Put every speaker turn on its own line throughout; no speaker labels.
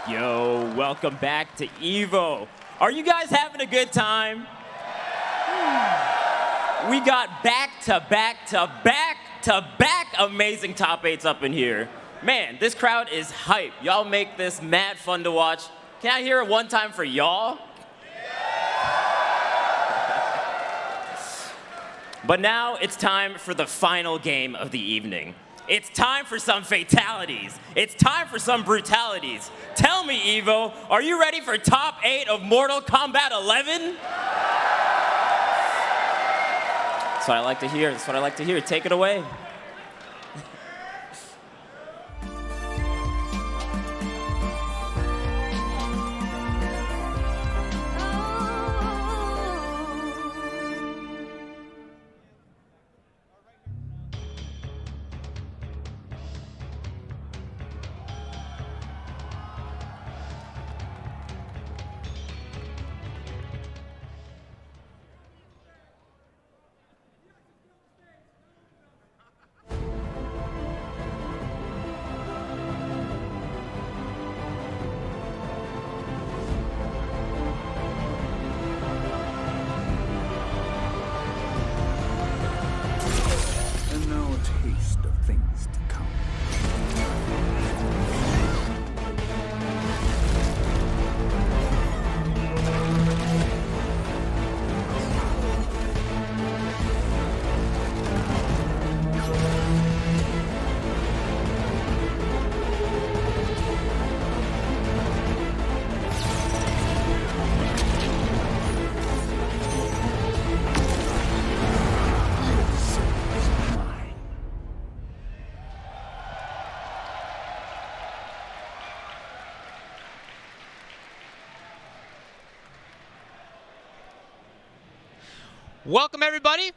Yo, welcome back to EVO. Are you guys having a good time? We got back-to-back amazing top 8s up in here. Man, this crowd is hype. Y'all make this mad fun to watch. Can I hear it one time for y'all? But now it's time for the final game of the evening. It's time for some fatalities. It's time for some brutalities. Tell me, EVO, are you ready for top 8 of Mortal Kombat 11? That's what I like to hear. That's what I like to hear. Take it away.
Taste of things to come.
Welcome, everybody.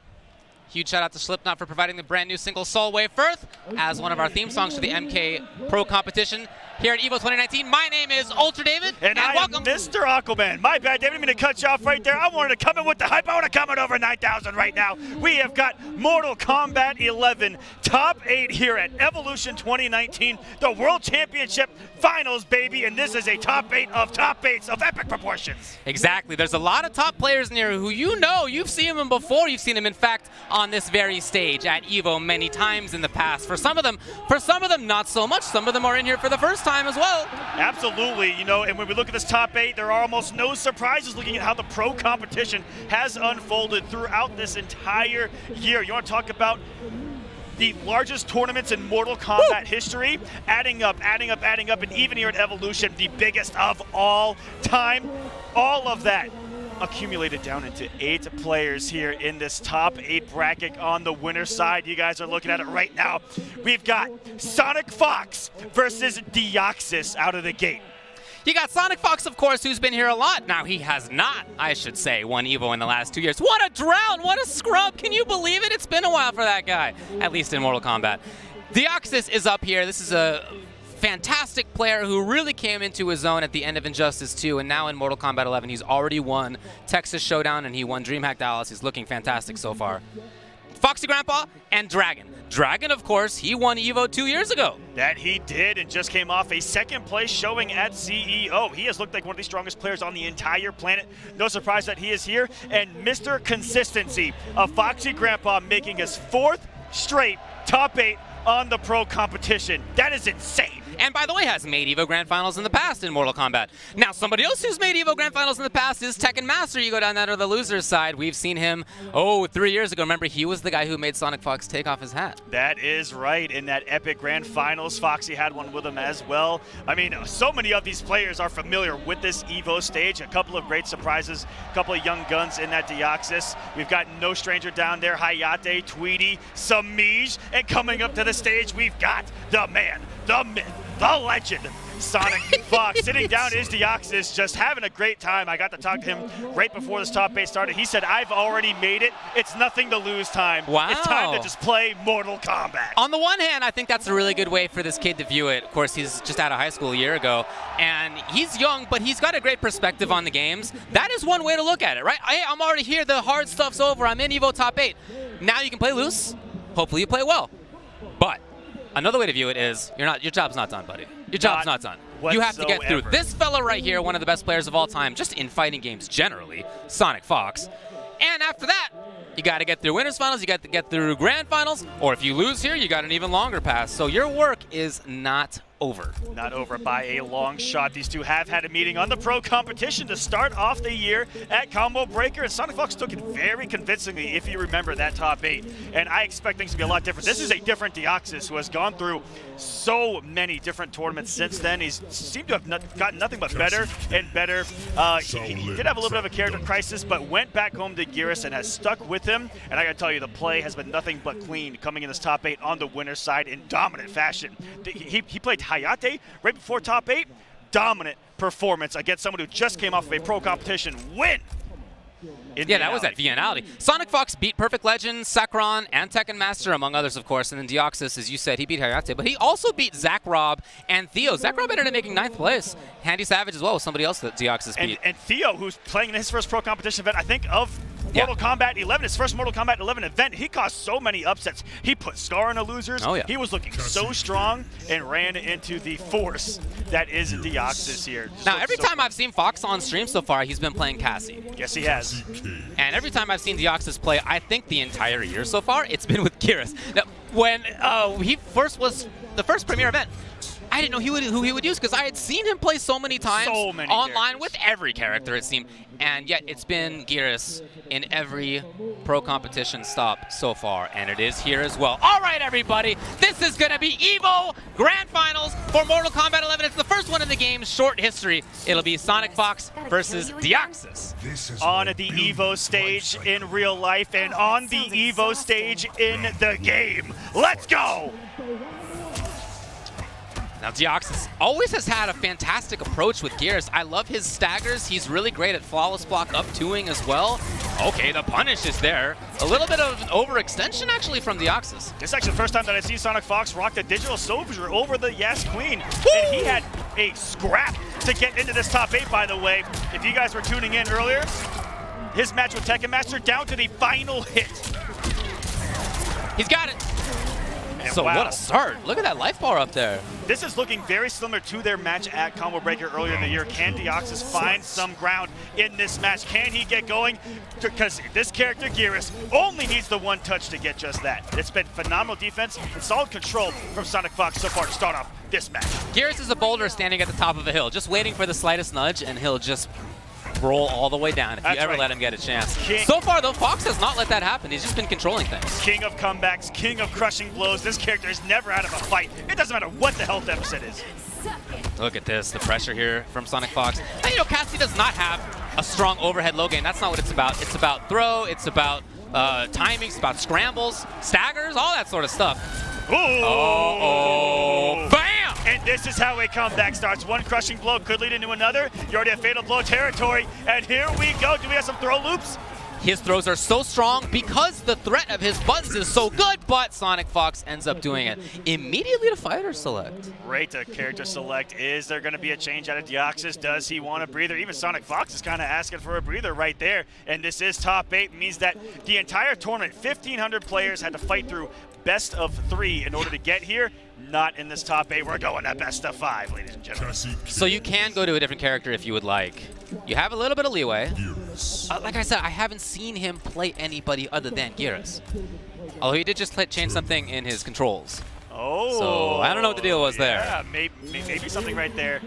Huge shout out to Slipknot for providing the brand new single Soul Wave Firth as one of our theme songs for the MK Pro competition here at EVO 2019. My name is Ultra David,
and I
welcome.
am Mr. Aquaman. My bad, David. I'm going to cut you off right there. I wanted to come in with the hype. I want to come in over 9,000 right now. We have got Mortal Kombat 11 top 8 here at Evolution 2019, the World Championship Finals, baby. And this is a top 8 of top 8s of epic proportions.
Exactly. There's a lot of top players in here who you've seen them before. You've seen them, in fact, on this very stage at EVO many times in the past. For some of them, not so much. Some of them are in here for the first time as well.
Absolutely, and when we look at this top 8, there are almost no surprises looking at how the pro competition has unfolded throughout this entire year. You want to talk about the largest tournaments in Mortal Kombat history, adding up, and even here at Evolution, the biggest of all time. All of that accumulated down into 8 players here in this top 8 bracket. On the winner side, you guys are looking at it right now. We've got SonicFox versus Deoxys out of the gate.
You got SonicFox, of course, who's been here a lot. Now, he has not, I should say, won EVO in the last 2 years. What a drought! What a scrub! Can you believe it? It's been a while for that guy, at least in Mortal Kombat. Deoxys is up here. This is a fantastic player who really came into his own at the end of Injustice 2, and now in Mortal Kombat 11, he's already won Texas Showdown, and he won DreamHack Dallas. He's looking fantastic so far. Foxy, Grampa, and Dragon. Dragon, of course, he won EVO 2 years ago.
That he did, and just came off a second place showing at CEO. He has looked like one of the strongest players on the entire planet. No surprise that he is here. And Mr. Consistency of Foxy Grampa making his 4th straight top 8 on the pro competition. That is insane.
And by the way, has made EVO Grand Finals in the past in Mortal Kombat. Now, somebody else who's made EVO Grand Finals in the past is Tekken Master. You go down that to the loser's side. We've seen him, 3 years ago. Remember, he was the guy who made SonicFox take off his hat.
That is right. In that epic Grand Finals, Foxy had one with him as well. I mean, so many of these players are familiar with this EVO stage. A couple of great surprises, a couple of young guns in that Deoxys. We've got no stranger down there, Hayate, Tweety, Samij. And coming up to the stage, we've got the man, the myth, the legend, SonicFox. Sitting down is Deoxys, just having a great time. I got to talk to him right before this top 8 started. He said, I've already made it. It's nothing to lose time.
Wow.
It's time to just play Mortal Kombat.
On the one hand, I think that's a really good way for this kid to view it. Of course, he's just out of high school a year ago, and he's young, but he's got a great perspective on the games. That is one way to look at it, right? Hey, I'm already here. The hard stuff's over. I'm in EVO top 8. Now you can play loose. Hopefully you play well. But another way to view it is your job's not done, buddy. Your job's not done. You have to get through
whatsoever.
this fella right here, one of the best players of all time, just in fighting games generally, SonicFox. And after that, you got to get through Winners Finals, you got to get through Grand Finals, or if you lose here, you got an even longer pass. So your work is not over.
Not over by a long shot. These two have had a meeting on the pro competition to start off the year at Combo Breaker, and SonicFox took it very convincingly, if you remember that top 8. And I expect things to be a lot different. This is a different Deoxys who has gone through so many different tournaments since then. He's seemed to have gotten nothing but better and better. He did have a little bit of a character crisis, but went back home to Geras and has stuck with him. And I gotta tell you, the play has been nothing but clean coming in this top 8 on the winner's side in dominant fashion. He played Hayate right before top 8. Dominant performance against someone who just came off of a pro competition win.
Yeah, that was at Viennality. SonicFox beat Perfect Legend, Sakron, and Tekken Master, among others, of course. And then Deoxys, as you said, he beat Hayate. But he also beat Zach Rob and Theo. Zach Rob ended up making 9th place. Handy Savage as well was somebody else that Deoxys beat.
And Theo, who's playing in his first pro competition event, I think, of Mortal Kombat 11, his first Mortal Kombat 11 event, he caused so many upsets. He put Scar in the losers.
Oh, yeah.
He was looking so strong and ran into the force that is Deoxys here.
Now, every time I've seen Fox on stream so far, he's been playing Cassie.
Yes, he has.
And every time I've seen Deoxys play, I think the entire year so far, it's been with Geras. Now, when he first was the first premier event, I didn't know who he would use because I had seen him play so many times online with every character, it seemed. And yet it's been Geras in every pro competition stop so far, and it is here as well. All right, everybody, this is going to be EVO Grand Finals for Mortal Kombat 11. It's the first one in the game's short history. It'll be SonicFox versus Deoxys.
On the EVO stage in real life and on the EVO stage in the game. Let's go!
Now, Deoxys always has had a fantastic approach with Geras. I love his staggers. He's really great at flawless block up 2ing as well. Okay, the punish is there. A little bit of an overextension, actually, from Deoxys.
This is actually the first time that I see SonicFox rock the digital soldier over the Yes Queen. Woo! And he had a scrap to get into this top 8, by the way. If you guys were tuning in earlier, his match with Tekken Master down to the final hit.
He's got it.
And
So
wow.
what a start. Look at that life bar up there.
This is looking very similar to their match at Combo Breaker earlier in the year. Can Deoxys find some ground in this match? Can he get going? Because this character, Geras, only needs the one touch to get just that. It's been phenomenal defense and solid control from SonicFox so far to start off this match.
Geras is a boulder standing at the top of a hill, just waiting for the slightest nudge, and he'll just roll all the way down if you ever let him get a chance. So far, though, Fox has not let that happen. He's just been controlling things.
King of comebacks, king of crushing blows. This character is never out of a fight. It doesn't matter what the health deficit is.
Look at this, the pressure here from SonicFox. And, you know, Cassie does not have a strong overhead low game. That's not what it's about. It's about throw, it's about timing, it's about scrambles, staggers, all that sort of stuff.
Ooh.
Oh, bam!
And this is how a comeback starts. One crushing blow could lead into another. You already have fatal blow territory. And here we go. Do we have some throw loops?
His throws are so strong because the threat of his buttons is so good, but SonicFox ends up doing it immediately to fighter select.
Great to character select. Is there going to be a change out of Deoxys? Does he want a breather? Even SonicFox is kind of asking for a breather right there. And this is top 8. Means that the entire tournament, 1,500 players had to fight through best of 3 in order to get here. Not in this top 8. We're going to best of 5, ladies and gentlemen.
So you can go to a different character if you would like. You have a little bit of leeway. Like I said, I haven't seen him play anybody other than Geras. Although he did just change something in his controls.
Oh.
So I don't know what the deal was there.
Yeah, maybe something right there.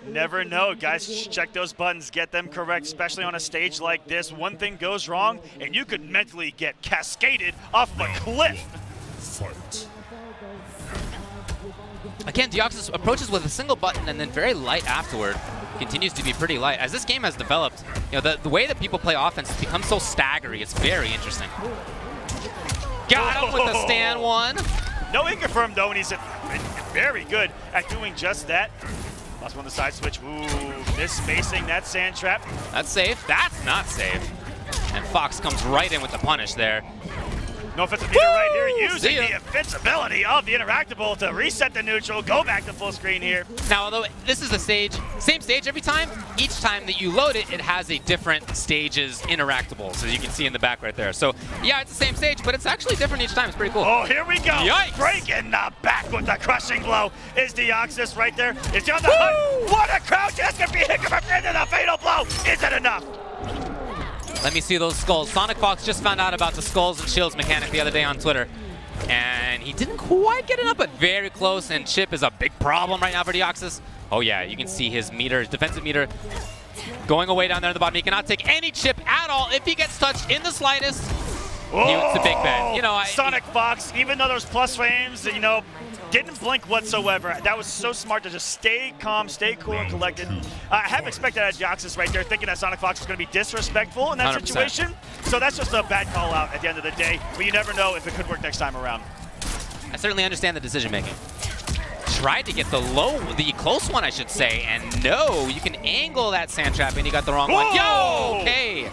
Never know, guys. Check those buttons, get them correct, especially on a stage like this. One thing goes wrong, and you could mentally get cascaded off of a cliff.
Fight.
Again, Deoxys approaches with a single button and then very light afterward. Continues to be pretty light. As this game has developed, you know, the way that people play offense has become so staggery. It's very interesting. Got him with the stand one.
No inconfirmed though, and he's very good at doing just that. Last one, the side switch. Ooh, misspacing that sand trap.
That's safe. That's not safe. And Fox comes right in with the punish there.
No offensive meter right here, using the invincibility of the interactable to reset the neutral, go back to full screen here.
Now, although this is the same stage every time, each time that you load it, it has a different stage's interactables, as you can see in the back right there. So, yeah, it's the same stage, but it's actually different each time. It's pretty cool.
Oh, here we go.
Yikes.
Breaking the back with the crushing blow is Deoxys right there. Is he on the hunt? What a crouch. That's going to be Hiccup into the fatal blow. Is it enough?
Let me see those skulls. SonicFox just found out about the skulls and shields mechanic the other day on Twitter. And he didn't quite get it up, but very close. And chip is a big problem right now for Deoxys. Oh yeah, you can see his meter, his defensive meter, going away down there at the bottom. He cannot take any chip at all if he gets touched in the slightest. It's a big bet. You know,
SonicFox, even though there's plus frames, you know, didn't blink whatsoever. That was so smart to just stay calm, stay cool and collected. I have expected that Deoxys right there, thinking that SonicFox was going to be disrespectful in that
100%.
situation. So that's just a bad call out at the end of the day. But you never know if it could work next time around.
I certainly understand the decision making. Tried to get the close one, I should say, and no, you can angle that sand trap and you got the wrong one. Yo, okay.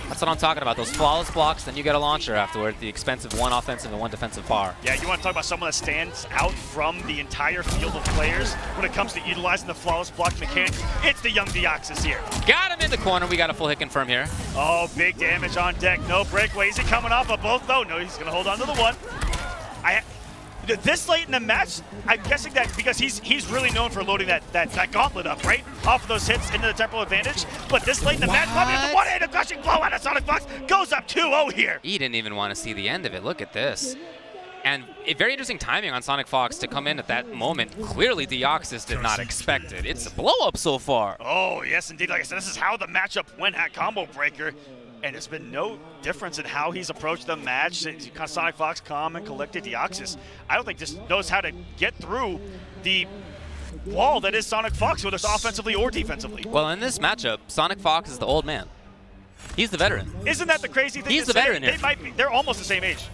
That's what I'm talking about, those flawless blocks, then you get a launcher afterward, the expensive one offensive and one defensive bar.
Yeah, you want to talk about someone that stands out from the entire field of players when it comes to utilizing the flawless block mechanic. It's the young Deoxys here.
Got him in the corner, we got a full hit confirm here.
Oh, big damage on deck, no breakaway. Is he coming off of both though? No, he's going to hold on to the one. This late in the match, I'm guessing that because he's really known for loading that gauntlet up, right? Off of those hits into the temporal advantage. But this late in the match, probably the one-handed crushing blow out of SonicFox goes up 2-0 here.
He didn't even want to see the end of it. Look at this. And a very interesting timing on SonicFox to come in at that moment. Clearly, Deoxys did not expect it. It's a blow-up so far.
Oh, yes, indeed. Like I said, this is how the matchup went at Combo Breaker. And there's been no difference in how he's approached the match. SonicFox calm and collected. Deoxys, I don't think just knows how to get through the wall that is SonicFox, whether it's offensively or defensively.
Well, in this matchup, SonicFox is the old man. He's the veteran.
Isn't that the crazy thing?
He's the veteran here.
They're almost the same age.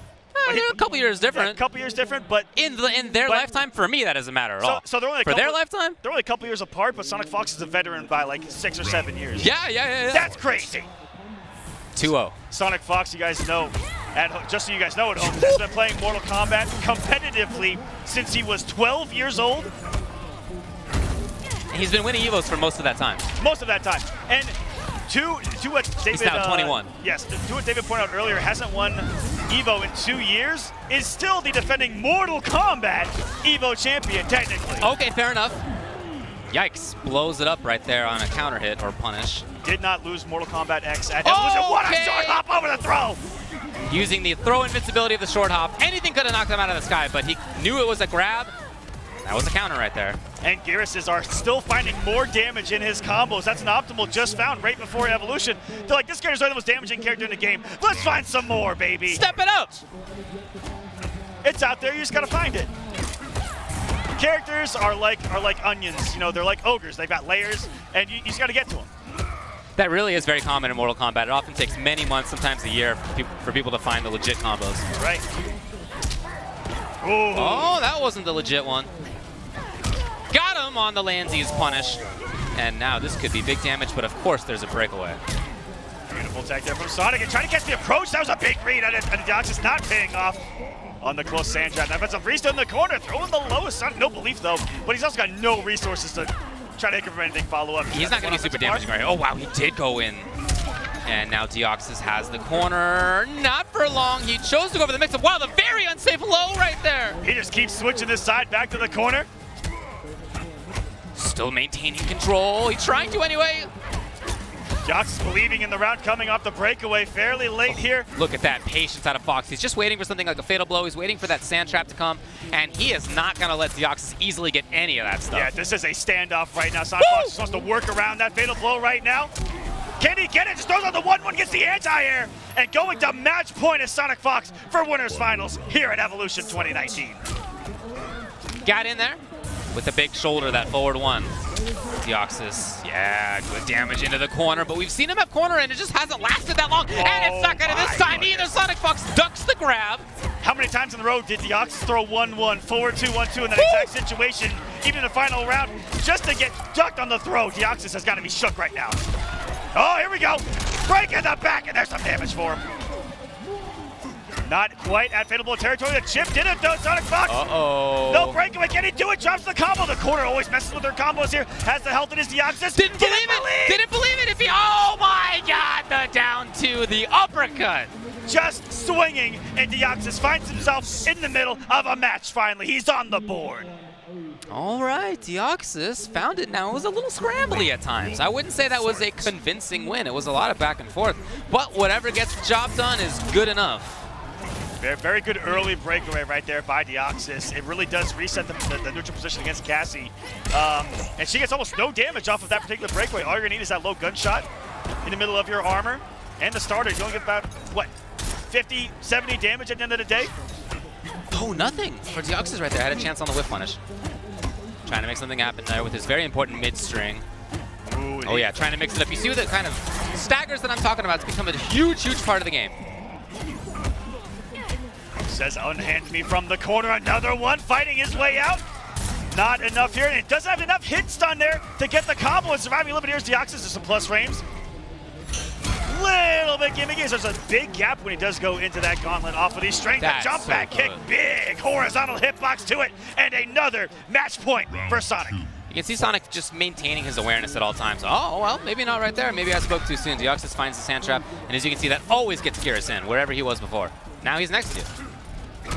They're a couple years different.
Yeah, a couple years different, but
in their lifetime, for me, that doesn't matter at all.
So they're only
for their lifetime,
they're only a couple years apart. But SonicFox is a veteran by like 6 or 7 years.
Yeah.
That's crazy.
2-0.
SonicFox, you guys know, just so you guys know at home, has been playing Mortal Kombat competitively since he was 12 years old.
He's been winning EVOs for most of that time.
Most of that time. And to what David...
He's now 21.
Yes, to what David pointed out earlier, hasn't won EVO in 2 years, is still the defending Mortal Kombat EVO champion, technically.
Okay, fair enough. Yikes, blows it up right there on a counter hit or punish.
Did not lose Mortal Kombat X at Evolution. What a short hop over the throw!
Using the throw invincibility of the short hop. Anything could have knocked him out of the sky, but he knew it was a grab. That was a counter right there.
And Gyruses are still finding more damage in his combos. That's an optimal just found right before Evolution. They're like, this character's the most damaging character in the game. Let's find some more, baby.
Step it up!
It's out there, you just gotta find it. Characters are like onions, you know, they're like ogres. They've got layers, and you just gotta get to them.
That really is very common in Mortal Kombat. It often takes many months, sometimes a year, for people to find the legit combos.
Right.
Ooh. Oh, that wasn't the legit one. Got him on the Landsy's punish. And now this could be big damage, but of course there's a breakaway.
Beautiful tag there from Sonic, and trying to catch the approach. That was a big read, and Deoxys not paying off on the close sand trap. Now that's a Rista in the corner, throwing the lowest. Sonic, no belief though, but he's also got no resources to try to hit him for anything follow-up.
He's not going to be super damaging right here. Oh, wow, he did go in. And now Deoxys has the corner. Not for long. He chose to go for the mix-up. Wow, the very unsafe low right there.
He just keeps switching this side back to the corner.
Still maintaining control. He's trying to anyway.
Deoxys believing in the round coming off the breakaway fairly late here.
Look at that patience out of Fox. He's just waiting for something like a fatal blow. He's waiting for that sand trap to come, and he is not going to let Deoxys easily get any of that stuff.
Yeah, this is a standoff right now. SonicFox is supposed to work around that fatal blow right now. Can he get it? Just throws on the 1-1, gets the anti-air, and going to match point is SonicFox for winners finals here at Evolution 2019.
Got in there with the big shoulder, that forward one. Deoxys, yeah, good damage into the corner, but we've seen him at corner and it just hasn't lasted that long. And it's not gonna this time either. SonicFox ducks the grab.
How many times in the road did Deoxys throw 1-1, forward 2-1-2 in that exact situation, even in the final round, just to get ducked on the throw? Deoxys has got to be shook right now. Oh, here we go. Break in the back, and there's some damage for him. Not quite at favorable territory. The chip did it though, SonicFox.
Uh-oh.
No breakaway, can he do it? Drops the combo. The corner always messes with their combos here. Has the health in his Deoxys.
Didn't believe it. If he, oh my God, the down to the uppercut.
Just swinging, and Deoxys finds himself in the middle of a match finally. He's on the board.
All right, Deoxys found it now. It was a little scrambly at times. I wouldn't say that was a convincing win. It was a lot of back and forth. But whatever gets the job done is good enough.
Very good early breakaway right there by Deoxys. It really does reset the neutral position against Cassie. And she gets almost no damage off of that particular breakaway. All you're gonna need is that low gunshot in the middle of your armor. And the starter, you only get about, what, 50, 70 damage at the end of the day?
Oh, nothing for Deoxys right there. Had a chance on the whiff punish. Trying to make something happen there with his very important mid-string. Oh yeah, trying to mix it up. You see the kind of staggers that I'm talking about. It's become a huge part of the game.
Says unhand me from the corner. Another one fighting his way out. Not enough here, and it doesn't have enough hit stun there to get the combo and surviving a little bit. Here's Deoxys to some plus frames. Little bit gimmicky. There's a big gap when he does go into that gauntlet off of these strength.
That's
Jump back kick, big horizontal hitbox to it, and another match point for Sonic.
You can see Sonic just maintaining his awareness at all times. Oh, well, maybe not right there. Maybe I spoke too soon. Deoxys finds the sand trap, and as you can see, that always gets Kyrus in, wherever he was before. Now he's next to you.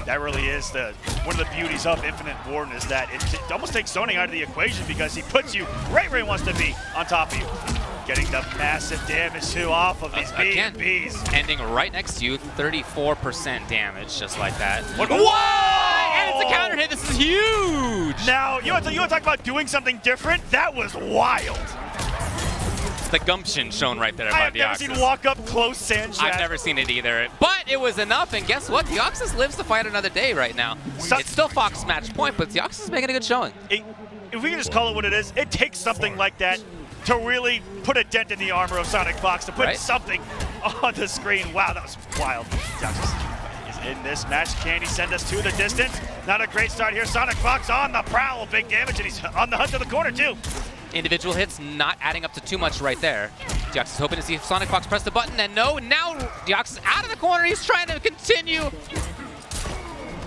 That really is one of the beauties of Infinite Warden, is that it almost takes zoning out of the equation because he puts you right where he wants to be, on top of you. Getting the massive damage too off of these B&Bs.
Ending right next to you, 34% damage, just like that.
Whoa!
And it's a counter hit. This is huge.
Now, you want to talk about doing something different? That was wild.
The gumption shown right there by
I have never
Deoxys.
seen walk up close sand
I've never seen it either, but it was enough, and guess what? Deoxys lives to fight another day right now. It's still Fox match point, but Deoxys is making a good showing.
If we can just call it what it is, it takes something like that to really put a dent in the armor of SonicFox, to put something on the screen. Wow, that was wild. Deoxys is in this match. Can he send us to the distance? Not a great start here. SonicFox on the prowl, big damage, and he's on the hunt to the corner too.
Individual hits not adding up to too much right there. Deoxys hoping to see if SonicFox press the button, and no, now Deoxys out of the corner. He's trying to continue.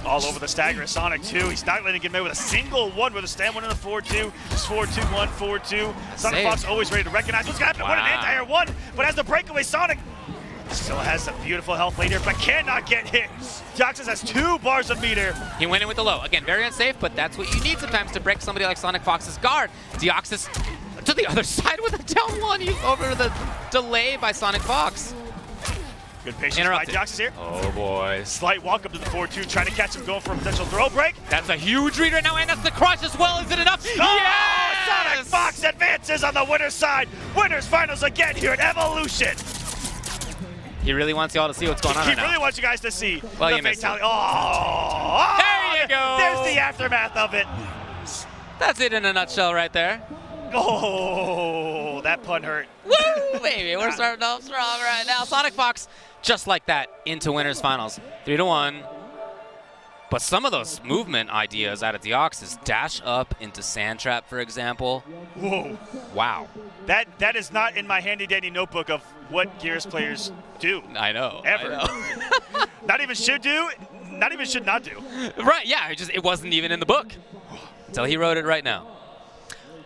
All over the stagger of Sonic 2. He's not letting him get away with a single one with a stand one in the 4-2. Just 4-2-1, 4-2. SonicFox always ready to recognize what's going to happen. What an anti-air one. But as the breakaway, Sonic still has some beautiful health leader, but cannot get hit. Deoxys has 2 bars of meter.
He went in with the low. Again, very unsafe, but that's what you need sometimes to break somebody like SonicFox's guard. Deoxys to the other side with a down one. He's over the delay by SonicFox.
Good patience by Deoxys here.
Oh boy.
Slight walk up to the 4-2, trying to catch him going for a potential throw break.
That's a huge read right now, and that's the crush as well. Is it enough?
Oh,
Yes!
SonicFox advances on the winner's side. Winners finals again here at Evolution.
He really wants y'all to see what's going on
He
right now.
really wants you guys to see
Well,
the
you missed
fatality.
it.
Oh,
There you go.
There's the aftermath of it.
That's it in a nutshell right there.
Oh, that pun hurt.
Woo, baby, we're starting off strong right now. SonicFox, just like that, into winners finals, 3-1. But some of those movement ideas out of Deoxys, dash up into sand trap, for example.
Whoa.
Wow.
That is not in my handy dandy notebook of what Gears players do.
I know.
Ever.
I know.
Not even should do, not even should not do.
Right, yeah, it wasn't even in the book until he wrote it right now.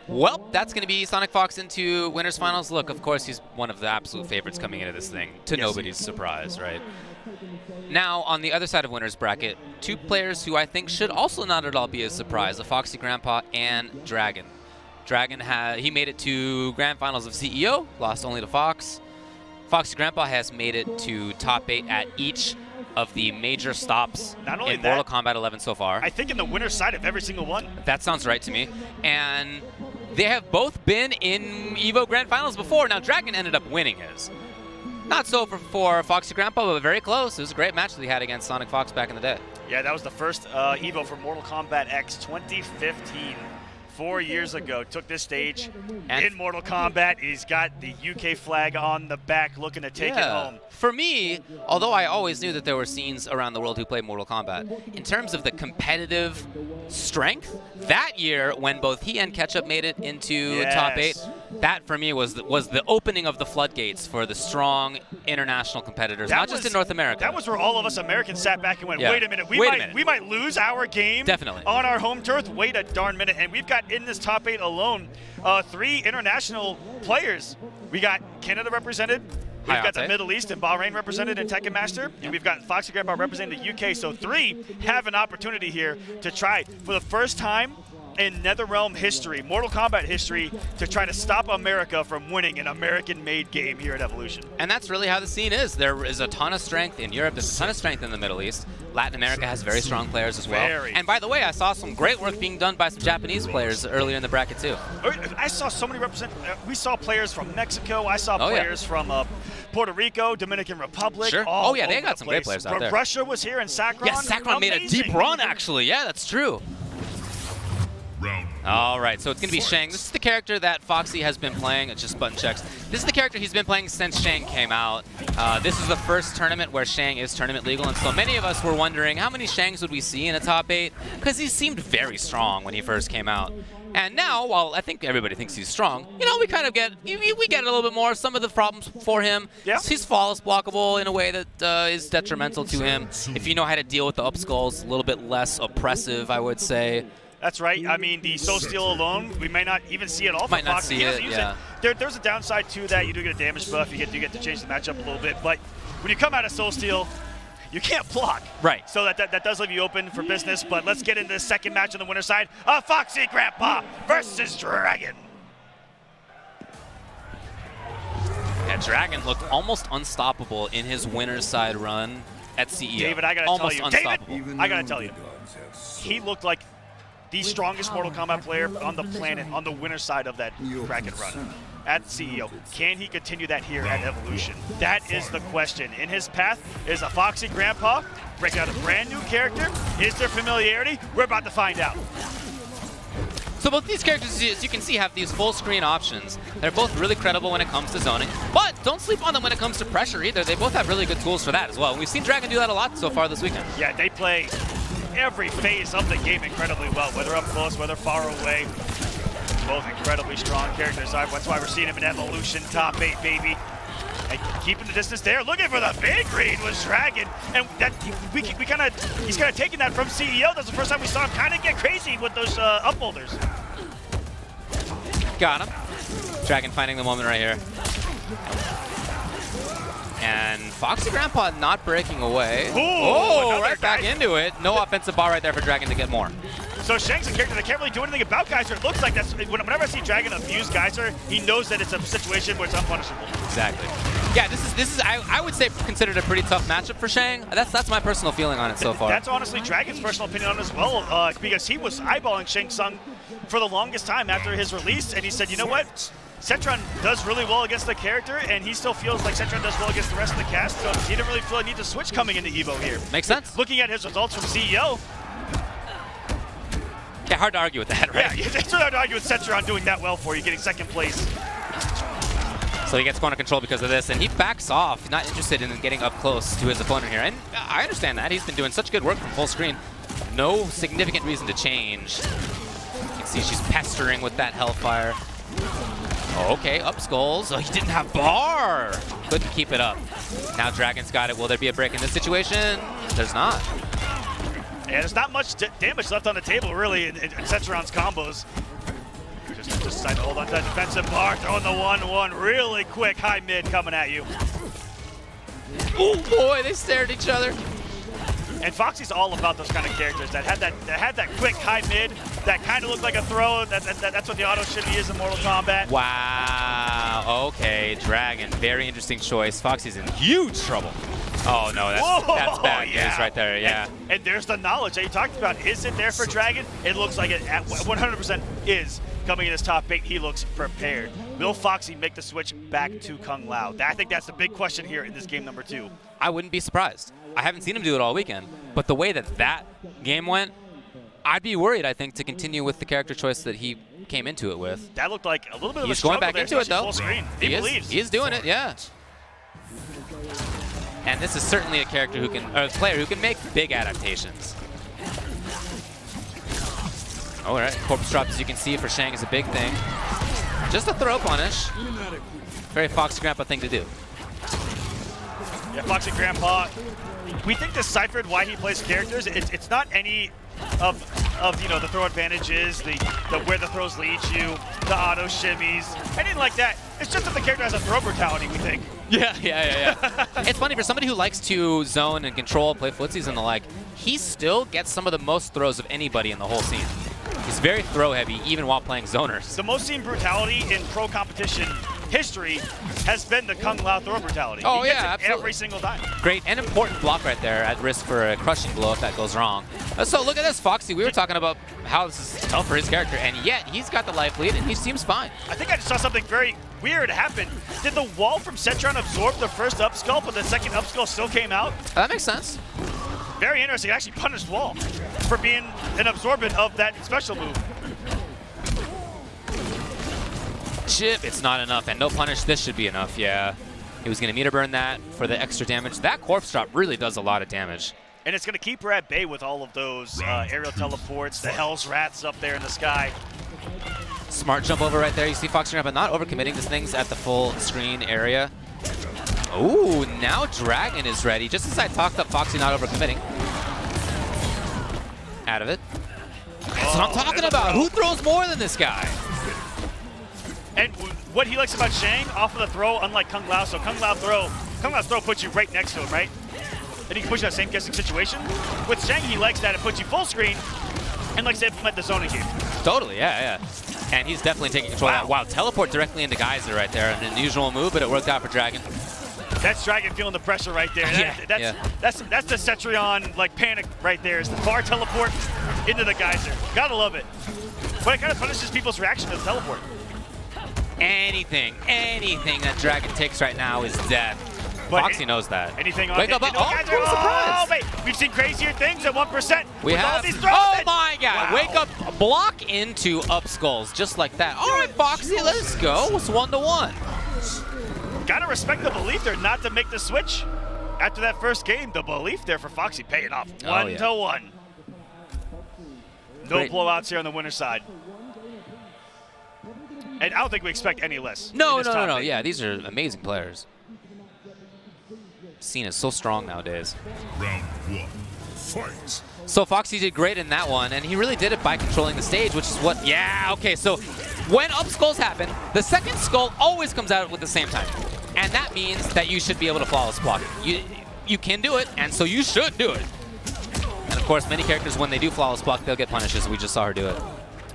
Well, that's going to be SonicFox into winners finals. Look, of course, he's one of the absolute favorites coming into this thing, to nobody's surprise, right? Now, on the other side of winners bracket, 2 players who I think should also not at all be a surprise, the Foxy Grampa and Dragon. Dragon, he made it to grand finals of CEO, lost only to Fox. Foxy Grampa has made it to top 8 at each of the major stops in Mortal Kombat 11 so far.
I think in the winner's side of every single one.
That sounds right to me. And they have both been in EVO Grand Finals before. Now, Dragon ended up winning his. Not so for Foxy Grampa, but very close. It was a great match that he had against SonicFox back in the day.
Yeah, that was the first EVO for Mortal Kombat X 2015. 4 years ago, took this stage
And-
in Mortal Kombat. He's got the UK flag on the back, looking to take it home.
For me, although I always knew that there were scenes around the world who played Mortal Kombat, in terms of the competitive strength, that year when both he and Ketchup made it into top 8, that for me was the opening of the floodgates for the strong international competitors, not just in North America.
That was where all of us Americans sat back and went,
Yeah.
wait a minute,
Wait a minute.
we might lose our game
Definitely.
on our home turf. Wait a darn minute. And we've got in this top 8 alone 3 international players. We got Canada represented. We've got the Middle East and Bahrain represented in Tekken Master, and we've got Foxy Grampa representing the UK. So 3 have an opportunity here to try for the first time in NetherRealm history, Mortal Kombat history, to try to stop America from winning an American-made game here at Evolution.
And that's really how the scene is. There is a ton of strength in Europe. There's a ton of strength in the Middle East. Latin America has very strong players as well. And by the way, I saw some great work being done by some Japanese players earlier in the bracket too.
I saw so many we saw players from Mexico. I saw players from Puerto Rico, Dominican Republic.
Sure.
All
yeah, they
over
got
the
some great
place.
players out there.
Russia was here, and Sakron.
Yeah, Sakron made a deep run, actually. Yeah, that's true. All right, so it's going to be Shang. This is the character that Foxy has been playing. It's just button checks. This is the character he's been playing since Shang came out. This is the first tournament where Shang is tournament legal, and so many of us were wondering how many Shangs would we see in a top 8, because he seemed very strong when he first came out. And now, while I think everybody thinks he's strong, you know, we kind of get a little bit more. Some of the problems for him, he's flawless blockable in a way that is detrimental to him. If you know how to deal with the up skulls, a little bit less oppressive, I would say.
That's right. I mean, the Soul Steel alone, we may not even see it all.
Might not see it, yeah.
There's a downside to that. You do get a damage buff. You get to change the matchup a little bit. But when you come out of Soul Steel, you can't block.
Right.
So that does leave you open for business. But let's get into the second match on the winner's side. Foxy Grampa versus Dragon.
Yeah, Dragon looked almost unstoppable in his winner's side run at CEO.
David, I gotta
almost
tell you.
unstoppable.
David, I gotta tell you. He looked like the strongest Mortal Kombat player on the planet on the winner's side of that bracket run at CEO. Can he continue that here at Evolution? That is the question. In his path is a Foxy Grampa breaking out a brand new character. Is there familiarity? We're about to find out.
So both these characters, as you can see, have these full screen options. They're both really credible when it comes to zoning, but don't sleep on them when it comes to pressure either. They both have really good tools for that as well. We've seen Dragon do that a lot so far this weekend.
Yeah, they play every phase of the game incredibly well, whether up close, whether far away. Both incredibly strong characters. That's why we're seeing him in Evolution top 8, baby. And keeping the distance there, looking for the big read was Dragon, and that he's kind of taking that from CEO. That's the first time we saw him kind of get crazy with those up boulders.
Got him. Dragon finding the moment right here. And Foxy Grampa not breaking away.
Ooh,
right back into it. No offensive bar right there for Dragon to get more.
So Shang's a character that can't really do anything about Geyser. It looks like that's whenever I see Dragon abuse Geyser, he knows that it's a situation where it's unpunishable.
Exactly. Yeah, this is I would say considered a pretty tough matchup for Shang. That's my personal feeling on it so far.
That's honestly Dragon's personal opinion on it as well, because he was eyeballing Shang Tsung for the longest time after his release, and he said, you know what? Cetron does really well against the character, and he still feels like Cetron does well against the rest of the cast, so he didn't really feel a need to switch coming into EVO here.
Makes sense.
Looking at his results from CEO.
Yeah, hard to argue with that, right?
Yeah, it's really hard to argue with Cetron doing that well for you, getting second place.
So he gets corner control because of this, and he backs off. He's not interested in getting up close to his opponent here, and I understand that. He's been doing such good work from full screen. No significant reason to change. You can see she's pestering with that Hellfire. Oh, okay, up skulls. Oh, he didn't have bar. Couldn't keep it up. Now Dragon's got it. Will there be a break in this situation? There's not.
Yeah, there's not much damage left on the table, really, in Cetron's combos. Just decided to hold on to that defensive bar, throwing the 1-1 really quick, high mid coming at you.
Oh boy, they stared at each other.
And Foxy's all about those kind of characters that had that quick high mid that kind of looked like a throw. That's what the auto shimmy is in Mortal Kombat.
Wow. Okay, Dragon, very interesting choice. Foxy's in huge trouble. Oh no, that's bad news right there. Yeah.
And there's the knowledge that you talked about. Is it there for Dragon? It looks like it 100% is. Coming in his top 8, he looks prepared. Will Foxy make the switch back to Kung Lao? I think that's the big question here in this game number 2.
I wouldn't be surprised. I haven't seen him do it all weekend, but the way that game went, I'd be worried, I think, to continue with the character choice that he came into it with.
That looked like a little bit of a
He's
struggle
going back
there,
into it, though.
full screen. He believes.
He is doing it, yeah. And this is certainly a character who can, or a player who can make big adaptations. All right, corpse drop, as you can see, for Shang is a big thing. Just a throw punish. Very Foxy Grampa thing to do.
Yeah, Foxy Grampa, we think deciphered why he plays characters. It's not any of you know, the throw advantages, the where the throws lead you, the auto shimmies, anything like that. It's just that the character has a throw brutality, we think.
Yeah. It's funny, for somebody who likes to zone and control, play footsies and the like, he still gets some of the most throws of anybody in the whole scene. He's very throw heavy, even while playing zoners.
The most seen brutality in pro competition history has been the Kung Lao throw brutality.
Oh,
he gets
yeah,
it
absolutely.
every single time.
Great and important block right there, at risk for a crushing blow if that goes wrong. So look at this, Foxy. We were talking about how this is tough for his character, and yet he's got the life lead and he seems fine.
I think I just saw something very weird happen. Did the wall from Cetron absorb the first upskull, but the second upskull still came out?
That makes sense.
Very interesting. It actually punished Wall for being an absorbent of that special move.
Chip, it's not enough, and no punish, this should be enough, yeah. He was gonna meter burn that for the extra damage. That corpse drop really does a lot of damage.
And it's going to keep her at bay with all of those aerial teleports, the Hell's Wraths up there in the sky.
Smart jump over right there. You see Foxy Grampa not overcommitting to things at the full screen area. Ooh, now Dragon is ready. Just as I talked up Foxy not overcommitting. Out of it. That's what I'm talking about. Who throws more than this guy?
And what he likes about Shang, off of the throw, unlike Kung Lao, so Kung Lao's throw puts you right next to him, right? And he can push that same guessing situation. With Shang, he likes that. It puts you full screen and likes to implement the zoning game.
Totally, yeah. And he's definitely taking control of that. Wow, teleport directly into Geyser right there. An unusual move, but it worked out for Dragon.
That's Dragon feeling the pressure right there. That's the Cetrion like panic right there. Is the bar teleport into the Geyser. Gotta love it. But it kind of punishes people's reaction to the teleport.
Anything that Dragon takes right now is death.
But
Foxy knows that.
Anything on
Wake up!
what a surprise! Oh, wait, we've seen crazier things at 1%.
We have.
All these throws
Oh my God!
Wow.
Wake up! Block into up skulls just like that. All right, Foxy, let's go. It's 1-1.
Gotta respect the belief there not to make the switch after that first game. The belief there for Foxy paying off. 1-1. No blowouts here on the winner's side. And I don't think we expect any less.
No. Yeah, these are amazing players. Scene is so strong nowadays.
Round 1, fight.
So Foxy did great in that one, and he really did it by controlling the stage, which is what, yeah, okay, so when up skulls happen, the second skull always comes out at the same time. And that means that you should be able to flawless block it. You can do it, and so you should do it. And of course, many characters, when they do flawless block, they'll get punishes. We just saw her do it.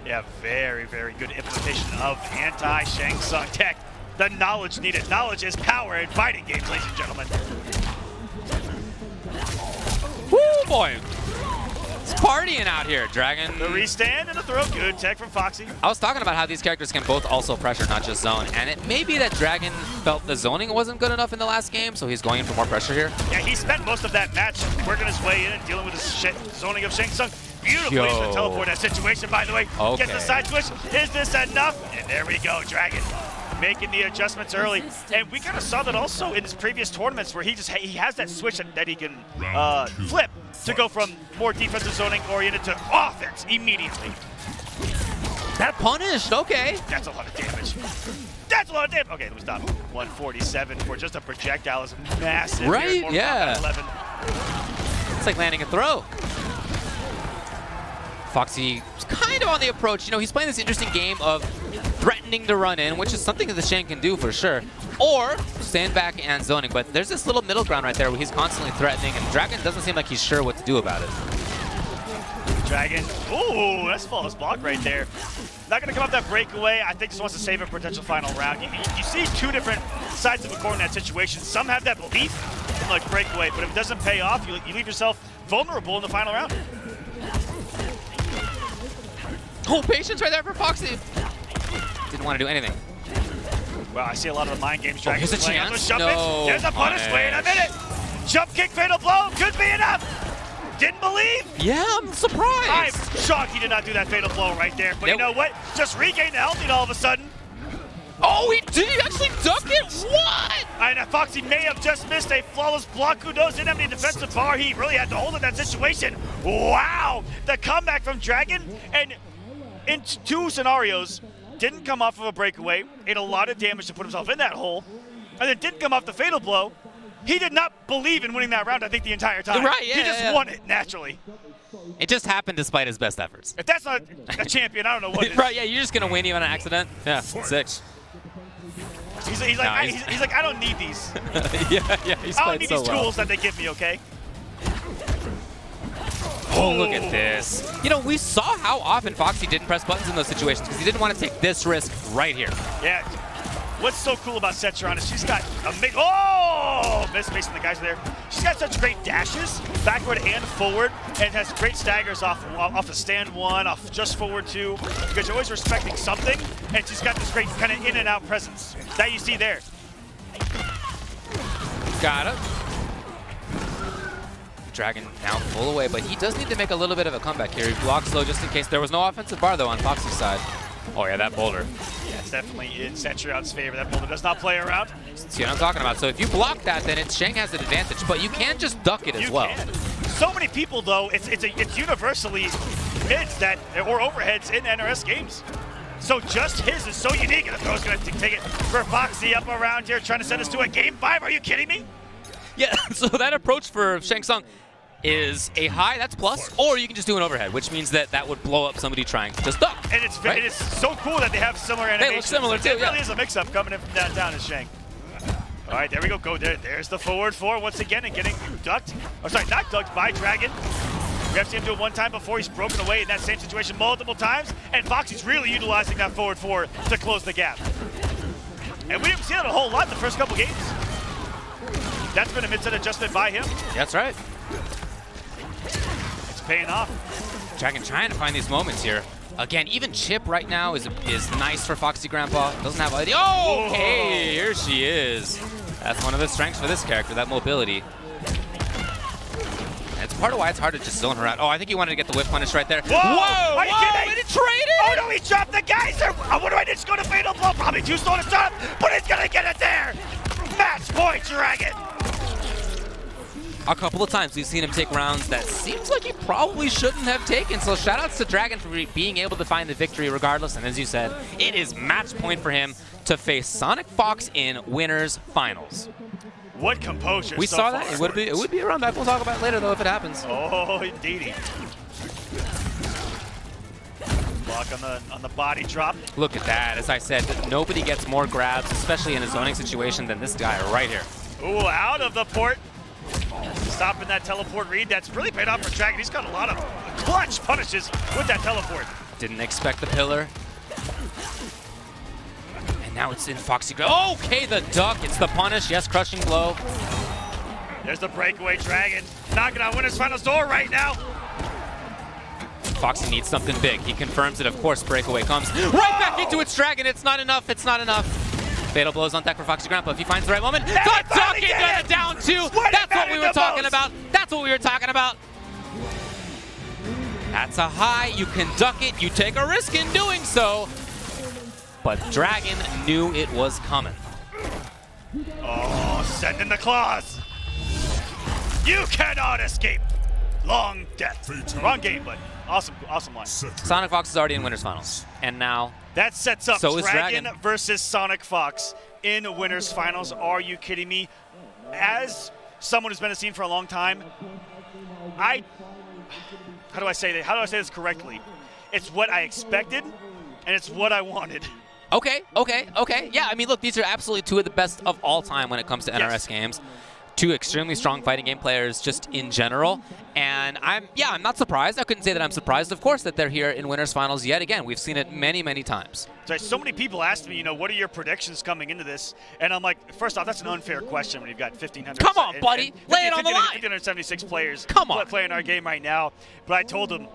Yeah, very, very good implementation of anti-Shang Tsung tech. The knowledge needed. Knowledge is power in fighting games, ladies and gentlemen.
Woo, boy. It's partying out here, Dragon.
The restand and the throw. Good tech from Foxy.
I was talking about how these characters can both also pressure, not just zone. And it may be that Dragon felt the zoning wasn't good enough in the last game, so he's going in for more pressure here.
Yeah, he spent most of that match working his way in and dealing with the zoning of Shang Tsung. Beautiful use of the teleport that situation, by the way.
Okay.
Gets the side switch. Is this enough? And there we go, Dragon. Making the adjustments early. And we kind of saw that also in his previous tournaments where he has that switch that he can flip to go from more defensive zoning oriented to offense immediately.
That punished, okay.
That's a lot of damage. That's a lot of damage. Okay, let me stop. 147 for just a projectile is massive.
Right,
here in Mortal
yeah.
Kombat 11.
It's like landing a throw. Foxy is kind of on the approach. You know, he's playing this interesting game of threatening to run in, which is something that the Shang can do for sure, or stand back and zoning. But there's this little middle ground right there where he's constantly threatening, and Dragon doesn't seem like he's sure what to do about it.
Dragon, ooh, that's flawless block right there. Not gonna come up that breakaway. I think just wants to save a potential final round. You see two different sides of a coin in that situation. Some have that belief in like breakaway, but if it doesn't pay off, you leave yourself vulnerable in the final round.
Oh, patience right there for Foxy. Didn't want to do anything.
Well, I see a lot of the mind games Dragon
here's a
playing on
chance.
those jump
No
hits. There's a punish. Wait a minute. Jump kick, fatal blow. Could be enough. Didn't believe?
Yeah, I'm
I'm
surprised.
shocked he did not do that fatal blow right there. But you know what? Just regained the health lead all of a sudden.
Oh, he did actually duck it? What?
And Foxy may have just missed a flawless block. Who knows? Didn't have any defensive bar. He really had to hold in that situation. Wow! The comeback from Dragon. And in two scenarios, didn't come off of a breakaway, ate a lot of damage to put himself in that hole, and then didn't come off the fatal blow. He did not believe in winning that round, I think, the entire time.
Right, yeah,
he just won it naturally.
It just happened despite his best efforts.
If that's not a champion, I don't know what is.
Right, yeah, you're just going to win even on accident. Yeah, sick.
He's like, I don't need these.
yeah, he's
I don't
played
need
so
these
well.
tools that they give me, okay?
Oh, look at this. You know, we saw how often Foxy didn't press buttons in those situations because he didn't want to take this risk right here.
Yeah. What's so cool about Setron is she's got oh! Missing the guys there. She's got such great dashes, backward and forward, and has great staggers off of stand one, off just forward two, because you're always respecting something, and she's got this great kind of in and out presence that you see there.
Got it. Dragon now full away, but he does need to make a little bit of a comeback here. He blocks low just in case. There was no offensive bar, though, on Foxy's side. Oh, yeah, that boulder.
Yeah, it's definitely in Setron's favor. That boulder does not play around.
See what I'm talking about? So if you block that, then Shang has an advantage, but you can just duck it as well.
Can. So many people, though, it's universally mids that or overheads in NRS games. So just his is so unique, and the throw's going to take it for Foxy up around here, trying to send us to a game 5. Are you kidding me?
Yeah, so that approach for Shang Tsung is a high, that's plus, or you can just do an overhead, which means that that would blow up somebody trying to just duck.
And it's
right?
it is so cool that they have similar animations.
They look similar too,
It really
yeah.
is a mix-up coming in from downtown as Shang. All right, there we go. There's the forward 4 once again and getting ducked. Oh, sorry, not ducked by Dragon. We have seen him do it one time before. He's broken away in that same situation multiple times, and Foxy's really utilizing that forward 4 to close the gap. And we didn't see that a whole lot in the first couple games. That's been a mid-set adjustment by him.
That's right.
It's paying off.
Dragon trying to find these moments here. Again, even Chip right now is nice for Foxy Grampa. Doesn't have idea. Oh, okay, here she is. That's one of the strengths for this character, that mobility. And it's part of why it's hard to just zone her out. Oh, I think he wanted to get the whip punish right there.
Whoa! Are you kidding?
And it traded!
Oh no, he dropped the geyser! What do I just go to fatal blow? Probably too slow to start, but he's gonna get it there! Match point, Dragon!
A couple of times we've seen him take rounds that seems like he probably shouldn't have taken. So shout outs to Dragon for being able to find the victory regardless. And as you said, it is match point for him to face SonicFox in winners finals.
What composure
We
so
saw
far.
that. It would be a run back. We'll talk about it later though if it happens.
Oh, indeedy. Block on the body drop.
Look at that. As I said, nobody gets more grabs, especially in a zoning situation, than this guy right here.
Ooh, out of the port. Stopping that teleport read. That's really paid off for Dragon. He's got a lot of clutch punishes with that teleport.
Didn't expect the pillar. And now it's in Foxy. Okay, the duck. It's the punish. Yes, crushing blow.
There's the breakaway Dragon. Knocking on winner's finals door right now.
Foxy needs something big. He confirms it. Of course, breakaway comes right back into its Dragon. It's not enough. It's not enough. Fatal blows on deck for Foxy Grampa. If he finds the right moment, the duck into the down 2. That's what we were talking about. That's what we were talking about. That's a high. You can duck it. You take a risk in doing so. But Dragon knew it was coming.
Oh, sending the claws. You cannot escape. Long death. Wrong game, but awesome line.
SonicFox is already in winners finals. And now
that sets up
so is
Dragon versus SonicFox in winners finals. Are you kidding me? As someone who's been in the scene for a long time, how do I say that? How do I say this correctly? It's what I expected, and it's what I wanted.
Okay. Yeah, I mean, look, these are absolutely two of the best of all time when it comes to NRS games. Two extremely strong fighting game players just in general. And I'm not surprised. I couldn't say that I'm surprised, of course, that they're here in winners finals yet again. We've seen it many, many times.
So many people asked me, what are your predictions coming into this? And I'm like, first off, that's an unfair question when you've got 1,500.
Come on, buddy. Lay it on the line.
1,576 players playing our game right now. But I told them,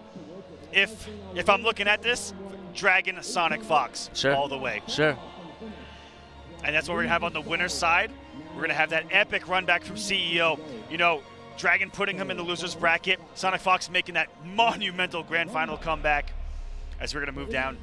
if I'm looking at this, Dragon, SonicFox, all the way.
Sure.
And that's what we're going to have on the winner's side. We're going to have that epic run back from CEO. Dragon putting him in the loser's bracket. SonicFox making that monumental grand final comeback as we're going to move down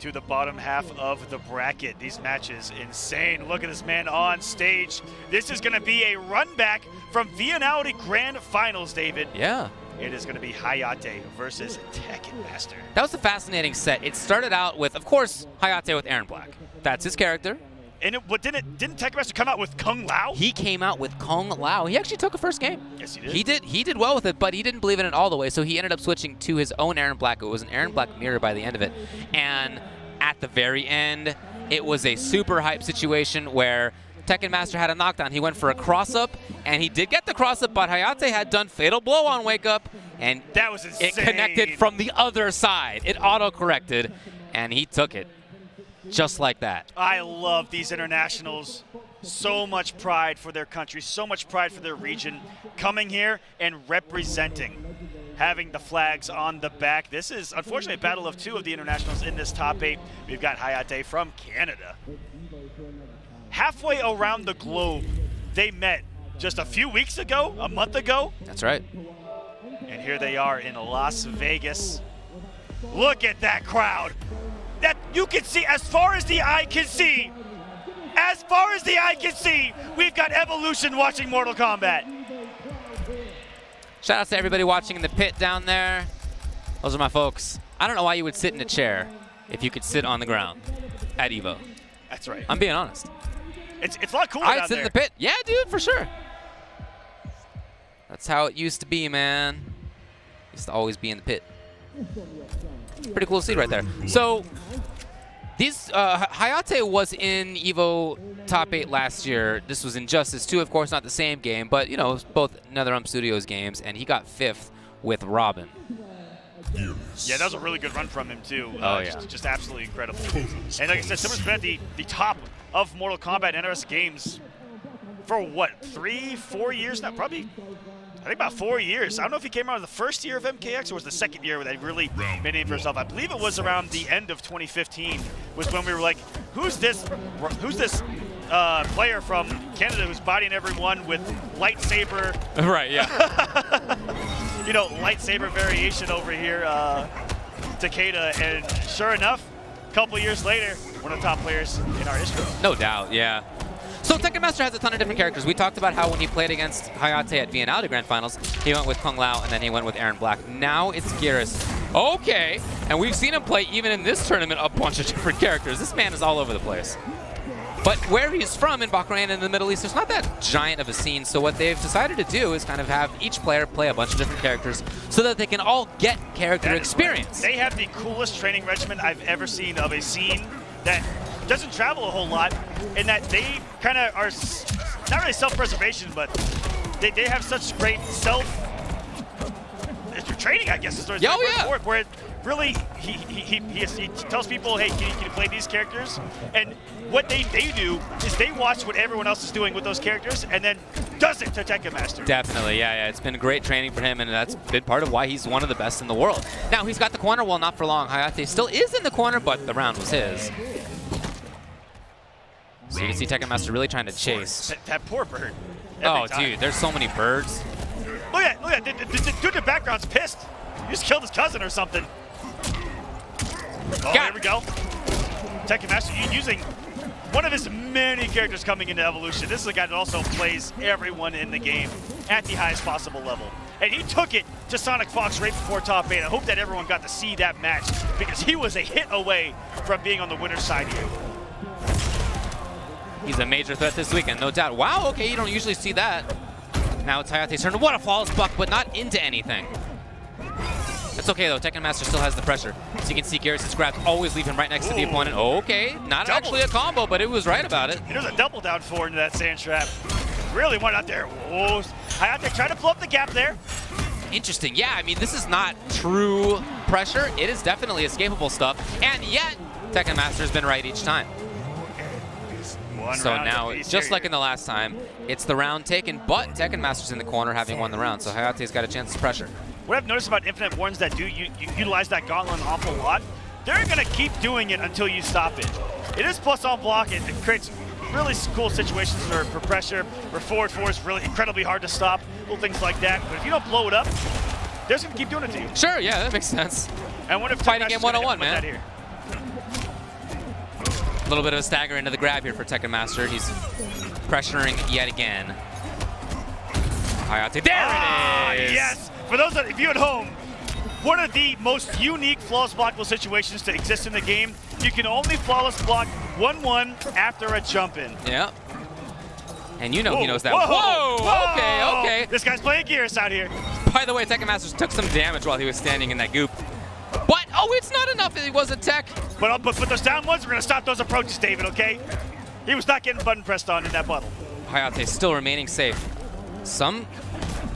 to the bottom half of the bracket. These matches, insane. Look at this man on stage. This is going to be a run back from Vianality Grand Finals, David.
Yeah.
It is going to be Hayate versus Tekken Master.
That was a fascinating set. It started out with, of course, Hayate with Aaron Black. That's his character.
And didn't Tekken Master come out with Kung Lao?
He came out with Kung Lao. He actually took a first game.
Yes, he did.
He did well with it, but he didn't believe in it all the way, so he ended up switching to his own Aaron Black. It was an Aaron Black mirror by the end of it. And at the very end, it was a super hype situation where Tekken Master had a knockdown. He went for a cross-up, and he did get the cross-up, but Hayate had done Fatal Blow on Wake Up, and
that was insane.
It connected from the other side. It auto-corrected, and he took it. Just like that.
I love these internationals. So much pride for their country, so much pride for their region. Coming here and representing, having the flags on the back. This is, unfortunately, a battle of two of the internationals in this top 8. We've got Hayate from Canada. Halfway around the globe, they met just a few weeks ago, a month ago.
That's right.
And here they are in Las Vegas. Look at that crowd. That you can see as far as the eye can see. As far as the eye can see, we've got Evolution watching Mortal Kombat.
Shout out to everybody watching in the pit down there. Those are my folks. I don't know why you would sit in a chair if you could sit on the ground at EVO.
That's right.
I'm being honest.
It's a lot cooler down there.
I'd sit in the pit. Yeah, dude, for sure. That's how it used to be, man. Used to always be in the pit. Pretty cool to see right there. So, these Hayate was in EVO Top 8 last year. This was Injustice 2, of course, not the same game, but, you know, it was both NetherRealm Studios games, and he got 5th with Robin.
Yeah, that was a really good run from him, too.
Oh, yeah.
Just absolutely incredible. And like I said, Simmer's been at the top of Mortal Kombat NRS games for, what, 3-4 years now? Probably, I think about 4 years. I don't know if he came around the first year of MKX or was the second year where they really made a name for himself. I believe it was around the end of 2015 was when we were like, who's this player from Canada who's bodying everyone with lightsaber?
Right, yeah.
You know, lightsaber variation over here, Takeda, and sure enough, a couple years later, one of the top players in our history.
No doubt, yeah. So Tekken Master has a ton of different characters. We talked about how when he played against Hayate at Vianality Grand Finals, he went with Kung Lao and then he went with Aaron Black. Now it's Geras. Okay, and we've seen him play even in this tournament a bunch of different characters. This man is all over the place. But where he's from in Bahrain in the Middle East, there's not that giant of a scene. So what they've decided to do is kind of have each player play a bunch of different characters so that they can all get character experience.
Right. They have the coolest training regimen I've ever seen of a scene that doesn't travel a whole lot, in that they kind of are not really self-preservation, but they have such great training, I guess is the word for it, where it really he tells people, hey, can you play these characters? And what they do is they watch what everyone else is doing with those characters and then does it to Tekken Master.
Definitely, yeah. It's been great training for him, and that's been part of why he's one of the best in the world. Now, he's got the corner, well, not for long. Hayate still is in the corner, but the round was his. So you can see Tekken Master really trying to chase.
That poor bird.
Oh, dude, there's so many birds.
Look at the dude in the background's pissed. He just killed his cousin or something. Oh, here we go. Tekken Master using one of his many characters coming into Evolution. This is a guy that also plays everyone in the game at the highest possible level. And he took it to SonicFox right before top 8. I hope that everyone got to see that match because he was a hit away from being on the winner's side here.
He's a major threat this weekend, no doubt. Wow, okay, you don't usually see that. Now it's Hayate's turn. What a flawless buck, but not into anything. That's okay, though. Tekken Master still has the pressure. So you can see Geras' grabs always leave him right next to the opponent. Okay, not actually a combo, but it was right about it.
There's a double down 4 into that sand trap. Really went out there. Whoa. Hayate trying to blow up the gap there.
Interesting. Yeah, I mean, this is not true pressure. It is definitely escapable stuff. And yet, Tekken Master has been right each time. So now, just like in the last time, it's the round taken, but Tekken Master's in the corner having won the round, so Hayate's got a chance to pressure.
What I've noticed about Infinite Warrens that do utilize that gauntlet an awful lot, they're going to keep doing it until you stop it. It is plus on block, and it creates really cool situations for pressure, where forward four is really incredibly hard to stop, little things like that. But if you don't blow it up, they're just gonna keep doing it to you.
Sure, yeah, that makes sense.
And I wonder if
Fighting
Tekken
game
Master's gonna
101,
implement
man.
that here.
A little bit of a stagger into the grab here for Tekken Master. He's pressuring yet again. Hayate, there it is!
Yes! For those of you at home, one of the most unique flawless blockable situations to exist in the game. You can only flawless block 1-1 after a jump in.
Yeah. And you know
Whoa,
he knows that.
whoa,
Whoa!
whoa.
Okay.
This guy's playing Gears out here.
By the way, Tekken Masters took some damage while he was standing in that goop. But, oh, it's not enough that he wasn't tech.
But those down ones, we're gonna stop those approaches, David, okay? He was not getting button pressed on in that bottle.
Hayate still remaining safe.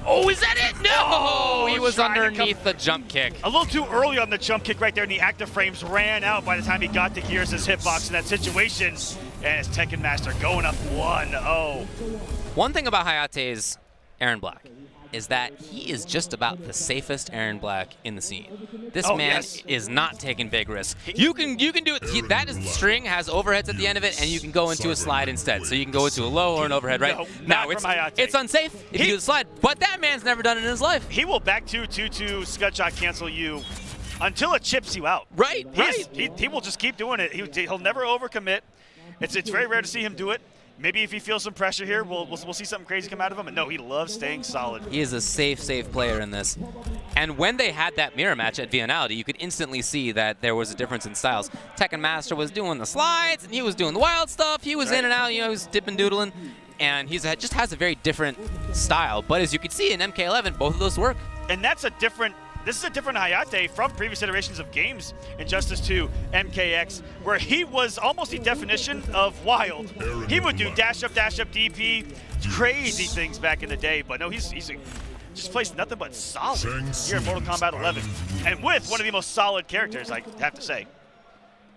Oh, is that it? No! He was underneath the jump kick.
A little too early on the jump kick right there, and the active frames ran out by the time he got to Gears' hitbox in that situation. And it's Tekken Master going up 1-0.
One thing about Hayate's Aaron Black is that he is just about the safest Aaron Black in the scene. This man is not taking big risks. You can do it. That string has overheads at the end of it, and you can go into a slide instead. So you can go into a low or an overhead, right?
No,
it's unsafe if you do the slide, but that man's never done it in his life.
He will back 2-2-2 scud shot cancel you until it chips you out.
Right.
He will just keep doing it. He'll never overcommit. It's very rare to see him do it. Maybe if he feels some pressure here, we'll see something crazy come out of him. And no, he loves staying solid.
He is a safe player in this. And when they had that mirror match at Vianality, you could instantly see that there was a difference in styles. Tekken Master was doing the slides, and he was doing the wild stuff. He was in and out, he was dipping doodling. And just has a very different style. But as you can see in MK11, both of those work.
And this is a different Hayate from previous iterations of games, Injustice 2, MKX, where he was almost the definition of wild. He would do dash up, DP, crazy things back in the day, but no, he's just plays nothing but solid here in Mortal Kombat 11. And with one of the most solid characters, I have to say.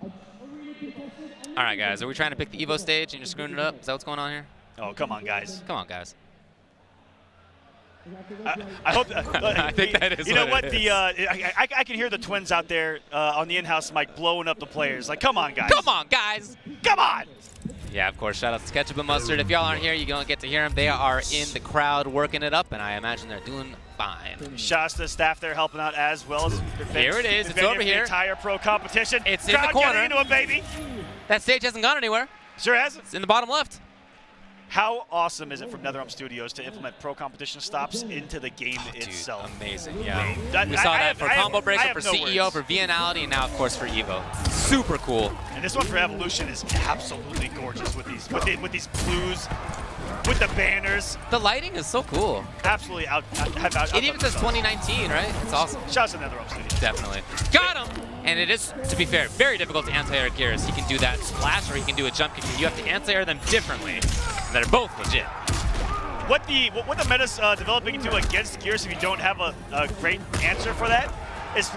All right, guys, are we trying to pick the EVO stage and you're screwing it up? Is that what's going on here?
Oh, come on, guys.
Come on, guys.
I hope.
I think that is.
You know what?
I
I can hear the twins out there on the in-house mic blowing up the players. Like, come on, guys.
Come on, guys.
Come on.
Yeah, of course. Shout out to Ketchup and Mustard. If y'all aren't here, you don't get to hear them. They are in the crowd working it up, and I imagine they're doing fine.
Shout out to the staff there helping out as well as.
Here it is. It's over here.
The entire pro competition.
It's
crowd
in the corner.
Getting into it, baby.
That stage hasn't gone anywhere.
Sure hasn't.
It's in the bottom left.
How awesome is it from NetherRealm Studios to implement pro competition stops into the game itself?
Dude, amazing, yeah.
We
saw that for Combo Breaker, for
no
CEO,
words.
for Vianality, and now, of course, for EVO. Super cool.
And this one for Evolution is absolutely gorgeous with these blues, with the banners.
The lighting is so cool.
Absolutely out.
It even says 2019, right? It's awesome.
Shout out to NetherRealm Studios.
Definitely. Got him! And it is, to be fair, very difficult to anti-air Gears. He can do that splash or he can do a jump kick. You have to anti-air them differently. And they're both legit.
What the meta's developing into against Gears, if you don't have a great answer for that, is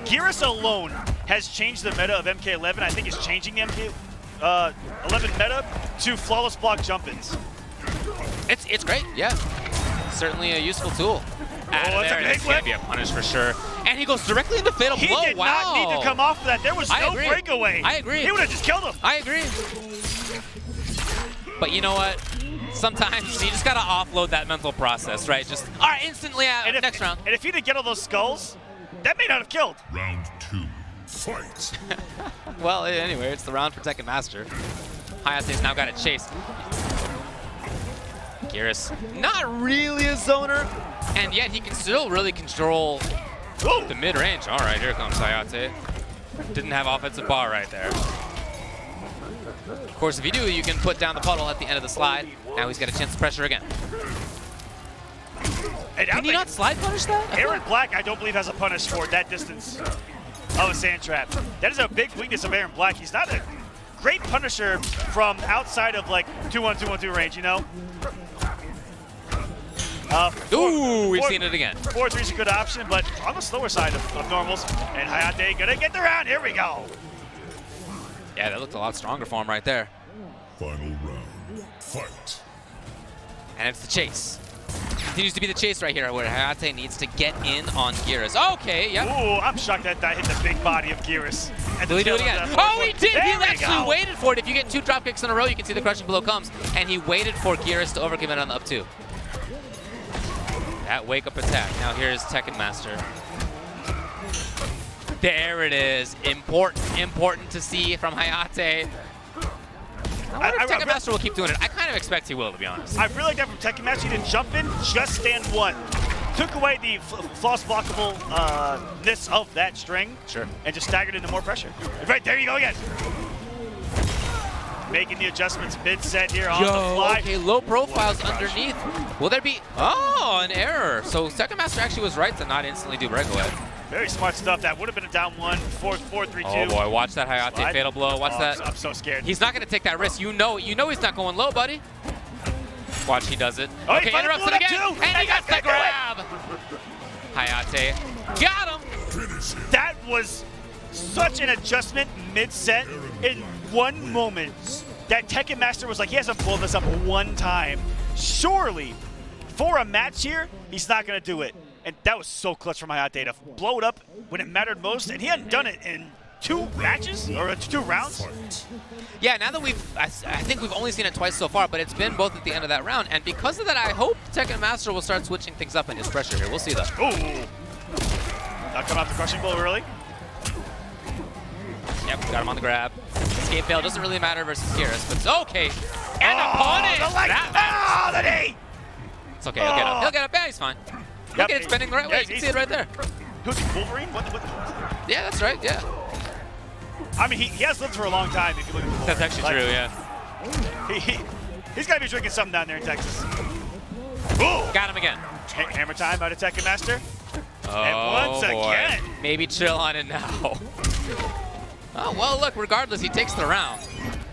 Gears alone has changed the meta of MK11. I think it's changing the MK11 meta to flawless block jump-ins.
It's great, yeah. Certainly a useful tool.
That's a big
It's gonna be a punish for sure. And he goes directly into Fatal Blow.
He did not need to come off of that. There was no breakaway.
I agree.
He would have just killed him.
I agree. But you know what? Sometimes you just gotta offload that mental process, right? Just, all right, instantly out, next round.
And if he didn't get all those skulls, that may not have killed.
Round 2, fight.
Well, anyway, it's the round for Tekken Master. Hayate's now got a chase. Gears, not really a zoner, and yet he can still really control the mid-range. All right, here comes Hayate. Didn't have offensive bar right there. Of course, if you do, you can put down the puddle at the end of the slide. Now he's got a chance to pressure again. Can you not slide punish that?
Aaron Black, I don't believe, has a punish for that distance of a sand trap. That is a big weakness of Aaron Black. He's not a great punisher from outside of like 2-1, 2-1-2 range, you know?
Ooh, we've seen it again.
4-3 is a good option, but on the slower side of normals. And Hayate gonna get the round. Here we go.
Yeah, that looked a lot stronger for him right there.
Final round, fight.
And it's the chase. continues to be the chase right here, where Hayate needs to get in on Geras. Okay, yep.
Ooh, I'm shocked that hit the big body of Geras.
Will he do it again? Oh, he did! He actually waited for it. If you get 2 drop kicks in a row, you can see the crushing blow comes. And he waited for Geras to overcommit on the up 2. That wake-up attack. Now here's Tekken Master. There it is. Important to see from Hayate. I wonder if Tekken Master will keep doing it. I kind of expect he will, to be honest.
I really like that from Tekken Master. He didn't jump in, just stand 1. Took away the false blockable-ness of that string.
Sure. And
just staggered into more pressure. Right, there you go again. Making the adjustments mid-set here on the fly.
Okay, low profiles underneath. Will there be, an error. So Tekken Master actually was right to not instantly do breakaway.
Very smart stuff. That would have been a down 1, 4-3-2.
Oh boy, watch that Hayate fatal blow. Watch that.
I'm so scared.
He's not gonna take that risk. You know he's not going low, buddy. Watch, he does it.
Oh,
okay, interrupts it again, and he got the grab. Hayate got him.
That was such an adjustment mid-set in 1 moment that Tekken Master was like, he hasn't pulled this up 1 time. Surely, for a match here, he's not going to do it. And that was so clutch from Hayate to blow it up when it mattered most, and he hadn't done it in 2 matches, or 2 rounds.
Yeah, now that I think we've only seen it twice so far, but it's been both at the end of that round, and because of that, I hope Tekken Master will start switching things up in his pressure here. We'll see though.
Ooh. Not coming off the crushing blow early.
Yep, got him on the grab. Escape fail doesn't really matter versus Geras, but it's okay. And a punish!
The knee!
It's okay, he'll get up. He'll get up, yeah, he's fine. Look at it spinning the right way, you can see it right there.
Who's he, Wolverine? What?
Yeah, that's right, yeah.
I mean, he has lived for a long time if you look at the
That's actually true, yeah.
He's got to be drinking something down there in Texas. Ooh!
Got him again.
Hammer time out of Tekken Master.
Oh,
and once
boy.
again.
Maybe chill on it now. Oh, well, look, regardless, he takes the round.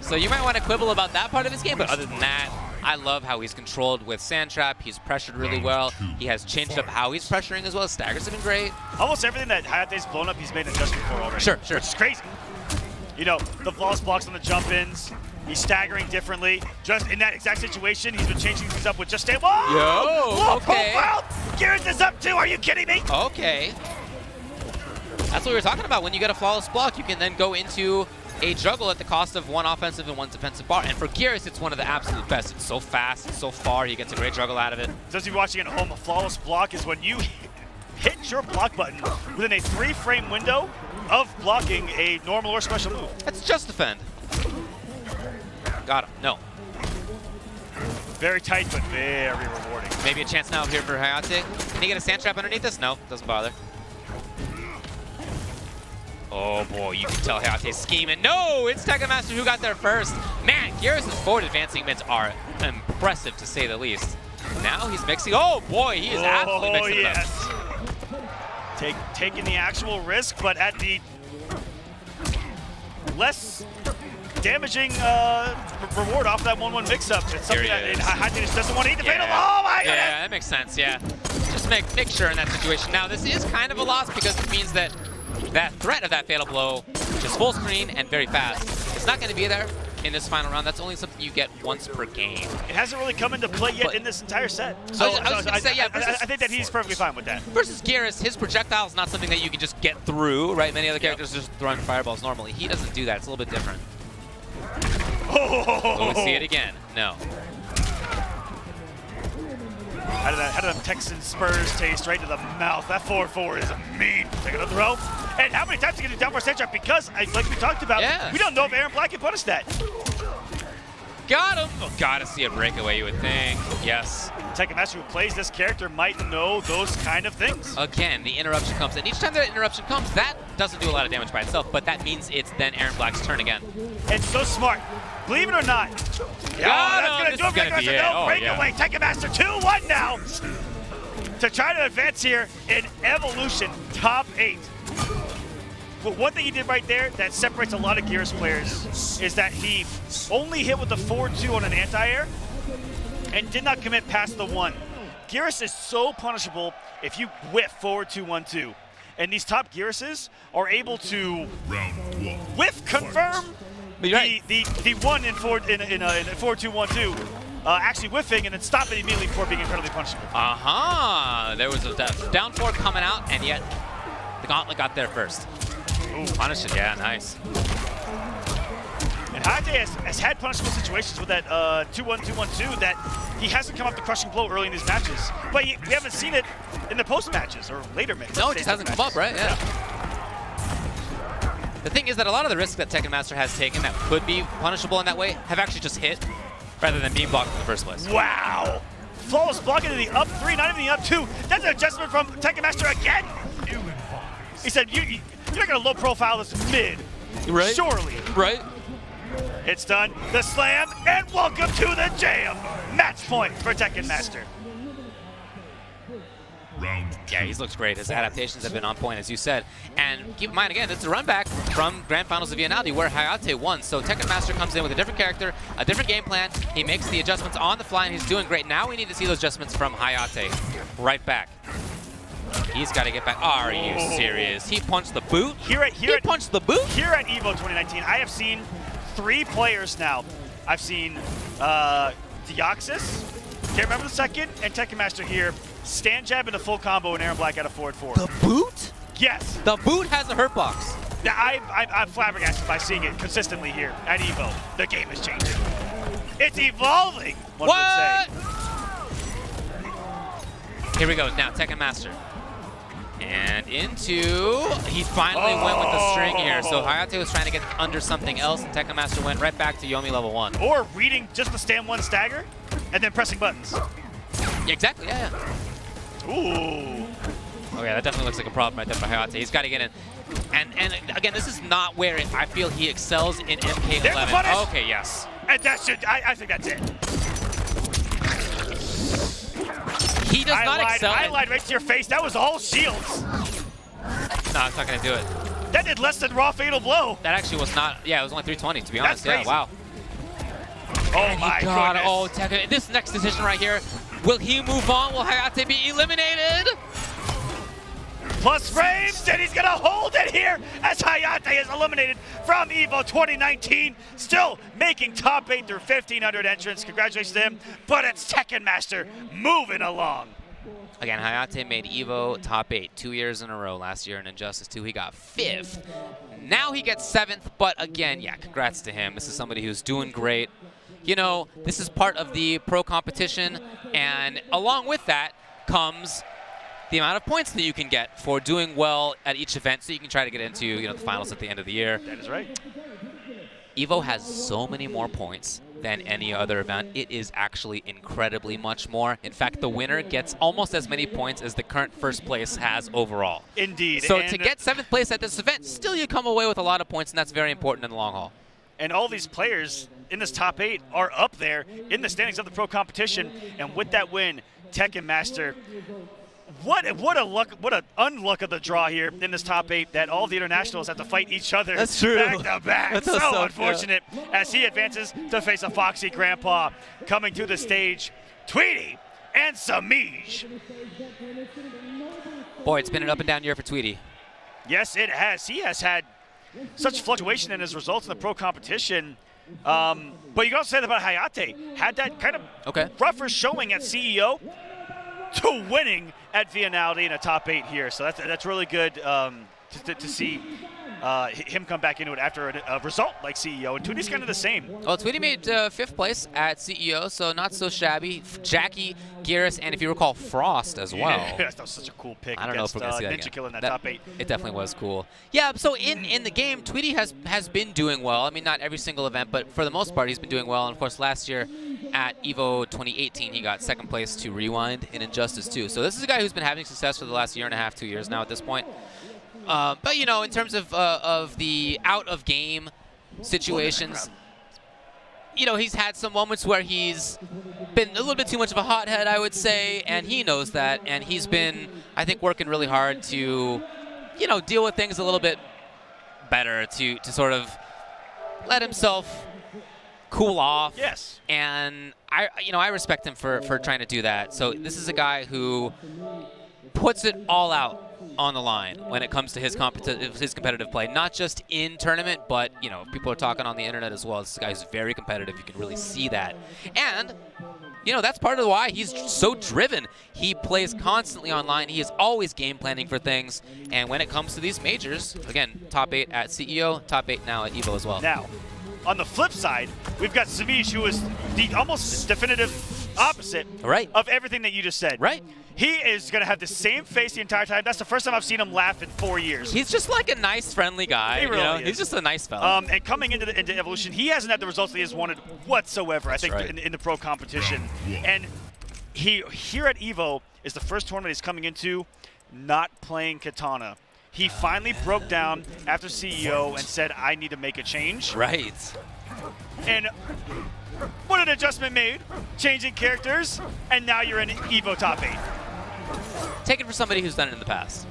So you might want to quibble about that part of his game, but other than that, I love how he's controlled with Sand Trap. He's pressured really well. He has changed up how he's pressuring as well. Staggers have been great.
Almost everything that Hayate's blown up, he's made an adjustment for already.
Sure.
Which is crazy. You know, the false blocks on the jump-ins, he's staggering differently. Just in that exact situation, he's been changing things up with just stay. Whoa!
Yo, okay.
Profile! Geras is up too, are you kidding me?
Okay. That's what we were talking about. When you get a flawless block, you can then go into a juggle at the cost of 1 offensive and 1 defensive bar. And for Geras, it's one of the absolute best. It's so fast, it's so far, he gets a great juggle out of it.
Those of you watching at home, a flawless block is when you hit your block button within a 3-frame window of blocking a normal or special move.
That's just defend. Got him. No.
Very tight, but very rewarding.
Maybe a chance now here for Hayate. Can he get a sand trap underneath this? No, doesn't bother. Oh boy, you can tell Hayate's scheming. No, it's Tekken Master who got there first. Man, Geras' forward advancing mids are impressive to say the least. Now he's mixing. Oh boy, he is absolutely mixing it up.
Taking the actual risk, but at the less damaging reward off that 1-1 mix-up. It's something that Hayate just doesn't want to eat the fatal. Oh my goodness!
Yeah, that makes sense, yeah. Just make sure in that situation. Now, this is kind of a loss because it means that that threat of that fatal blow is full screen and very fast. It's not going to be there in this final round. That's only something you get once per game.
It hasn't really come into play yet in this entire set.
So I was going to say, yeah,
I think that he's perfectly fine with that.
Versus Geras, his projectile is not something that you can just get through, right? Many other characters just throwing fireballs normally. He doesn't do that. It's a little bit different. Will we see it again? No.
How did that Texan Spurs taste right to the mouth? That 4-4 is mean. Take another throw. And how many times are you going to do down for center? Because, like we talked about, we don't know if Aaron Black can punish that.
Got him. Oh, gotta see a breakaway, you would think. Yes.
Tekken Master who plays this character might know those kind of things.
Again, the interruption comes, and each time that interruption comes, that doesn't do a lot of damage by itself, but that means it's then Aaron Black's turn again.
And so smart. Believe it or not. That's going to do it. Breakaway. No breakaway. Tekken Master 2-1 now to try to advance here in Evolution top 8. But one thing he did right there that separates a lot of Geras players is that he only hit with the 4-2 on an anti-air and did not commit past the 1. Geras is so punishable if you whiff forward 2-1-2. And these top Gerases are able to whiff confirm the 1 in 4-2-1-2 actually whiffing and then stopping immediately before being incredibly punishable.
There was a down four coming out, and yet the gauntlet got there first.
Ooh.
Punish it, yeah, nice.
And Hayate has had punishable situations with that 2-1, 2-1-2 that he hasn't come up the crushing blow early in these matches. But we haven't seen it in the post matches or later matches.
No, it just hasn't come up, right? Yeah. The thing is that a lot of the risks that Tekken Master has taken that could be punishable in that way have actually just hit rather than being blocked in the first place.
Wow! Flawless blocking to the up 3, not even the up 2. That's an adjustment from Tekken Master again. He said, you're not going to low profile this mid.
Right.
Surely.
Right.
It's done. The slam, and welcome to the jam. Match point for Tekken Master.
Round 2.
Yeah, he's looked great. His adaptations have been on point, as you said. And keep in mind, again, it's a run back from Grand Finals of Viennality where Hayate won. So Tekken Master comes in with a different character, a different game plan. He makes the adjustments on the fly, and he's doing great. Now we need to see those adjustments from Hayate. Right back. He's got to get back. Are you serious? He punched the boot? He punched the boot?
Here at EVO 2019, I have seen 3 players now. I've seen Deoxys, can't remember the second, and Tekken Master here. Stand jab into full combo and Aaron Black out of forward 4.
The boot?
Yes.
The boot has a hurt box.
Now, I'm flabbergasted by seeing it consistently here at EVO. The game is changing. It's evolving, one would say.
Here we go, now Tekken Master. And into, he finally went with the string here. So Hayate was trying to get under something else, and Tekken Master went right back to Yomi level 1.
Or reading just the stand 1 stagger, and then pressing buttons.
Yeah, exactly, yeah.
Ooh.
Oh yeah, that definitely looks like a problem right there for Hayate. He's got to get in. And again, this is not where I feel he excels in MK11.
There's the punish.
Okay, yes.
And that should, I think that's it.
He does not excel.
I lied right to your face. That was all shields.
No, it's not going to do it.
That did less than raw fatal blow.
That actually was not, yeah, it was only 320 to be honest.
That's crazy.
Yeah, wow.
Oh my goodness.
Oh, Tekken, this next decision right here, will he move on? Will Hayate be eliminated?
Plus frames, and he's gonna hold it here as Hayate is eliminated from EVO 2019. Still making top 8 through 1,500 entrants. Congratulations to him, but it's Tekken Master moving along.
Again, Hayate made EVO top 8 2 years in a row. Last year in Injustice 2, he got 5th. Now he gets 7th, but again, yeah, congrats to him. This is somebody who's doing great. You know, this is part of the pro competition, and along with that comes the amount of points that you can get for doing well at each event, so you can try to get into the finals at the end of the year.
That is right.
EVO has so many more points than any other event. It is actually incredibly much more. In fact, the winner gets almost as many points as the current first place has overall.
Indeed.
So to get 7th place at this event, still you come away with a lot of points, and that's very important in the long haul.
And all these players in this top 8 are up there in the standings of the pro competition, and with that win, Tekken Master, what an unluck of the draw here in this top 8 that all the internationals have to fight each other
That's true.
back to back.
That's
so
so
unfortunate as he advances to face a Foxy Grampa. Coming to the stage, Tweety and Samij.
Boy, it's been an up and down year for Tweety.
Yes, it has. He has had such fluctuation in his results in the pro competition. But you can also say that about Hayate. Had that kind of rougher showing at CEO to winning at Viennality in a top 8 here. So that's really good to see him come back into it after a result like CEO. And Tweety's kind of the same.
Well, Tweety made 5th place at CEO, so not so shabby. Jackie, Garrus, and if you recall, Frost as well.
Yeah, that was such a cool pick.
I don't know if we're going to see that
Ninja
again.
Kill in that top 8.
It definitely was cool. Yeah, so in the game, Tweety has been doing well. I mean, not every single event, but for the most part, he's been doing well. And, of course, last year at EVO 2018, he got 2nd place to Rewind in Injustice 2. So this is a guy who's been having success for the last year and a half, 2 years now at this point. But, you know, in terms of the out-of-game situations, you know, he's had some moments where he's been a little bit too much of a hothead, I would say, and he knows that. And he's been, I think, working really hard to, you know, deal with things a little bit better, to sort of let himself cool off.
Yes.
And, I respect him for trying to do that. So this is a guy who puts it all out on the line when it comes to his competitive play. Not just in tournament, but, you know, people are talking on the internet as well. This guy's very competitive. You can really see that. And, you know, that's part of why he's so driven. He plays constantly online. He is always game planning for things. And when it comes to these majors, again, top 8 at CEO, top 8 now at EVO as well.
Now, on the flip side, we've got Samij, who is the almost definitive opposite of everything that you just said.
Right.
He is going to have the same face the entire time. That's the first time I've seen him laugh in 4 years.
He's just like a nice, friendly guy.
He really is.
He's just a nice fella.
And coming into Evolution, he hasn't had the results that he has wanted whatsoever, I think, in the pro competition. And he here at EVO is the first tournament he's coming into not playing Katana. He finally broke down after CEO and said, I need to make a change.
Right.
And what an adjustment made, changing characters, and now you're in EVO top 8.
Take it for somebody who's done it in the past.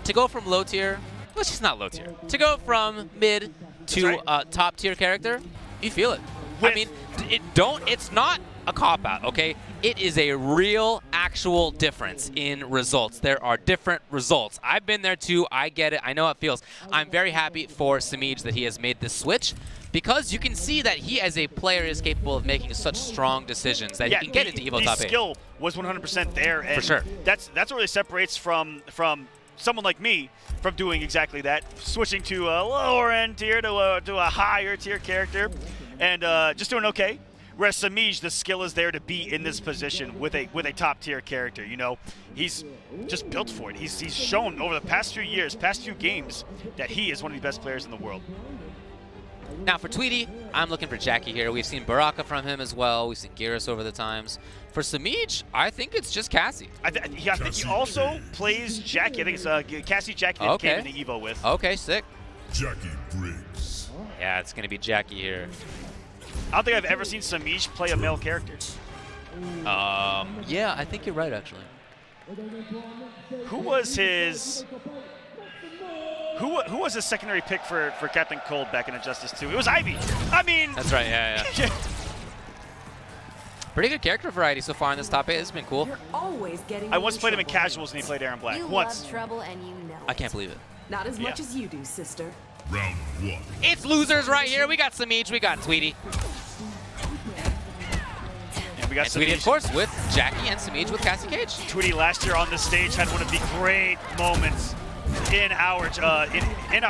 To go from low tier, well, she's not low tier. To go from mid to top tier character, you feel it. I mean, it's not a cop-out, okay? It is a real, actual difference in results. There are different results. I've been there too. I get it. I know how it feels. I'm very happy for Samij that he has made this switch, because you can see that he as a player is capable of making such strong decisions that he can get into EVO top 8.
The skill was 100% there. And
for sure.
That's what really separates from someone like me from doing exactly that, switching to a lower end tier to a higher tier character and just doing okay. Whereas Samij, the skill is there to be in this position with a top tier character. You know, he's just built for it. He's shown over the past few years, past few games, that he is one of the best players in the world.
Now for Tweety, I'm looking for Jackie here. We've seen Baraka from him as well. We've seen Geras over the times. For Samij, I think it's just Cassie.
I think he also plays Jackie. I think it's Cassie Jackie that came into EVO with.
Okay, sick.
Jackie Briggs.
Yeah, it's going to be Jackie here.
I don't think I've ever seen Samij play a male character.
Yeah, I think you're right, actually.
Who was his... Who was his secondary pick for Captain Cold back in Injustice 2? It was Ivy. I mean...
That's right, yeah. Pretty good character variety so far in this top 8. This has been cool.
You're always getting
I once played him in casuals and he played Aaron Black.
You
once.
love trouble and you know
I can't believe it.
Not as much as you do, sister.
Round 1.
It's losers right here. We got Samij, we got Tweety.
And we got
Tweety, of course, with Jackie, and Samij with Cassie Cage.
Tweety last year on this stage had one of the great moments in our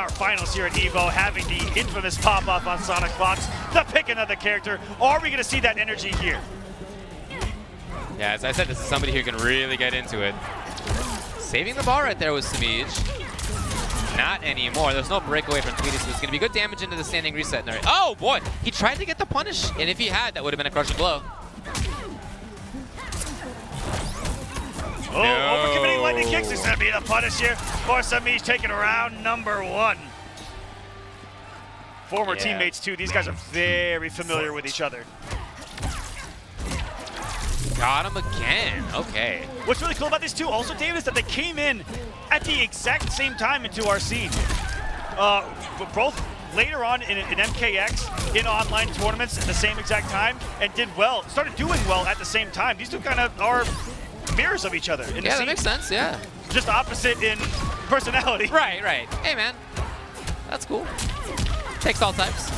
finals here at EVO, having the infamous pop-up on SonicFox, the pick another character. Are we going to see that energy here?
Yeah, as I said, this is somebody who can really get into it. Saving the ball right there with Samij. Not anymore. There's no breakaway from Tweety, so it's going to be good damage into the standing reset. Oh, boy. He tried to get the punish, and if he had, that would have been a crushing blow.
Oh, overcommitting lightning kicks is going to be the punish here for Samij, taking round number 1. Former teammates, too. These guys are very familiar with each other.
Got him again. Okay.
What's really cool about these two also, David, is that they came in at the exact same time into our scene. Both later on in MKX, in online tournaments at the same exact time, and did well, started doing well at the same time. These two kind of are mirrors of each other in the scene.
Yeah, that makes sense, yeah.
Just opposite in personality.
Right. Hey, man. That's cool. Takes all types.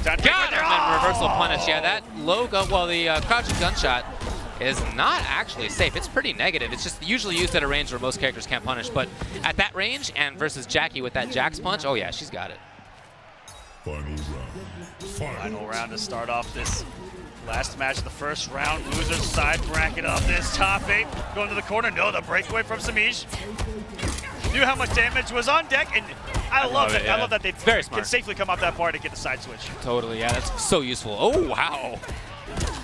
Got him, and reversal punish. Yeah, that logo, well, the crouching gunshot is not actually safe. It's pretty negative. It's just usually used at a range where most characters can't punish. But at that range, and versus Jackie with that Jax punch, oh yeah, she's got it.
Final round.
Final round to start off this last match of the first round. Losers side bracket of this top 8. Going to the corner. No, the breakaway from Samij. Knew how much damage was on deck, and I love it. I love that they can safely come off that bar to get the side switch.
Totally, yeah, that's so useful. Oh, wow.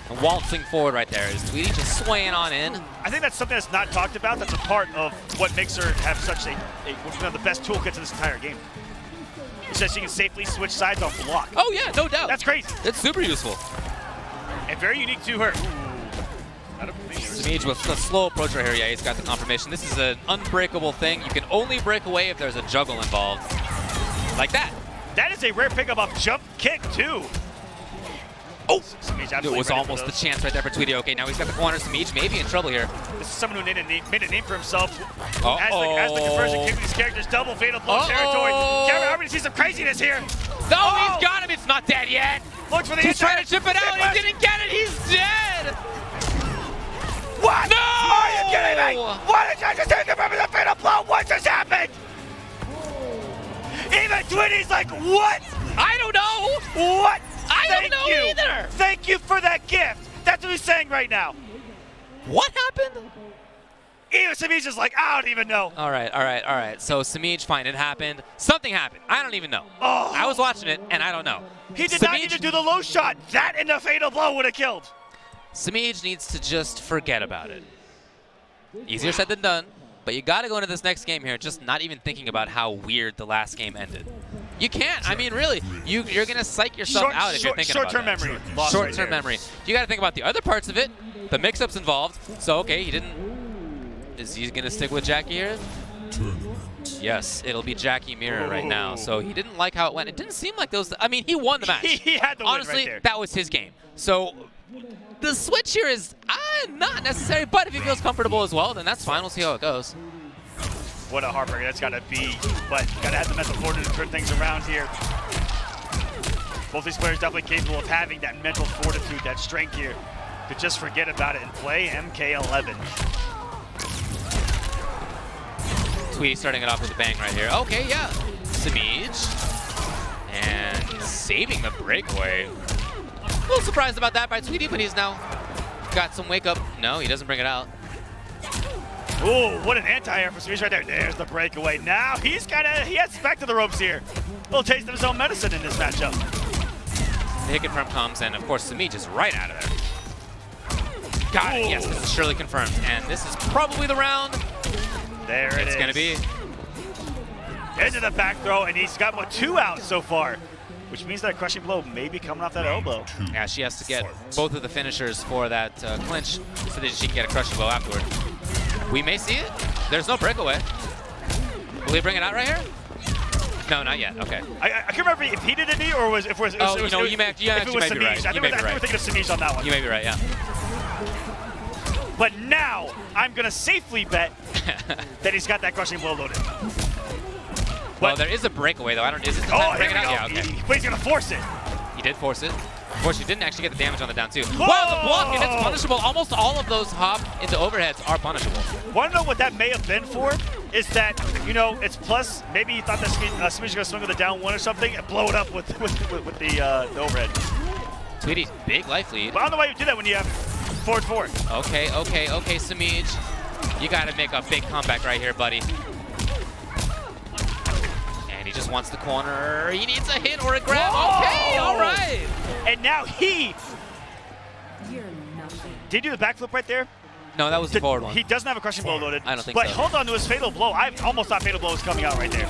And waltzing forward right there is Tweety just swaying on in.
I think that's something that's not talked about. That's a part of what makes her have such one of the best toolkits in this entire game. It says she can safely switch sides off block.
Oh, yeah, no doubt.
That's crazy.
It's super useful.
And very unique to her.
Samij with a slow approach right here. Yeah, he's got the confirmation. This is an unbreakable thing. You can only break away if there's a juggle involved. Like that.
That is a rare pickup off jump kick, too.
Oh!
Smeej
It
absolutely
was
ready for
almost the
those.
chance right there for Tweety. Okay, now he's got the corner. Smeej maybe in trouble here.
This is someone who made a name for himself.
Uh-oh.
As the conversion came to these characters, double fatal blow territory. Cameron, I'm going to see some craziness here.
No,
Oh!
he's got him. It's not dead yet.
Look for the
He's trying to chip it out. He didn't get it. He's dead.
What?
No!
Are you kidding me? What did I just take him over the fatal blow? What just happened? Even Tweety's like, what?
I don't know.
What?
I don't
Thank
know
you.
either.
Thank you for that gift. That's what he's saying right now.
What happened?
Even Smeej is like, I don't even know.
All right. So Smeej, fine, it happened. Something happened. I don't even know.
Oh.
I was watching it, and I don't know.
He did not need to do the low shot. That and the fatal blow would have killed.
Smeej needs to just forget about it. Easier said than done, but you got to go into this next game here just not even thinking about how weird the last game ended. You can't. I mean, really, you're going to psych yourself out if you're thinking about
Short-term
that.
memory. Lost right
Short-term
there.
memory. You got to think about the other parts of it, the mix-ups involved. So, okay, he didn't. Is he going to stick with Jackie here? Yes, it'll be Jackie Mirror right now. So he didn't like how it went. It didn't seem like those. I mean, he won the match.
He had the win
Honestly,
right there.
that was his game. So the switch here is not necessary, but if he feels comfortable as well, then that's fine. We'll see how it goes.
What a heartbreaker that's got to be. But got to have the mental fortitude to turn things around here. Both these players definitely capable of having that mental fortitude, that strength here to just forget about it and play MK11.
Tweety starting it off with a bang right here. Okay, yeah. Smeej. And saving the breakaway. A little surprised about that by Tweety, but he's now got some wake up. No, he doesn't bring it out.
Ooh, what an anti-air for Smeej right there. There's the breakaway. Now he heads back to the ropes here. A little taste of his own medicine in this matchup.
The hit confirm comes, and of course Smeej is right out of there. Got it, yes, this is surely confirmed. And this is probably the round.
There it is.
It's gonna be.
Into the back throw, and he's got, 2 out so far, which means that a crushing blow may be coming off that elbow.
Yeah, she has to get both of the finishers for that clinch so that she can get a crushing blow afterward. We may see it. There's no breakaway. Will he bring it out right here? No, not yet. Okay.
I can't remember if he did a knee or if it was.
Oh, you know, you may
if it was
be
Smeej.
right.
I think we're thinking of Smeej on that one.
You may be right, yeah.
But now I'm gonna safely bet that he's got that crushing blow loaded.
Well, there is a breakaway though. I don't. Is it the time
Oh,
to bring
here
it
we
out?
go.
Yeah, okay.
But he's gonna force it.
He did force it. Of course, he didn't actually get the damage on the down two.
Whoa!
Wow, the block, and it's punishable. Almost all of those hop into overheads are punishable.
Want to know what that may have been for? Is that, it's plus, maybe he thought that Smeej was going to swing with a down one or something and blow it up with the overhead.
Tweety's big life lead.
But I don't know why you do that when you have forward.
Okay, Smeej. You got to make a big comeback right here, buddy. And he just wants the corner. He needs a hit or a grab.
Whoa!
Okay, all right.
And now he
You're nothing.
did he do the backflip right there.
No, that was the forward one.
He doesn't have a crushing blow loaded.
I don't think
but
so.
Hold on to his fatal blow. I almost thought fatal blow was coming out right there.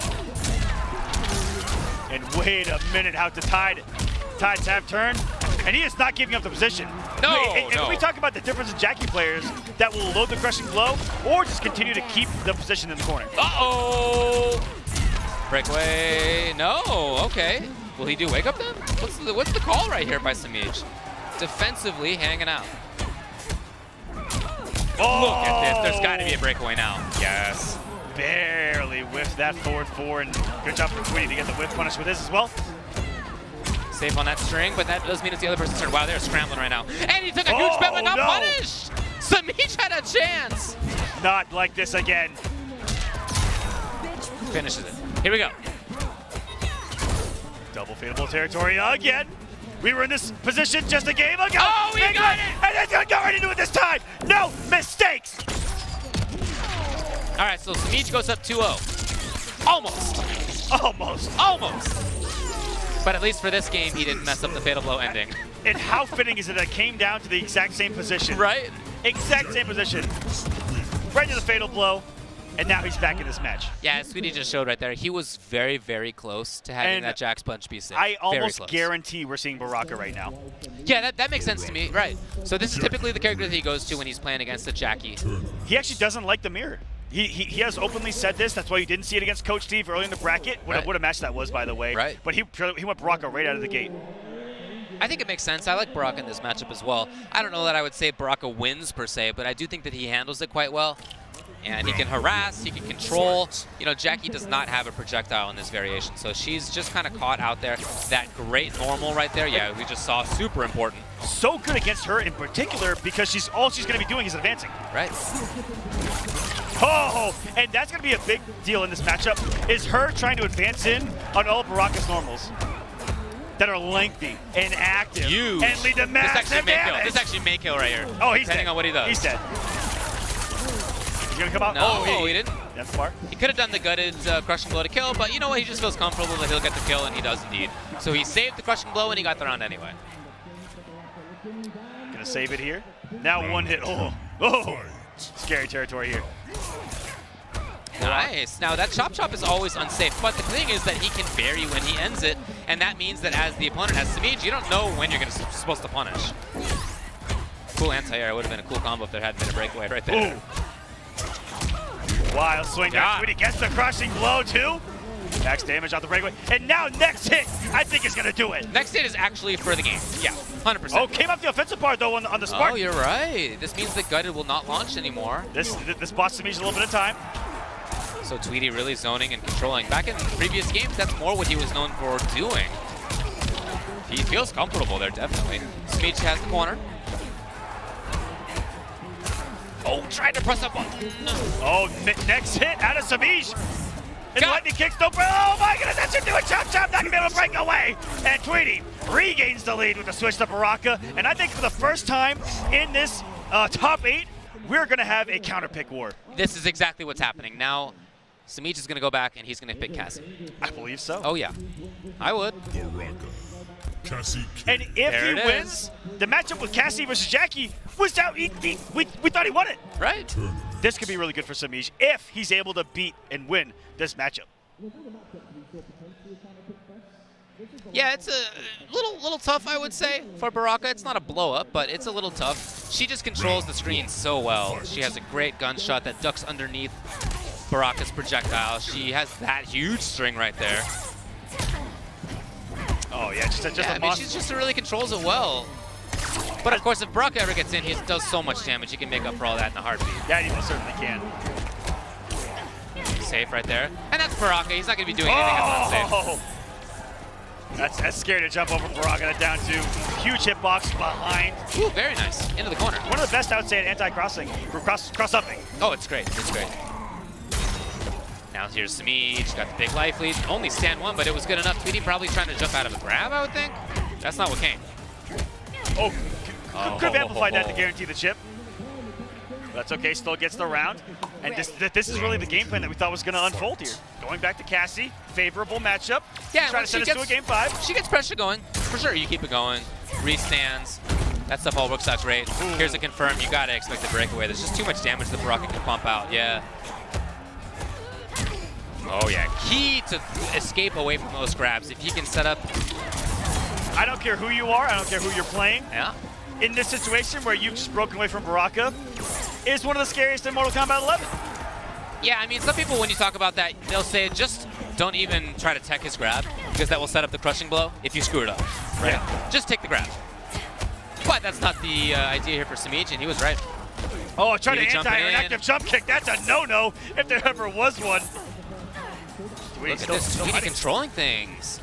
And wait a minute, how the tides have turned. And he is not giving up the position.
No,
and
no.
we talk about the difference in Jackie players that will load the crushing blow or just continue to keep the position in the corner.
Uh-oh. Breakaway. No. Okay. Will he do wake up then? What's the call right here by Smeej? Defensively hanging out.
Oh!
Look at this. There's got to be a breakaway now. Yes.
Barely whiffed that forward four, and good job for Tweety to get the whiff punish with this as well.
Safe on that string, but that does mean it's the other person's turn. Wow, they're scrambling right now. And he took a huge bet but got punished. Smeej had a chance.
Not like this again.
Finishes it. Here we go.
Double fadeable territory again. We were in this position just a game ago.
Oh, we got it!
And he's gonna go right into it this time. No mistakes.
All right, so Smeej goes up 2-0. Almost. But at least for this game, he didn't mess up the fatal blow ending.
And how fitting is it that it came down to the exact same position?
Right?
Exact same position. Right to the fatal blow. And now he's back in this match.
Yeah, as Tweety just showed right there, he was very, very close to having
And
that Jack's punch be safe.
I
Very
almost
close.
guarantee we're seeing Baraka right now.
Yeah, that makes sense to me. Right. So this is typically the character that he goes to when he's playing against a Jackie.
He actually doesn't like the mirror. He has openly said this. That's why you didn't see it against Coach Steve early in the bracket. What a match that was, by the way.
Right.
But he went Baraka right out of the gate.
I think it makes sense. I like Baraka in this matchup as well. I don't know that I would say Baraka wins per se, but I do think that he handles it quite well. And he can harass, he can control. You know, Jackie does not have a projectile in this variation, so she's just kind of caught out there. That great normal right there, yeah, we just saw, super important.
So good against her in particular because all she's going to be doing is advancing.
Right.
Oh, and that's going to be a big deal in this matchup, is her trying to advance in on all of Baraka's normals that are lengthy and active.
Huge.
And lead to massive damage.
This actually may kill right here.
Oh, he's
depending
dead.
on what he does.
He's dead. He's going to come out?
No,
Oh,
he didn't.
That's smart.
He could have done the gutted crushing blow to kill, but you know what? He just feels comfortable that he'll get the kill, and he does indeed. So he saved the crushing blow, and he got the round anyway.
Gonna save it here. Now one hit. Oh, scary territory here.
Nice. Now that chop is always unsafe, but the thing is that he can vary when he ends it, and that means that as the opponent has Samij, you don't know when you're supposed to punish. Cool anti-air. Would have been a cool combo if there hadn't been a breakaway right there.
Ooh. Wild swing back. He gets the crushing blow too. Max damage off the breakaway. And now next hit, I think is going to do it.
Next hit is actually for the game. Yeah, 100%.
Oh, came up the offensive part though on the spark.
Oh, you're right. This means that gutted will not launch anymore.
This boss to me is a little bit of time.
So Tweety really zoning and controlling. Back in previous games, that's more what he was known for doing. He feels comfortable there, definitely. Smeech has the corner. Oh, tried to press a button.
Oh, next hit out of Samij. And lightning kicks the oh my goodness, that's into a chop, not gonna be able to break away. And Tweety regains the lead with the switch to Baraka. And I think for the first time in this top 8, we're gonna have a counter pick war.
This is exactly what's happening. Now, Samij is gonna go back and he's gonna pick Cassie.
I believe so.
Oh yeah, I would.
Baraka. Cassie.
And if
There
he
it
wins, the matchup with Cassie versus Jackie was out. We thought he won it.
Right?
This could be really good for Samij if he's able to beat and win this matchup.
Yeah, it's a little tough, I would say, for Baraka. It's not a blow-up, but it's a little tough. She just controls the screen so well. She has a great gunshot that ducks underneath Baraka's projectile. She has that huge string right there.
Oh, yeah, just
I mean, she just really controls it well. But, of course, if Baraka ever gets in, he does so much damage. He can make up for all that in a heartbeat.
Yeah, he most certainly can.
Safe right there. And that's Baraka. He's not going to be doing anything that's unsafe.
That's scary to jump over Baraka down to. Huge hitbox behind.
Ooh, very nice. Into the corner.
One of the best, I would say, at anti-crossing, or cross-upping.
Oh, it's great. It's great. Now here's Samij, got the big life lead. Only stand one, but it was good enough. Tweety probably trying to jump out of a grab, I would think. That's not what came.
Oh, could have amplified that to guarantee the chip. That's okay, still gets the round. And this is really the game plan that we thought was going to unfold here. Going back to Cassie, favorable matchup.
Yeah,
trying to send us to a game 5.
She gets pressure going. For sure, you keep it going. Restands. That stuff all works out great. Here's a confirm. You got to expect the breakaway. There's just too much damage that Baraka can pump out. Yeah. Oh, yeah. Key to escape away from those grabs. If you can set up...
I don't care who you are. I don't care who you're playing.
Yeah.
In this situation where you've just broken away from Baraka, is one of the scariest in Mortal Kombat 11.
Yeah, I mean, some people, when you talk about that, they'll say just don't even try to tech his grab because that will set up the crushing blow if you screw it up, right? Yeah. Just take the grab. But that's not the idea here for Samij, and he was right.
Oh, trying to an active jump kick. That's a no-no if there ever was one.
Look at this, Tweety controlling things.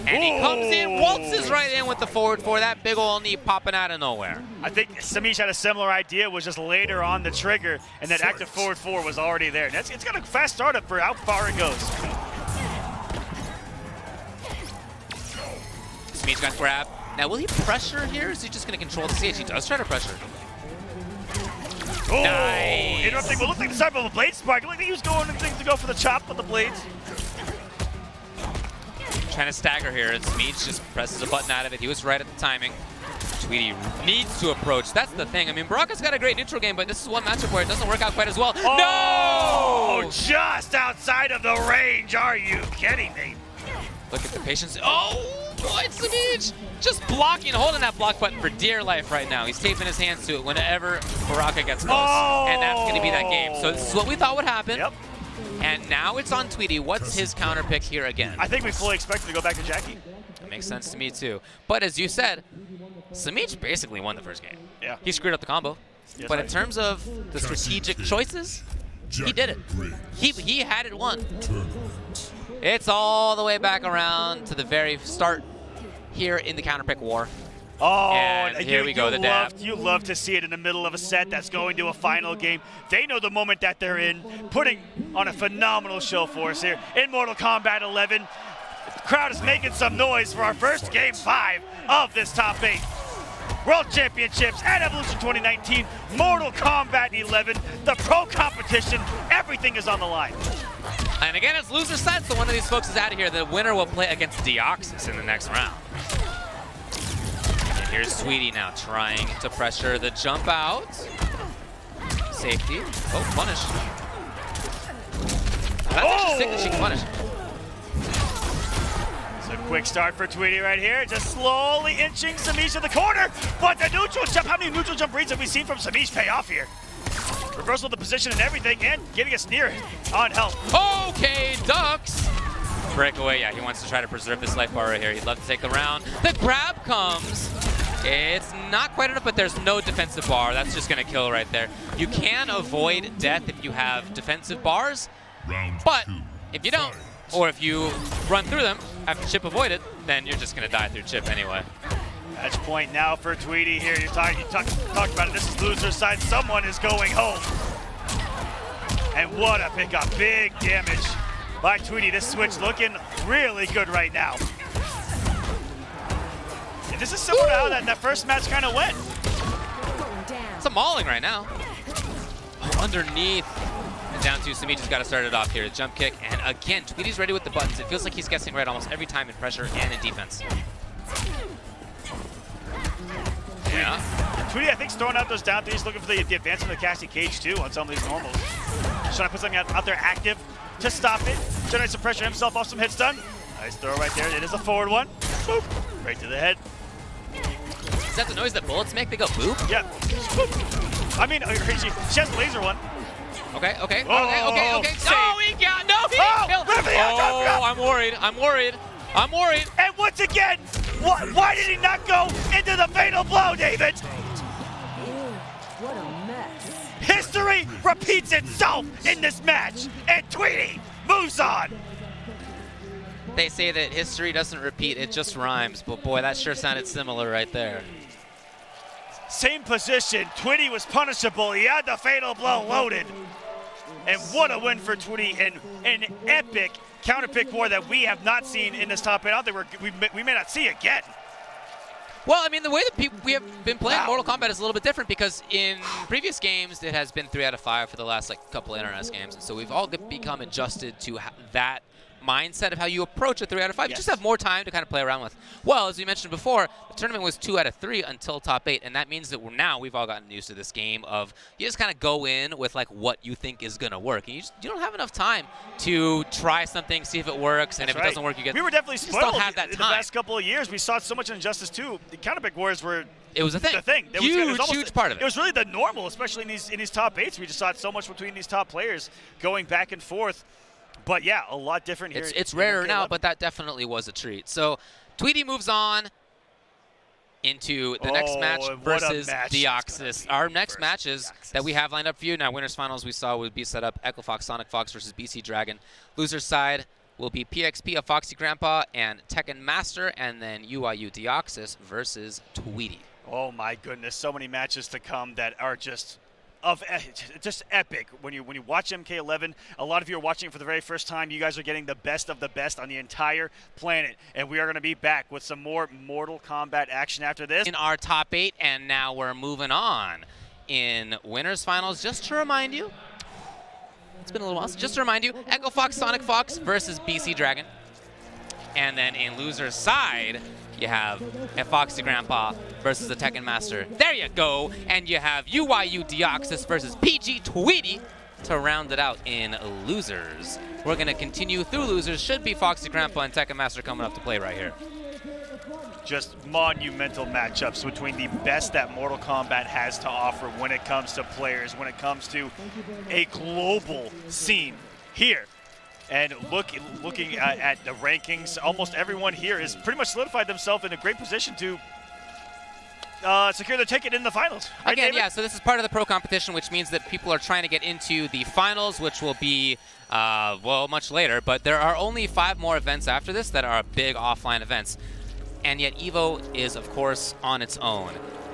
And he comes in, waltzes right in with the forward four, that big ol' knee popping out of nowhere.
I think Samij had a similar idea, was just later on the trigger, and that active forward four was already there. And it's got a fast startup for how far it goes.
Samij got grab. Now, will he pressure here? Or is he just going to control the stage? He does try to pressure.
Oh,
nice.
Interrupting what looked like the start of a blade spark. Look like he was going and things to go for the chop with the blades.
Trying to stagger here, and Samij just presses a button out of it. He was right at the timing. Tweety needs to approach. That's the thing. I mean, Baraka's got a great neutral game, but this is one matchup where it doesn't work out quite as well.
Oh,
No!
just outside of the range. Are you kidding me?
Look at the patience. Oh, boy, Samij just blocking, holding that block button for dear life right now. He's taping his hands to it whenever Baraka gets close.
Oh!
And that's going to be that game. So this is what we thought would happen.
Yep.
And now it's on Tweety. What's his counter pick here again?
I think we fully expect to go back to Jackie.
makes sense to me too. But as you said, Samic basically won the first game.
Yeah.
He screwed up the combo.
Yes,
But
I-
in terms of the strategic choices, he did it. He had it won. It's all the way back around to the very start here in the counter pick war.
Oh,
And here we go, the dab.
You love to see it in the middle of a set that's going to a final game. They know the moment that they're in, putting on a phenomenal show for us here in Mortal Kombat 11. The crowd is making some noise for our first Game 5 of this top 8. World Championships at Evolution 2019, Mortal Kombat 11, the pro competition, everything is on the line.
And again, it's loser side, so one of these folks is out of here. The winner will play against Deoxys in the next round. And here's Sweetie now trying to pressure the jump out. Safety. Oh, punish. That's actually sick that she can punish.
So quick start for Tweety right here, just slowly inching Samish to the corner, but the neutral jump, how many neutral jump reads have we seen from Samish pay off here? Reversal of the position and everything, and getting us near on health.
Okay, Ducks. Breakaway, yeah, he wants to try to preserve this life bar right here. He'd love to take the round. The grab comes. It's not quite enough, but there's no defensive bar. That's just gonna kill right there. You can avoid death if you have defensive bars, but if you don't, or if you run through them after chip avoided, then you're just gonna die through chip anyway.
Match point now for Tweety here. You talked about it. This is loser side. Someone is going home. And what a pickup. Big damage by Tweety. This switch looking really good right now. And this is similar to how that first match kind of went.
Going down.
It's a mauling right now. Underneath. And down to Samic has got to start it off here. Jump kick. And again, Tweety's ready with the buttons. It feels like he's guessing right almost every time in pressure and in defense. Yeah.
Tweety, I think, is throwing out those down threes, looking for the advancement of the Cassie Cage, too, on some of these normals. Just trying to put something out there active to stop it. Generate some pressure himself off some hit stun. Nice throw right there. It is a forward one. Boop. Right to the head.
Is that the noise that bullets make? They go boop?
Yep. Boop. I mean, she has a laser one.
Okay.
Oh,
No, he got, no, he killed.
Oh,
I'm worried.
And once again, why did he not go into the fatal blow, David?
Ew, what a mess.
History repeats itself in this match, and Tweety moves on.
They say that history doesn't repeat, it just rhymes. But boy, that sure sounded similar right there.
Same position. Tweety was punishable. He had the fatal blow loaded. And what a win for Tweety in an epic counter pick war that we have not seen in this top 8. I don't think we may not see again.
Well, I mean, the way that we have been playing Mortal Kombat is a little bit different because in previous games, it has been 3 out of 5 for the last couple of NRS games. And so we've all become adjusted to that mindset of how you approach a 3 out of 5. You just have more time to kind of play around with. Well, as we mentioned before, the tournament was 2 out of 3 until top 8, and that means that we've all gotten used to this game of you just kind of go in with like what you think is going to work. And you don't have enough time to try something, see if it works, and if it doesn't work, you get.
We were definitely
just
spoiled
don't have that
in
time.
the last couple of years. We saw so much Injustice 2. The counter pick wars were
It was a thing.
the thing. It was
Huge part of it.
It was really the normal, especially in these top 8s. We just saw it so much between these top players going back and forth. But yeah, a lot different here.
It's rarer now, but that definitely was a treat. So Tweety moves on into the next match versus Deoxys. Our next matches that we have lined up for you. Now, winners finals we saw would be set up EchoFox, SonicFox versus BC Dragon. Loser's side will be PXP of Foxy Grampa and Tekken Master, and then UIU Deoxys versus Tweety.
Oh my goodness, so many matches to come that are just epic. When you watch MK11, a lot of you are watching it for the very first time. You guys are getting the best of the best on the entire planet, and we are going to be back with some more Mortal Kombat action after this.
In our top 8, and now we're moving on in winners finals. Just to remind you, it's been a little while. So just to remind you, EchoFox, SonicFox versus BC Dragon, and then in loser's side, you have a Foxy Grandpa versus the Tekken Master. There you go. And you have UIU Deoxys versus PG Tweety to round it out in losers. We're going to continue through losers. Should be Foxy Grandpa and Tekken Master coming up to play right here.
Just monumental matchups between the best that Mortal Kombat has to offer when it comes to players, when it comes to a global scene here And looking at the rankings, almost everyone here has pretty much solidified themselves in a great position to secure their ticket in the finals. Right,
Again,
David?
yeah, so this is part of the pro competition, which means that people are trying to get into the finals, which will be, well, much later. But there are only 5 more events after this that are big offline events. And yet EVO is, of course, on its own.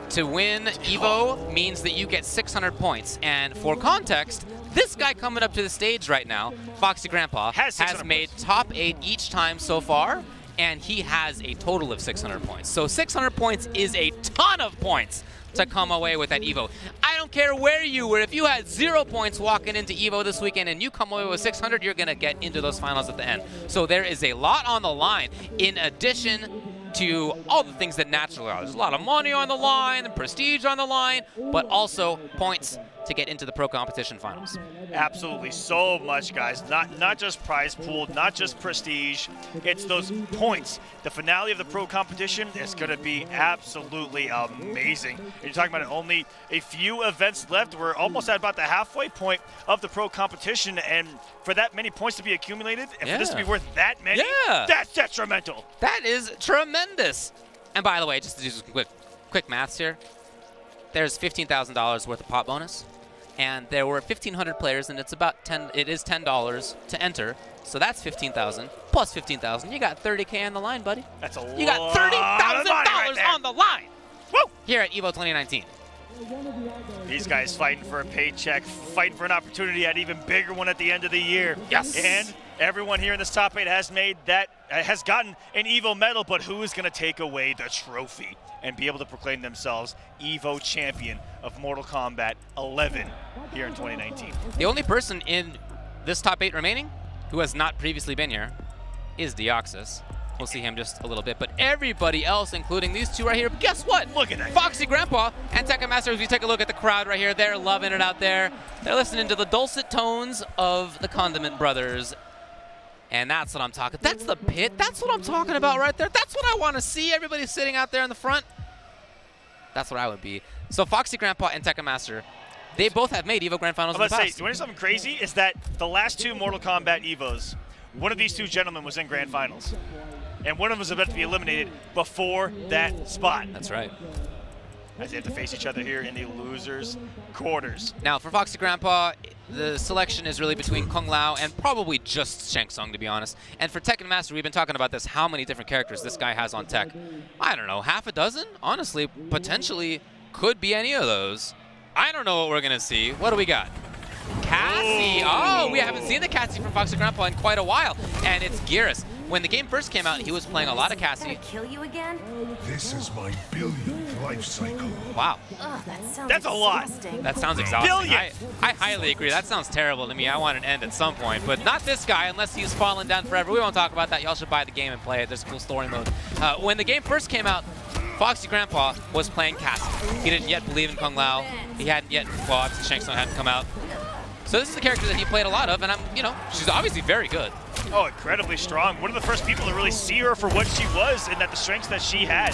To win EVO means that you get 600 points. And for context, this guy coming up to the stage right now, Foxy Grampa, has made top 8 each time so far. And he has a total of 600 points. So 600 points is a ton of points to come away with that EVO. I don't care where you were. If you had 0 points walking into EVO this weekend and you come away with 600, you're going to get into those finals at the end. So there is a lot on the line in addition to all the things that naturally are. There's a lot of money on the line and prestige on the line, but also points to get into the pro competition finals.
Absolutely, so much, guys. Not just prize pool, not just prestige. It's those points. The finale of the pro competition is going to be absolutely amazing. And you're talking about only a few events left. We're almost at about the halfway point of the pro competition, and for that many points to be accumulated, and for this to be worth that many, that's detrimental.
That is tremendous. And by the way, just to do some quick maths here, there's $15,000 worth of pot bonus. And there were 1,500 players, and it's about $10 to enter. So that's 15,000 plus 15,000. You got 30K on the line, buddy.
That's a lot.
You got $30,000 on the line. Woo! Here at EVO 2019.
These guys fighting for a paycheck, fighting for an opportunity at an even bigger one at the end of the year.
Yes.
And everyone here in this top 8 has gotten an EVO medal, but who is going to take away the trophy and be able to proclaim themselves EVO champion of Mortal Kombat 11 here in 2019?
The only person in this top 8 remaining who has not previously been here is Deoxys. We'll see him just a little bit, but everybody else, including these two right here, but guess what?
Look at that.
Foxy Grampa and Tekken Master, as we take a look at the crowd right here, they're loving it out there. They're listening to the dulcet tones of the Condiment Brothers. And that's what I'm talking. That's the pit. That's what I'm talking about right there. That's what I want to see. Everybody sitting out there in the front. That's what I would be. So Foxy Grampa and Tekken Master, they both have made EVO Grand Finals in the past.
You want to know something crazy? Is that the last 2 Mortal Kombat EVOs, one of these 2 gentlemen was in Grand Finals. And one of them was about to be eliminated before that spot.
That's right.
As they have to face each other here in the losers' quarters.
Now, for Foxy Grampa, the selection is really between Kung Lao and probably just Shang Tsung, to be honest. And for Tekken Master, we've been talking about this, how many different characters this guy has on tech. I don't know, half a dozen? Honestly, potentially could be any of those. I don't know what we're going to see. What do we got? Cassie. Oh, we haven't seen the Cassie from Foxy Grampa in quite a while. And it's Geras. When the game first came out, he was playing a lot of Cassie.
Kill you again?
This is my billionth life cycle.
Wow.
Ugh,
That's a lot.
exhausting.
That sounds exhausting.
Billion.
I highly agree. That sounds terrible to me. I want an end at some point, but not this guy unless he's fallen down forever. We won't talk about that. Y'all should buy the game and play it. There's a cool story mode. When the game first came out, Foxy Grampa was playing Cassie. He didn't yet believe in Kung Lao. He hadn't yet, well, obviously Shang Tsung hadn't come out. So this is the character that he played a lot of, and she's obviously very good.
Oh, incredibly strong. One of the first people to really see her for what she was and that the strengths that she had.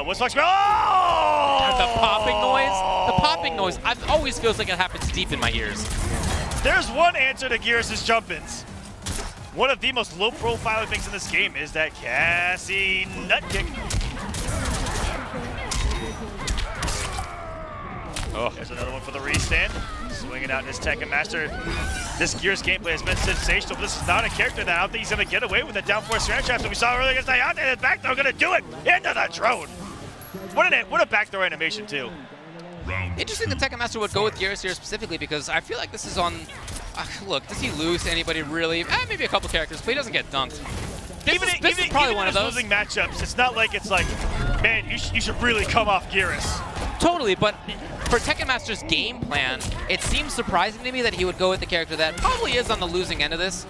Was Foxy. Oh!
The popping noise. The popping noise. It always feels like it happens deep in my ears.
There's one answer to Geras' jump-ins. One of the most low-profile things in this game is that Cassie nut kick. Oh. There's another one for the restand. Swinging out this Tekken Master. This Geras gameplay has been sensational, but this is not a character that I don't think he's going to get away with the down force strand trap that we saw earlier against Ayate. And back throw going to do it into the drone. What a back throw animation, too.
Interesting that Tekken Master would go with Geras here specifically because I feel like this is on... look, does he lose to anybody really? Maybe a couple characters, but he doesn't get dunked. This is probably one of those.
Losing matchups, it's not like it's like, man, you should really come off Geras.
Totally, but for Tekken Master's game plan, it seems surprising to me that he would go with the character that probably is on the losing end of this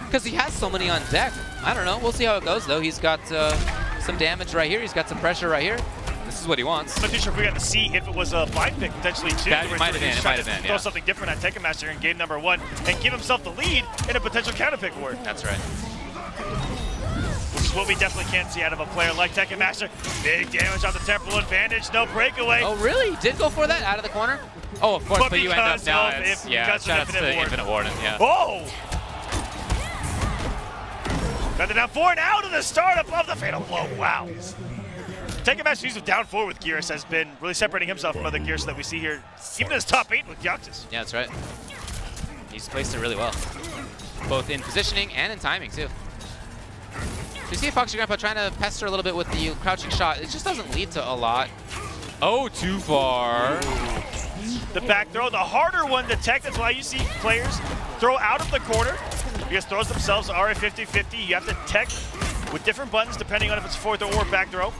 because he has so many on deck. I don't know. We'll see how it goes, though. He's got some damage right here. He's got some pressure right here. This is what he wants.
I'm not too sure if we got to see if it was a blind pick potentially, too.
It might have been,
throw something different on Tekken Master in game number 1 and give himself the lead in a potential counter pick war.
That's right.
Which is what we definitely can't see out of a player like Tekken Master. Big damage on the temporal advantage, no breakaway.
Oh, really? He did go for that out of the corner? Oh, of course, but you end up now.
Shout
out to Infinite Warden, yeah.
Oh! Got the down 4 and out of the start above the fatal blow. Wow. Tekken Master's use of down 4 with Gears has been really separating himself from other Gears that we see here, even in his top 8 with Gyaktus.
Yeah, that's right. He's placed it really well, both in positioning and in timing, too. So you see Foxy Grampa trying to pester a little bit with the crouching shot. It just doesn't lead to a lot. Oh, too far.
The back throw, the harder one to tech. That's why you see players throw out of the corner because throws themselves are a 50-50. You have to tech with different buttons depending on if it's forward throw or back throw.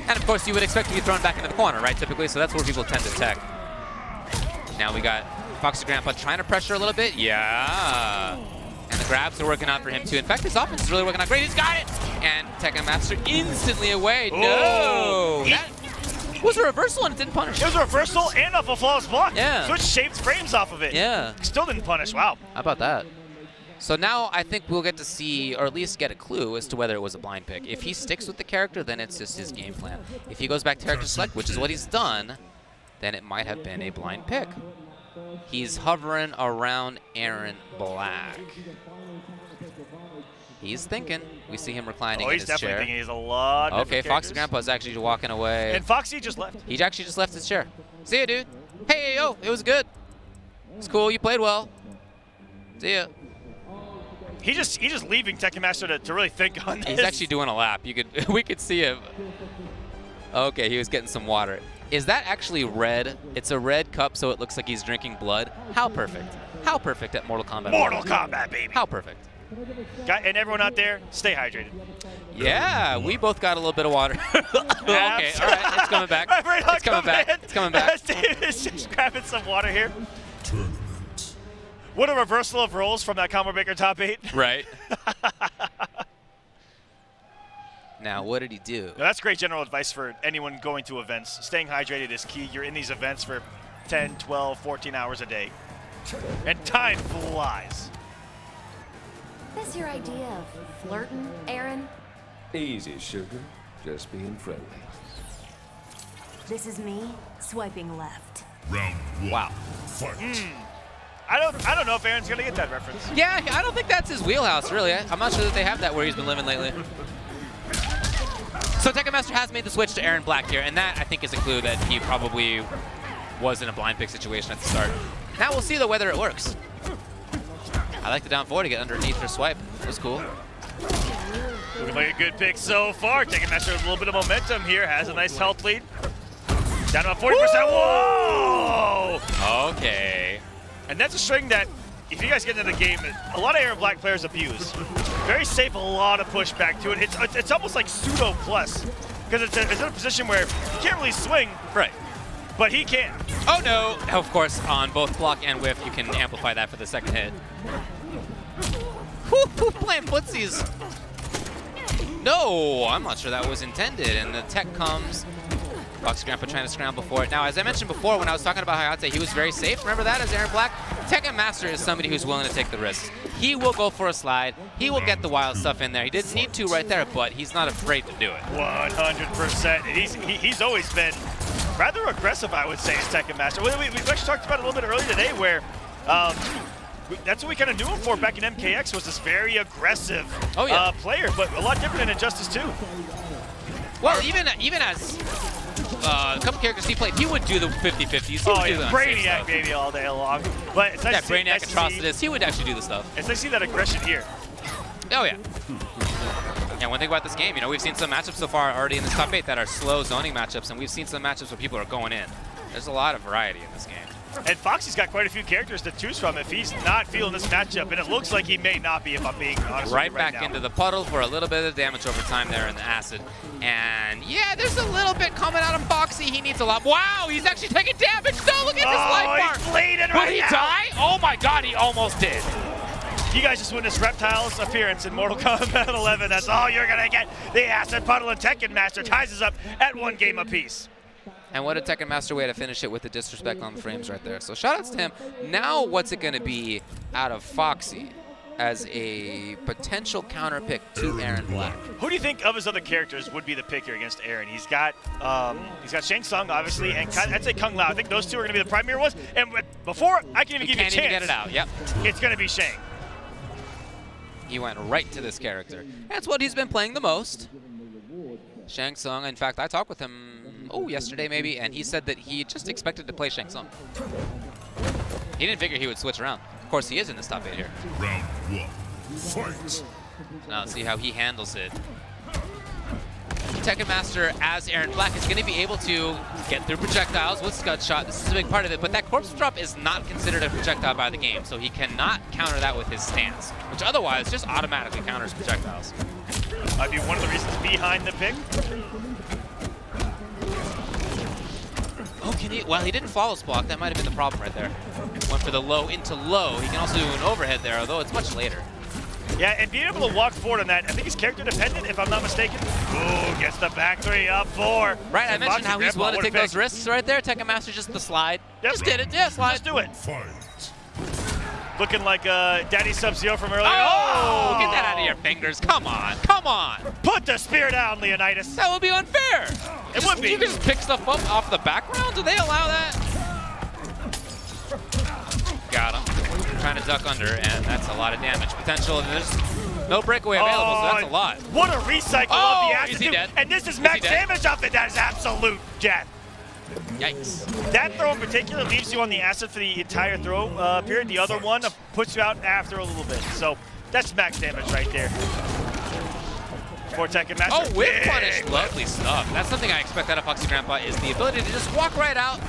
And of course, you would expect to be thrown back into the corner, right, typically, so that's where people tend to tech. Now we got Foxy Grampa trying to pressure a little bit. Yeah. And the grabs are working out for him, too. In fact, his offense is really working out great. He's got it! And Tekken Master instantly away. No! That was a reversal and it didn't punish.
It was a reversal and off a flawless block.
Yeah.
Switch shaped frames off of it.
Yeah.
Still didn't punish. Wow.
How about that? So now I think we'll get to see, or at least get a clue as to whether it was a blind pick. If he sticks with the character, then it's just his game plan. If he goes back to character select, which is what he's done, then it might have been a blind pick. He's hovering around Aaron Black. He's thinking. We see him reclining in his chair.
Oh, he's definitely thinking. He's a lot of
Okay, Foxy Grampa is actually walking away.
And Foxy just left.
He actually just left his chair. See ya, dude. Hey, yo, it was good. It's cool. You played well. See ya.
He's just leaving Tekken Master to really think on this.
He's actually doing a lap. We could see him. Okay, he was getting some water. Is that actually red? It's a red cup, so it looks like he's drinking blood. How perfect. How perfect at Mortal Kombat.
Mortal Kombat, baby.
How perfect.
And everyone out there, stay hydrated.
Yeah, we both got a little bit of water. Okay, all right, it's coming back. It's coming back. It's coming back.
David's just grabbing some water here. What a reversal of roles from that Combo Breaker top 8.
Right. Now, what did he do?
Now, that's great general advice for anyone going to events. Staying hydrated is key. You're in these events for 10, 12, 14 hours a day. And time flies.
That's your idea of flirting, Aaron?
Easy, sugar. Just being friendly.
This is me swiping left.
Round 1.
Wow.
Fight.
I don't know if Aaron's gonna get that reference.
Yeah, I don't think that's his wheelhouse, really. I'm not sure that they have that where he's been living lately. So Tekken Master has made the switch to Aaron Black here, and that, I think, is a clue that he probably was in a blind pick situation at the start. Now we'll see, though, whether it works. I like the down 4 to get underneath for swipe. It was cool.
Looking like a good pick so far. Tekken Master with a little bit of momentum here. Has a nice health lead. Down to about 40%. Whoa!
Okay.
And that's a string that, if you guys get into the game, a lot of Aaron Black players abuse. Very safe, a lot of pushback to it. It's almost like pseudo plus, because it's in a position where you can't really swing,
Right.
but he can.
Oh, no. Of course, on both block and whiff, you can amplify that for the second hit. Woo, playing footsies. No, I'm not sure that was intended. And the tech comes. Foxy Grampa trying to scramble for it. Now, as I mentioned before, when I was talking about Hayate, he was very safe. Remember that as Aaron Black? Tekken Master is somebody who's willing to take the risks. He will go for a slide. He will get the wild stuff in there. He didn't need to right there, but he's not afraid to do it.
100%. He's always been rather aggressive, I would say, as Tekken Master. We actually talked about it a little bit earlier today where that's what we kind of knew him for back in MKX, was this very aggressive player, but a lot different in Injustice 2.
Well, even as a couple characters he played, he would do the 50-50s.
Oh, yeah, Brainiac baby all day long. But it's nice to see,
Brainiac Atrocitus, he would actually do the stuff.
It's nice to see that aggression here.
Oh, yeah. And one thing about this game, we've seen some matchups so far already in this top 8 that are slow zoning matchups, and we've seen some matchups where people are going in. There's a lot of variety in this game.
And Foxy's got quite a few characters to choose from if he's not feeling this matchup, and it looks like he may not be, if I'm being honest
Right
with you
back into the puddle for a little bit of damage over time there in the acid. And yeah, there's a little bit coming out of Foxy. He needs a lot. Wow, he's actually taking damage. No, look at this life bar.
He's bleeding right
Will he
now.
die? Oh my God, he almost did.
You guys just witnessed Reptile's appearance in Mortal Kombat 11. That's all you're gonna get. The acid puddle and Tekken Master ties us up at 1 game apiece.
And what a Tekken Master way to finish it with the disrespect on the frames right there. So shout outs to him. Now what's it going to be out of Foxy as a potential counter pick to Aaron Black?
Who do you think of his other characters would be the pick here against Aaron? He's got Shang Tsung, obviously, and I'd say Kung Lao. I think those two are going to be the primary ones. And before I can even give you a chance,
get it out. Yep.
It's going to be Shang.
he went right to this character. That's what he's been playing the most. Shang Tsung, in fact, I talked with him, yesterday maybe, and he said that he just expected to play Shang Tsung. He didn't figure he would switch around. Of course, he is in this top 8 here.
Round 1. Fight!
So now let's see how he handles it. Tekken Master, as Aaron Black, is going to be able to get through projectiles with Scud Shot. This is a big part of it, but that corpse drop is not considered a projectile by the game, so he cannot counter that with his stance, which otherwise just automatically counters projectiles.
Might be one of the reasons behind the pick.
Oh, can he? Well, he didn't flawless block. That might have been the problem right there. Went for the low into low. He can also do an overhead there, although it's much later.
Yeah, and being able to walk forward on that, I think he's character dependent, if I'm not mistaken. Ooh, gets the back 3 up 4.
Right, I mentioned
Foxy
how he's
Grampa,
willing to
what a
take those
pick.
risks right there. Tekken Master just the slide.
Yep.
Just did it. Yeah, slide.
Let's do it.
Fight!
Looking like Daddy Sub-Zero from earlier.
Oh, get that out of your fingers. Come on. Come on.
Put the spear down, Leonidas.
That would be unfair.
It would be.
You can just pick stuff up off the background? Do they allow that? Got him. Trying to duck under, and that's a lot of damage potential. And there's no breakaway available, so that's a lot.
What a recycle
Oh,
of the
is
acid.
he dead?
And this is
Is
max
he dead?
damage off it. That is absolute death.
Yikes.
That throw in particular leaves you on the acid for the entire throw period. The other one puts you out after a little bit. So that's max damage right there. For Tekken Master.
Oh, whip
Big
punish.
whip.
Lovely stuff. That's something I expect out of Foxy Grampa is the ability to just walk right out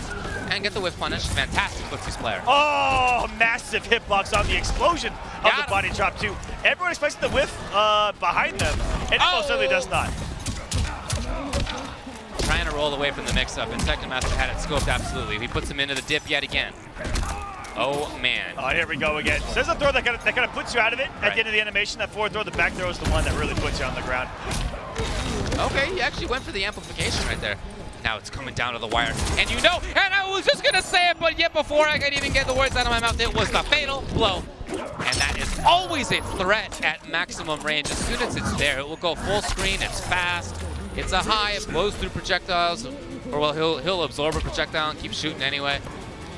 and get the whip punish. Fantastic Foxy's player.
Oh, massive hitbox on the explosion of
Got
the
him.
body drop too. Everyone expects the whiff behind them, and it most certainly does not.
Trying to roll away from the mix-up, and Tekken Master had it scoped absolutely. He puts him into the dip yet again. Oh, man.
Oh, here we go again. So there's a throw that kind of puts you out of it at the end of the animation. That forward throw, the back throw is the one that really puts you on the ground.
Okay, he actually went for the amplification right there. Now it's coming down to the wire. And you know, and I was just going to say it, but yet before I could even get the words out of my mouth, it was the fatal blow. And that is always a threat at maximum range. As soon as it's there, it will go full screen. It's fast. It's a high. It blows through projectiles. Or, well, he'll absorb a projectile and keep shooting anyway.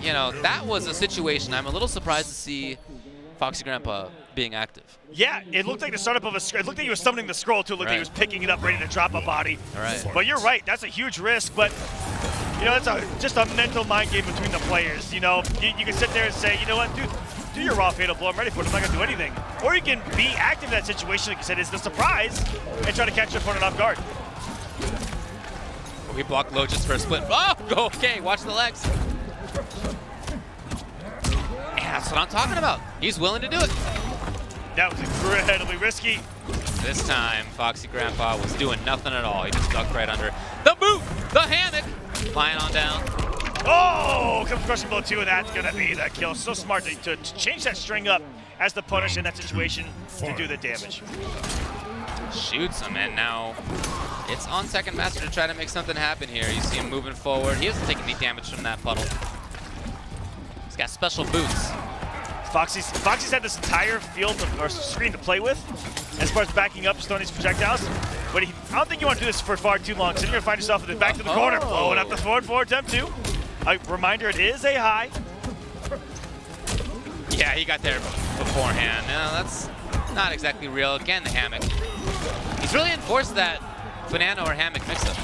You know, that was a situation. I'm a little surprised to see Foxy Grampa being active.
Yeah, it looked like the startup of a scroll. It looked like he was summoning the scroll too. It looked like he was picking it up, ready to drop a body.
All right.
But you're right. That's a huge risk. But you know, it's just a mental mind game between the players. You know, you can sit there and say, you know what, dude, do your raw fatal blow. I'm ready for it. I'm not gonna do anything. Or you can be active in that situation, like you said, is the surprise, and try to catch your opponent off guard.
We blocked low just for a split. Oh, okay. Watch the legs. And that's what I'm talking about. He's willing to do it.
That was incredibly risky.
This time, Foxy Grampa was doing nothing at all. He just ducked right under the boot, the hammock, flying on down.
Oh, comes crushing blow 2, and that's gonna be the kill. So smart to change that string up as the punish in that situation to do the damage.
Shoots him, and now it's on Tekken Master to try to make something happen here. You see him moving forward. He hasn't taken any damage from that puddle. He's got special boots.
Foxy's had this entire field or screen to play with as far as backing up Stoney's projectiles, but I don't think you want to do this for far too long, so you're going to find yourself in the back to the corner, blowing up the forward attempt too. A reminder, it is a high.
Yeah, he got there beforehand. No, that's not exactly real. Again, the hammock. He's really enforced that banana or hammock mix-up.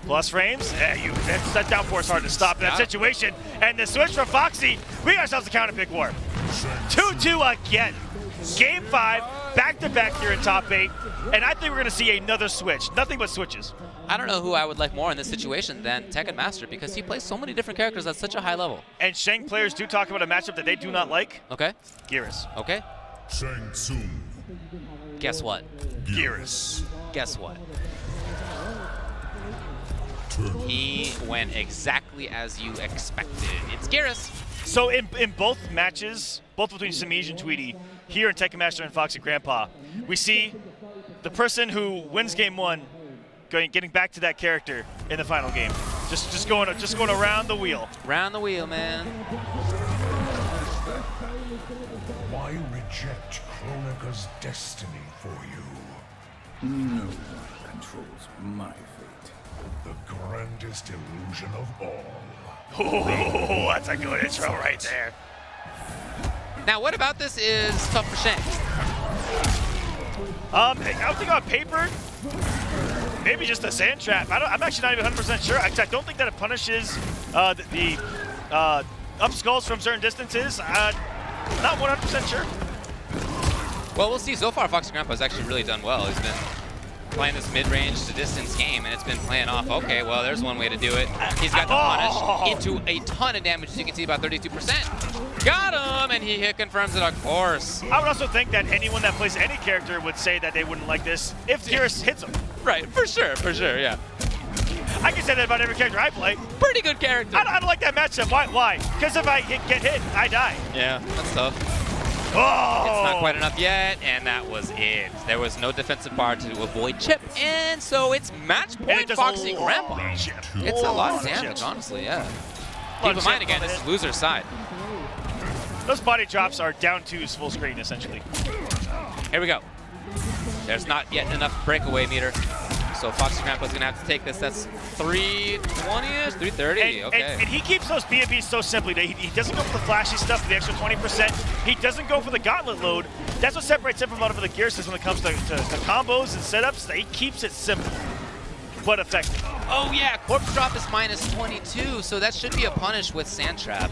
Plus frames, that down four is hard to stop in that situation. And the switch from Foxy, we got ourselves a counter pick war. 2-2 again. Game 5, back-to-back here in top 8. And I think we're going to see another switch. Nothing but switches.
I don't know who I would like more in this situation than Tekken Master because he plays so many different characters at such a high level.
And Shang players do talk about a matchup that they do not like.
Okay.
Geras.
Okay.
Shang Tsung.
Guess what?
Geras.
Guess what? He went exactly as you expected. It's Geras.
So in both matches, both between Samij and Tweety, here in Tekken Master and Foxy Grampa, we see the person who wins game 1 getting back to that character in the final game. Just going around the wheel.
Round the wheel, man.
Why reject Kronika's destiny for you?
No one controls my fate.
The grandest illusion of all.
Oh, that's a good intro right there.
Now, what about this is tough for Shang?
I would think on paper, maybe just a sand trap. I'm actually not even 100% sure. I don't think that it punishes the up skulls from certain distances. Not 100% sure.
Well, we'll see. So far, Foxy Grampa has actually really done well. He's been playing this mid-range to distance game, and it's been playing off. Okay, well, there's one way to do it. He's got the punish into a ton of damage, as you can see, about 32%. Got him, and he confirms it, of course.
I would also think that anyone that plays any character would say that they wouldn't like this if Geras hits him.
Right, for sure, yeah.
I can say that about every character I play.
Pretty good character.
I don't like that matchup. Why? Because if I get hit, I die.
Yeah, that's tough.
Oh!
It's not quite enough yet, and that was it. There was no defensive bar to avoid chip, and so it's match point Foxy Grampa. It's a lot of damage, honestly, yeah. Keep in mind, again, this is loser's side.
Those body drops are down twos full screen, essentially.
Here we go. There's not yet enough breakaway meter. So Foxy Grampa's gonna have to take this. That's 320-ish, 330. Okay.
And he keeps those B&Bs so simply. He doesn't go for the flashy stuff for the extra 20%. He doesn't go for the gauntlet load. That's what separates him from a lot of the gear systems when it comes to combos and setups. He keeps it simple, but effective.
Oh yeah, corpse drop is minus 22, so that should be a punish with sand trap.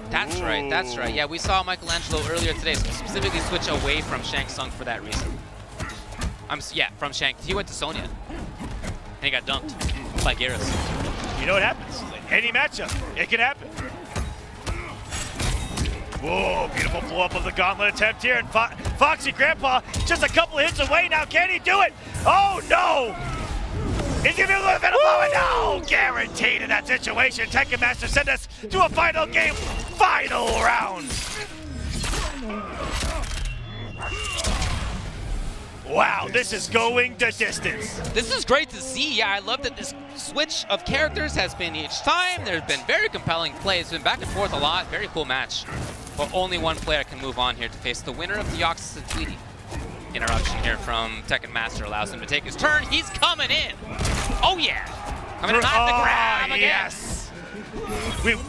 That's right, that's right. Yeah, we saw Michelangelo earlier today specifically switch away from Shang Tsung for that reason. Yeah, from Shank. He went to Sonya, and he got dunked by Geras.
You know what happens? Any matchup, it can happen. Whoa, beautiful blow up of the gauntlet attempt here, and Foxy Grampa just a couple of hits away now. Can he do it? Oh no! He's gonna be a little bit of blow it. No! Guaranteed in that situation. Tekken Master sent us to a final game, final round. Wow, this is going the distance.
This is great to see. Yeah, I love that this switch of characters has been each time. There's been very compelling plays. It's been back and forth a lot. Very cool match. But only one player can move on here to face the winner of Deoxys and Tweety. Interruption here from Tekken Master allows him to take his turn. He's coming in. Oh, yeah. Coming in hot the grab again.
Yes.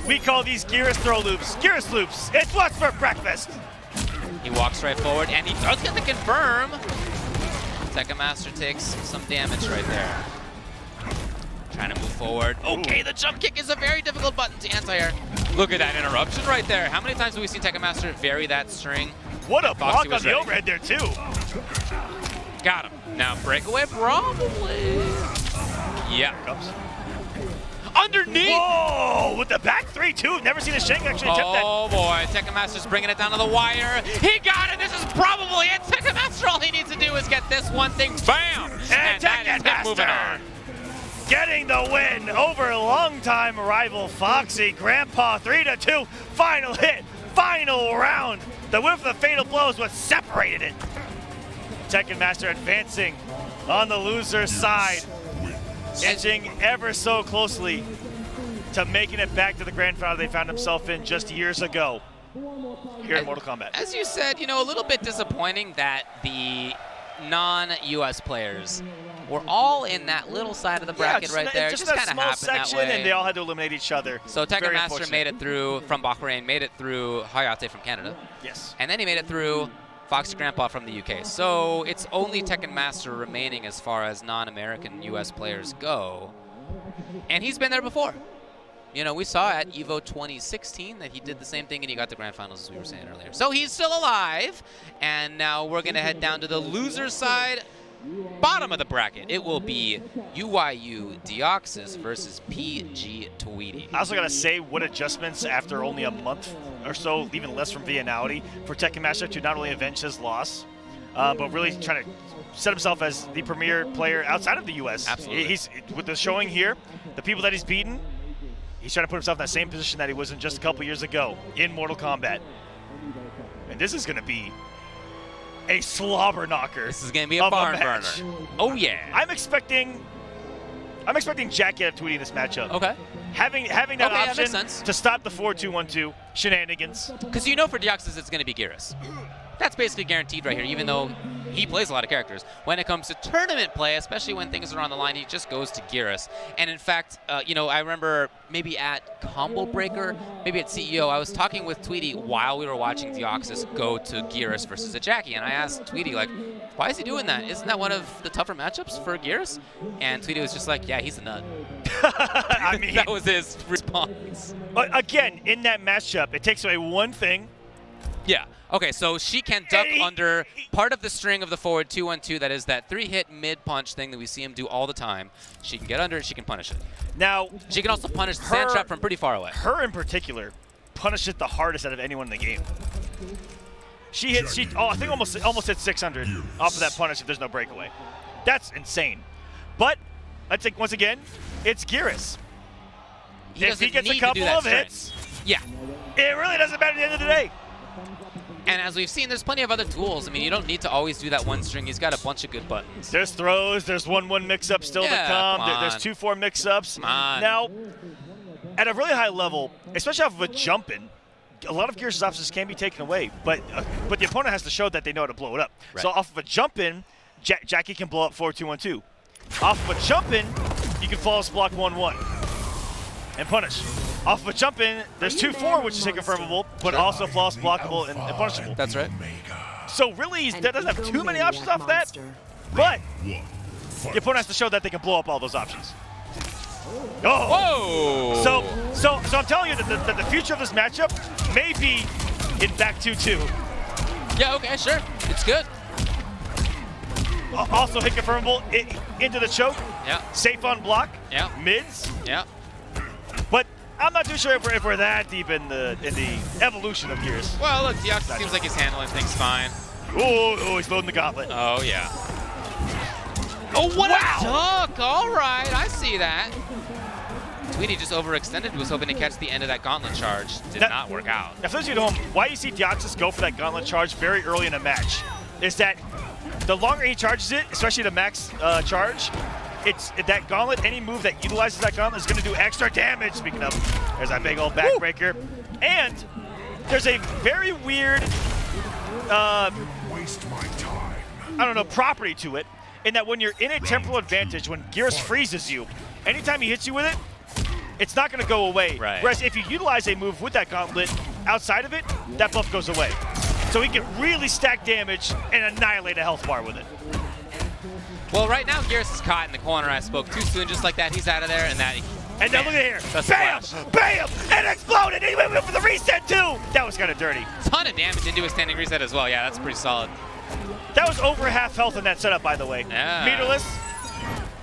We call these Geras throw loops. Geras loops. It's what's for breakfast.
He walks right forward, and he does get the confirm. Tekken Master takes some damage right there. Trying to move forward. Okay, the jump kick is a very difficult button to anti-air. Look at that interruption right there. How many times have we seen Tekken Master vary that string?
What a block on the overhead there, too.
Got him. Now, breakaway, probably. Yeah. Underneath!
Whoa! With the back 3-2. Never seen a Shank actually attempt that.
Oh boy, Tekken Master's bringing it down to the wire. He got it! This is probably it! Tekken Master, all he needs to do is get this one thing. Bam!
And
that
Tekken
is him
Master
moving on.
getting the win over longtime rival Foxy Grampa. 3-2. Final hit. Final round. The whiff of the fatal blow is what separated it. Tekken Master advancing on the loser's side. Inching ever so closely to making it back to the grand final they found himself in just years ago here in Mortal Kombat.
As you said, you know, a little bit disappointing that the non-US players were all in that little side of the bracket right there.
Just
kind
that
of
small
happened
section,
that way.
and they all had to eliminate each other.
So Tekken
Very
Master
unfortunate.
made it through from Bahrain, made it through Hayate from Canada.
Yes.
And then he made it through Foxy Grampa from the UK. So it's only Tekken Master remaining as far as non-American US players go. And he's been there before. You know, we saw at EVO 2016 that he did the same thing and he got the grand finals, as we were saying earlier. So he's still alive. And now we're going to head down to the loser side, bottom of the bracket. It will be UYU Deoxys versus PG Tweety.
I also got to say, what adjustments after only a month or so, even less from Vianality, for Tekken Master to not only avenge his loss, but really trying to set himself as the premier player outside of the U.S.
Absolutely.
He's, with the showing here, the people that he's beaten, he's trying to put himself in that same position that he was in just a couple years ago in Mortal Kombat. And this is going to be a slobber knocker.
This is going to be a barn burner. Oh, yeah.
I'm expecting Jack out of Tweety in this matchup.
Okay.
Having that
Okay, that
option
makes sense.
to stop the 4-2-1-2 shenanigans.
Because you know for Deoxys it's going to be Geras. That's basically guaranteed right here, even though he plays a lot of characters. When it comes to tournament play, especially when things are on the line, he just goes to Geras. And in fact, you know, I remember maybe at Combo Breaker, maybe at CEO, I was talking with Tweety while we were watching Deoxys go to Geras versus a Jackie, and I asked Tweety, like, why is he doing that? Isn't that one of the tougher matchups for Geras? And Tweety was just like, yeah, he's a nut.
I mean,
that was his response.
Again, in that matchup, it takes away one thing.
Yeah. Okay, so she can duck under part of the string of the forward 2-1-2. That is that 3-hit mid-punch thing that we see him do all the time. She can get under it. She can punish it.
Now,
she can also punish the sand trap from pretty far away.
Her in particular punished it the hardest out of anyone in the game. She hit, I think almost hit 600 off of that punish if there's no breakaway. That's insane. But I think once again, it's Geras. If he gets a couple of hits,
yeah,
it really doesn't matter at the end of the day.
And as we've seen, there's plenty of other tools. I mean, you don't need to always do that one string. He's got a bunch of good buttons.
There's throws. There's 1-1 mix-ups still to come. There's 2-4 mix-ups. Now, at a really high level, especially off of a jump-in, a lot of Geras' options can be taken away, but the opponent has to show that they know how to blow it up. Right. So off of a jump-in, Jackie can blow up 4-2-1-2. Off of a jump-in, you can flawless block 1-1 and punish. Off of a jump-in, there's 2-4, which is confirmable, but also flawless blockable and punishable.
That's right.
So really, that doesn't have too many options off that, but the opponent has to show that they can blow up all those options.
Oh!
Whoa! So I'm telling you that the future of this matchup may be in back 2-2.
Yeah, okay, sure. It's good.
Also hit confirmable into the choke.
Yeah.
Safe on block.
Yeah.
Mids.
Yeah.
But I'm not too sure if we're that deep in the evolution of Geras.
Well, look, Deoxys seems like he's handling things fine.
Oh, he's loading the gauntlet.
Oh, yeah. Oh, what a duck! All right, I see that. Tweety just overextended, was hoping to catch the end of that gauntlet charge. Did not work out.
Now, for those of you at home, why you see Deoxys go for that gauntlet charge very early in a match is that the longer he charges it, especially the max charge, it's that gauntlet, any move that utilizes that gauntlet is going to do extra damage. Speaking of, there's that big old backbreaker. And there's a very weird,
Waste my time.
I don't know, property to it, in that when you're in a temporal advantage, when Geras freezes you, anytime he hits you with it, it's not going to go away.
Right.
Whereas if you utilize a move with that gauntlet outside of it, that buff goes away. So he can really stack damage and annihilate a health bar with it.
Well, right now, Geras is caught in the corner. I spoke too soon, just like that. He's out of there, and that.
And now look at here. Bam! Bam! And exploded! And he went for the reset, too! That was kind of dirty.
Ton of damage into his standing reset as well. Yeah, that's pretty solid.
That was over half health in that setup, by the way.
Yeah.
Meterless.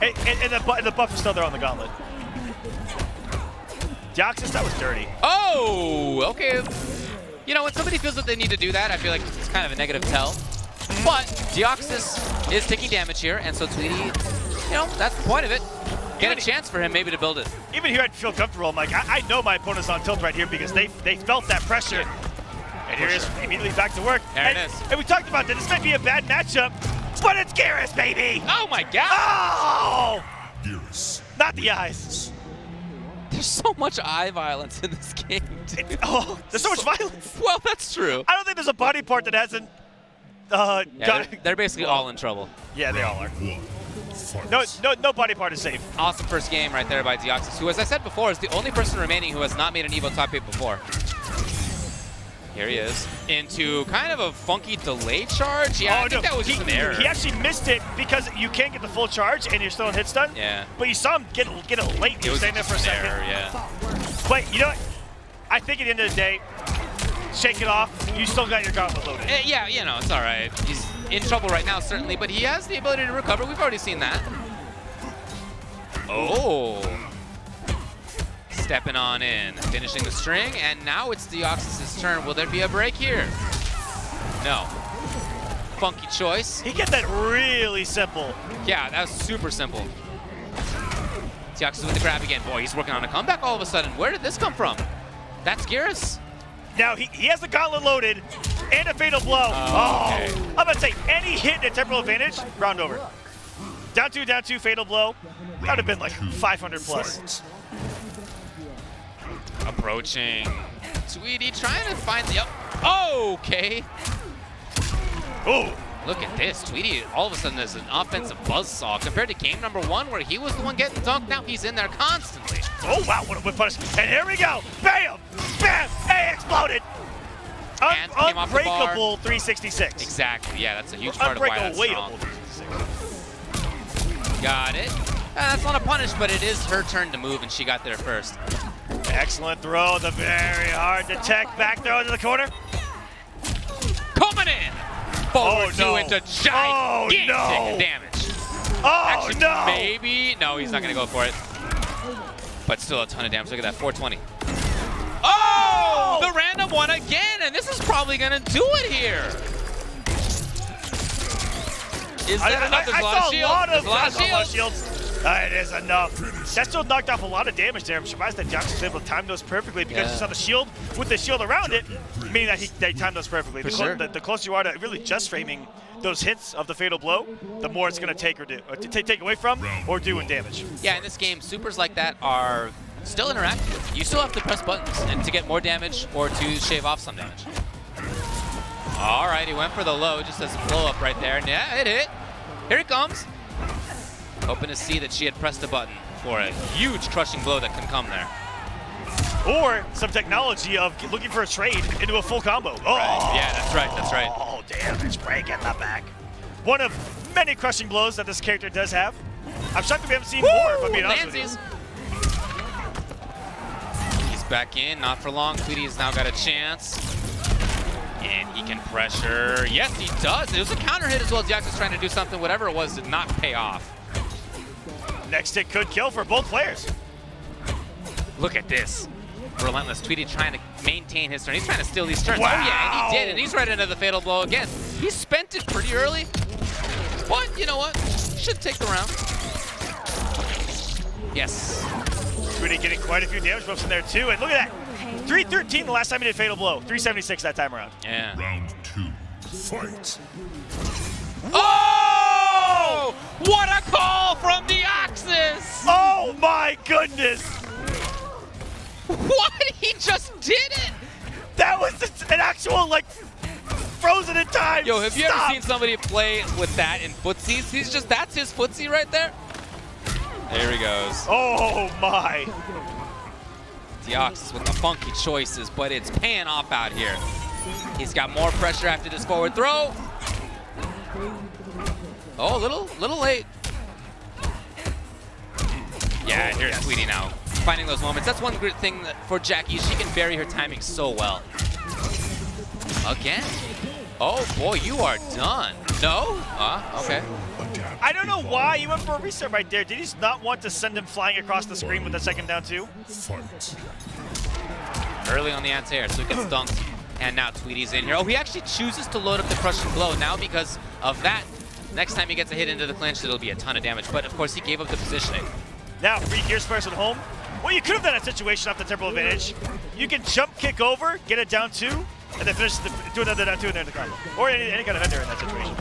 And the buff is still there on the gauntlet. Deoxys, that was dirty.
Oh, okay. You know, when somebody feels that they need to do that, I feel like it's kind of a negative tell. But Deoxys is taking damage here, and so Tweety, you know, that's the point of it. Get a chance for him maybe to build it.
Even here, I'd feel comfortable. I'm like, I know my opponent's on tilt right here because they felt that pressure. And here is immediately back to work.
There it is.
And we talked about that. This might be a bad matchup, but it's Geras, baby!
Oh, my God!
Oh!
Geras.
Not the eyes.
There's so much eye violence in this game, dude.
There's so much violence.
Well, that's true.
I don't think there's a body part that hasn't
they're basically all in trouble.
Yeah, they all are. No body part is safe.
Awesome first game right there by Deoxys, who, as I said before, is the only person remaining who has not made an EVO top 8 before. Here he is, into kind of a funky delay charge. Yeah, I think that was just an error.
He actually missed it because you can't get the full charge and you're still in hit stun.
Yeah.
But you saw him get it late. He was staying there for a second.
Error, yeah.
But you know what? I think at the end of the day, shake it off. You still got your gauntlet loaded.
Yeah, you know, it's all right. He's in trouble right now, certainly, but he has the ability to recover. We've already seen that. Oh. Stepping on in, finishing the string, and now it's Deoxys' turn. Will there be a break here? No. Funky choice.
He kept that really simple.
Yeah, that was super simple. Deoxys with the grab again. Boy, he's working on a comeback all of a sudden. Where did this come from? That's Geras.
Now, he has the gauntlet loaded and a fatal blow.
Okay.
I'm about to say, any hit in a temporal advantage, round over. Down two, fatal blow. That would have been like 500 plus.
Approaching. Tweety trying to find the... Oh, okay.
Oh,
Look at this. Tweety all of a sudden is an offensive buzzsaw compared to game number 1 where he was the one getting dunked. Now he's in there constantly.
Oh, wow, what a whip punish. And here we go. Bam! Bam! Hey, exploded!
Hands came off the bar.
Unbreakable 366.
Exactly. Yeah, that's a huge part of why that's strong.
Unbreakable 366.
Got it. That's not a punish, but it is her turn to move, and she got there first.
Excellent throw. The very hard to tech back throw into the corner.
Coming in. Forward
no.
into gigantic damage.
Oh,
Actually,
no.
maybe. No, he's not going to go for it. But still a ton of damage. Look at that, 420. Oh! The random one again, and this is probably going to do it here. Is that enough? There's a lot of shields. There's a lot of shields.
It is enough. That still knocked off a lot of damage there. I'm surprised that Johnson was able to time those perfectly because you saw the shield with the shield around it, meaning that they timed those perfectly. The closer you are to really just framing those hits of the fatal blow, the more it's going to take or do, take away from or do in damage.
Yeah, in this game, supers like that are still interactive. You still have to press buttons and to get more damage or to shave off some damage. All right, he went for the low just as a blow up right there. Yeah, it hit. Here it comes. Hoping to see that she had pressed a button for a huge crushing blow that can come there.
Or some technology of looking for a trade into a full combo. Oh,
right. Yeah, that's right, that's right.
Oh, damage break in the back. One of many crushing blows that this character does have. I'm shocked that we haven't seen more, if I'm being honest with you. He's
back in, not for long. Tweety's now got a chance. And he can pressure. Yes, he does. It was a counter hit as well. Jax was trying to do something. Whatever it was did not pay off.
Next hit could kill for both players.
Look at this. Relentless. Tweety trying to maintain his turn. He's trying to steal these turns.
Wow.
Oh, yeah, and he did. And he's right into the fatal blow again. He spent it pretty early. But you know what? Should take the round. Yes.
Tweety getting quite a few damage buffs in there, too. And look at that. 313 the last time he did fatal blow. 376 that time around.
Yeah.
Round 2. Fight.
Oh! What a call from the Oxus!
Oh my goodness!
What? He just did it!
That was an actual, like, frozen in time.
Yo, have you ever seen somebody play with that in footsies? That's his footsie right there. There he goes.
Oh my.
Deoxys with the funky choices, but it's paying off out here. He's got more pressure after this forward throw. Oh, a little late. Yeah, here's Tweety now. Finding those moments. That's one great thing for Jackie. She can vary her timing so well. Again. Oh, boy, you are done. No? Okay.
I don't know why he went for a reset right there. Did he not want to send him flying across the screen with the second down, too?
Fight.
Early on the anti-air, so he gets dunked. And now Tweety's in here. Oh, he actually chooses to load up the crushing blow. Now because of that, next time he gets a hit into the clinch, it'll be a ton of damage. But, of course, he gave up the positioning.
Now, free gear spares at home. Well, you could have done that situation off the temporal advantage. You can jump kick over, get it down 2, and then finish do another down 2 and then the combo. Or any kind of ender in that situation.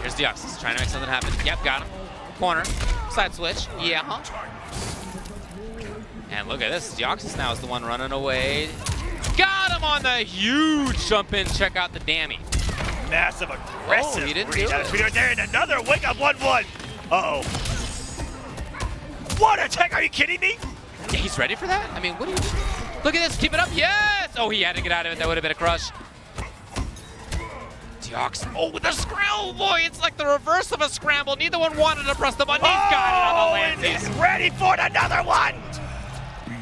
Here's Deoxys trying to make something happen. Yep, got him. Corner. Side switch. Yeah. And look at this. Deoxys now is the one running away. Got him on the huge jump in. Check out the dammy.
Massive aggressive.
Oh, he didn't do it.
Right there, and another wake up 1-1. Uh-oh. What attack? Are you kidding me?
Yeah, he's ready for that? I mean, what do you do? Look at this. Keep it up. Yes! Oh, he had to get out of it. That would have been a crush. Deoxys. Oh, with a scramble. Boy, it's like the reverse of a scramble. Neither one wanted to press the button. He's got it on the
and
landings.
he's ready for another one.
Be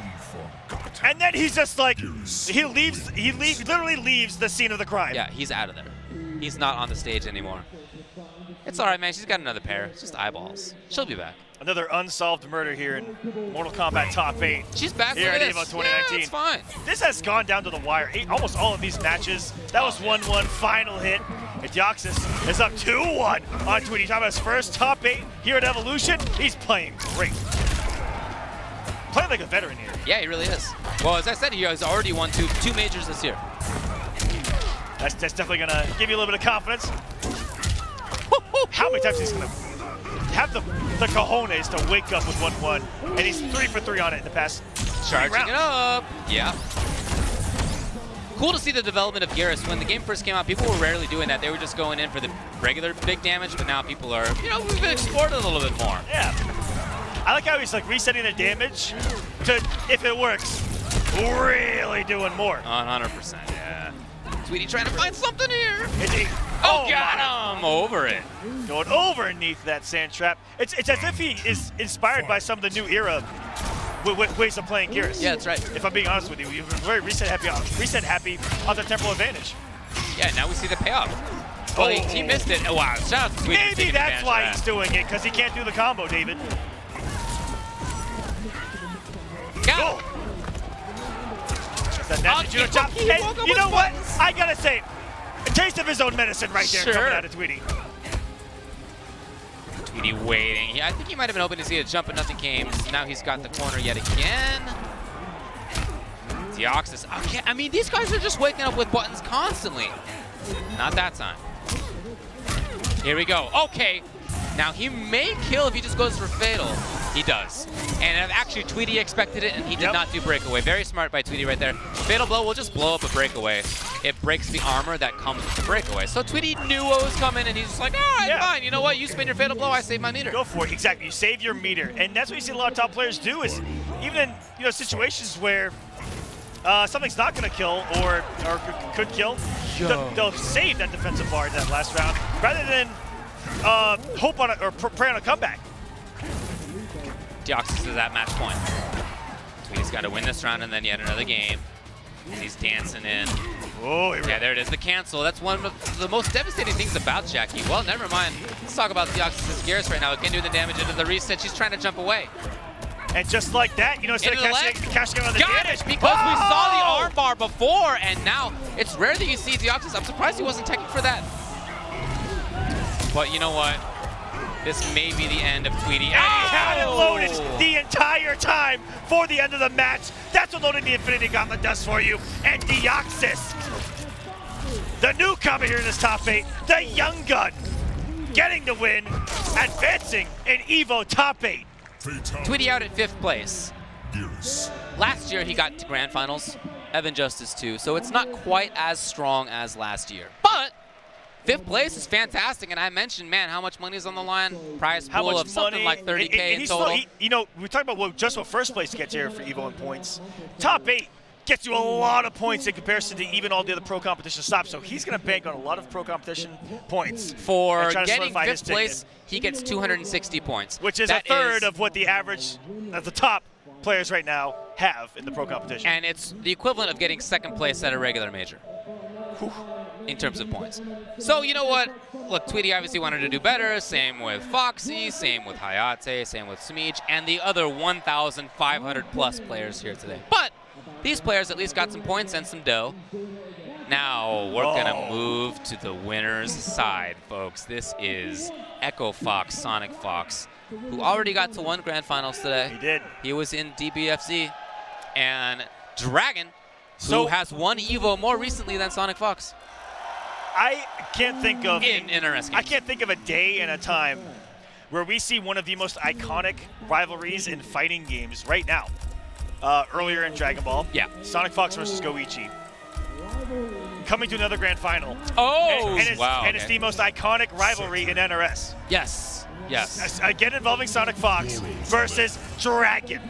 forgotten.
And then he's just like, he literally leaves the scene of the crime.
Yeah, he's out of there. He's not on the stage anymore. It's all right, man. She's got another pair. It's just eyeballs. She'll be back.
Another unsolved murder here in Mortal Kombat Top 8.
She's back
here
with
at
this.
EVO 2019.
Yeah, it's fine.
This has gone down to the wire. Almost all of these matches. That was 1-1 final hit. And Deoxys is up 2-1 on Tweety. Talking about his first Top 8 here at Evolution. He's playing great. Playing like a veteran here.
Yeah, he really is. Well, as I said, he has already won two majors this year.
That's definitely going to give you a little bit of confidence. How many times he's going to have the cojones to wake up with 1-1, and he's 3 for 3 on it in the past 3
Charging
rounds.
it up. Yeah. cool to see the development of Garrus. When the game first came out, people were rarely doing that. They were just going in for the regular big damage, but now people are, you know, we've explored it a little bit more.
Yeah. I like how he's like resetting the damage to, if it works, really doing more.
100%, yeah. Tweety trying to find something here.
Oh,
got him! Over it.
Going overneath that sand trap. It's as if he is inspired by some of the new era ways of playing Garrus.
Yeah, that's right.
If I'm being honest with you, you're very reset happy on the temporal advantage.
Yeah, now we see the payoff. Well, he missed it. Oh, wow. Shout out to Tweety.
Maybe that's why he's doing it, because he can't do the combo, David.
Got him.
And you know what? I gotta say, a taste of his own medicine right there coming out of Tweety.
Tweety waiting. Yeah, I think he might have been hoping to see a jump, but nothing came. So now he's got the corner yet again. Deoxys. Okay, I mean, these guys are just waking up with buttons constantly. Not that time. Here we go. Okay. Now, he may kill if he just goes for Fatal. He does. And actually, Tweety expected it, and he did not do Breakaway. Very smart by Tweety right there. Fatal Blow will just blow up a Breakaway. It breaks the armor that comes with the Breakaway. So Tweety knew what was coming, and he's just like, all right, fine. You know what? You spin your Fatal Blow, I save my meter.
Go for it. Exactly. You save your meter. And that's what you see a lot of top players do is even in situations where something's not going to kill or could kill, they'll save that defensive bar in that last round rather than hope on or pray on a comeback.
Deoxys is at match point. Tweety's got to win this round and then yet another game. He's dancing in.
Oh,
yeah, there it is, the cancel. That's one of the most devastating things about Jackie. Well, never mind. Let's talk about Deoxys' Garrus right now. It can do the damage into the reset. She's trying to jump away.
And just like that, instead of cashing on the damage.
Because we saw the armbar before, and now it's rare that you see Deoxys. I'm surprised he wasn't teching for that. But you know what? This may be the end of Tweety.
And he had it loaded the entire time for the end of the match. That's what loading the Infinity Gauntlet does for you. And Deoxys, the newcomer here in this top 8, the young gun, getting the win, advancing in EVO top 8.
Tweety out at 5th place.
Garrus.
Last year he got to Grand Finals, Evan Justice too, so it's not quite as strong as last year. But 5th place is fantastic, and I mentioned, man, how much money is on the line? Prize pool of something like 30K in total.
We talked about what 1st place gets here for EVO in points. Top 8 gets you a lot of points in comparison to even all the other pro competition stops. So he's going to bank on a lot of pro competition points.
For getting 5th place, he gets 260 points.
Which is a third of what the average of the top players right now have in the pro competition.
And it's the equivalent of getting 2nd place at a regular major. Whew. In terms of points. So you know what? Look, Tweety obviously wanted to do better. Same with Foxy, same with Hayate, same with Smeech, and the other 1,500 plus players here today. But these players at least got some points and some dough. Now we're gonna move to the winner's side, folks. This is EchoFox, SonicFox, who already got to 1 Grand Finals today.
He did.
He was in DBFZ. And Dragon, who has won EVO more recently than SonicFox.
I can't think of
interesting.
I can't think of a day and a time where we see one of the most iconic rivalries in fighting games right now. Earlier in Dragon Ball, SonicFox versus Goichi, coming to another grand final. And it's the most iconic rivalry in NRS.
Yes.
Again, involving SonicFox versus Dragon.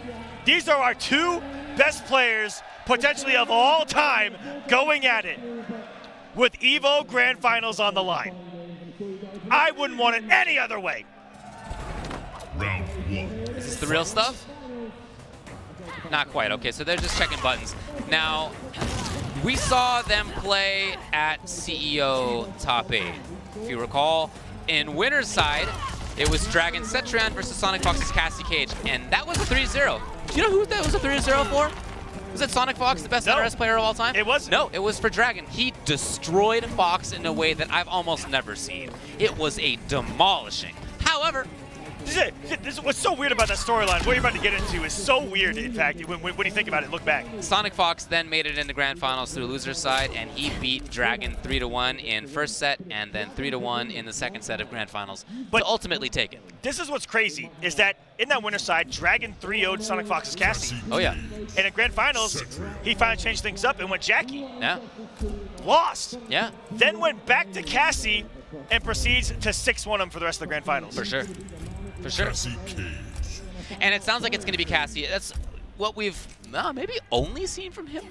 These are our 2 best players, potentially of all time, going at it with EVO Grand Finals on the line. I wouldn't want it any other way.
Round 1.
Is this the real stuff? Not quite. Okay, so they're just checking buttons. Now, we saw them play at CEO Top 8. If you recall, in winner's side, it was Dragon Cetran versus SonicFox's Cassie Cage, and that was a 3-0. Do you know who that was a 3-0 for? Was it SonicFox, the best NRS player of all time?
It wasn't.
No, it was for Dragon. He destroyed Fox in a way that I've almost never seen. It was a demolishing. However,
This is what's so weird about that storyline. What you're about to get into is so weird, in fact, when you think about it, look back.
SonicFox then made it in the grand finals through loser side, and he beat Dragon 3-1 in first set, and then 3-1 in the second set of grand finals to ultimately take it.
This is what's crazy, is that in that winner's side, Dragon 3-0'd SonicFox's Cassie.
Oh, yeah.
And in grand finals, he finally changed things up and went Jackie.
Yeah.
Lost.
Yeah.
Then went back to Cassie and proceeds to 6-1 him for the rest of the grand finals.
For sure. For sure.
Cassie Cage.
And it sounds like it's going to be Cassie. That's what we've maybe only seen from him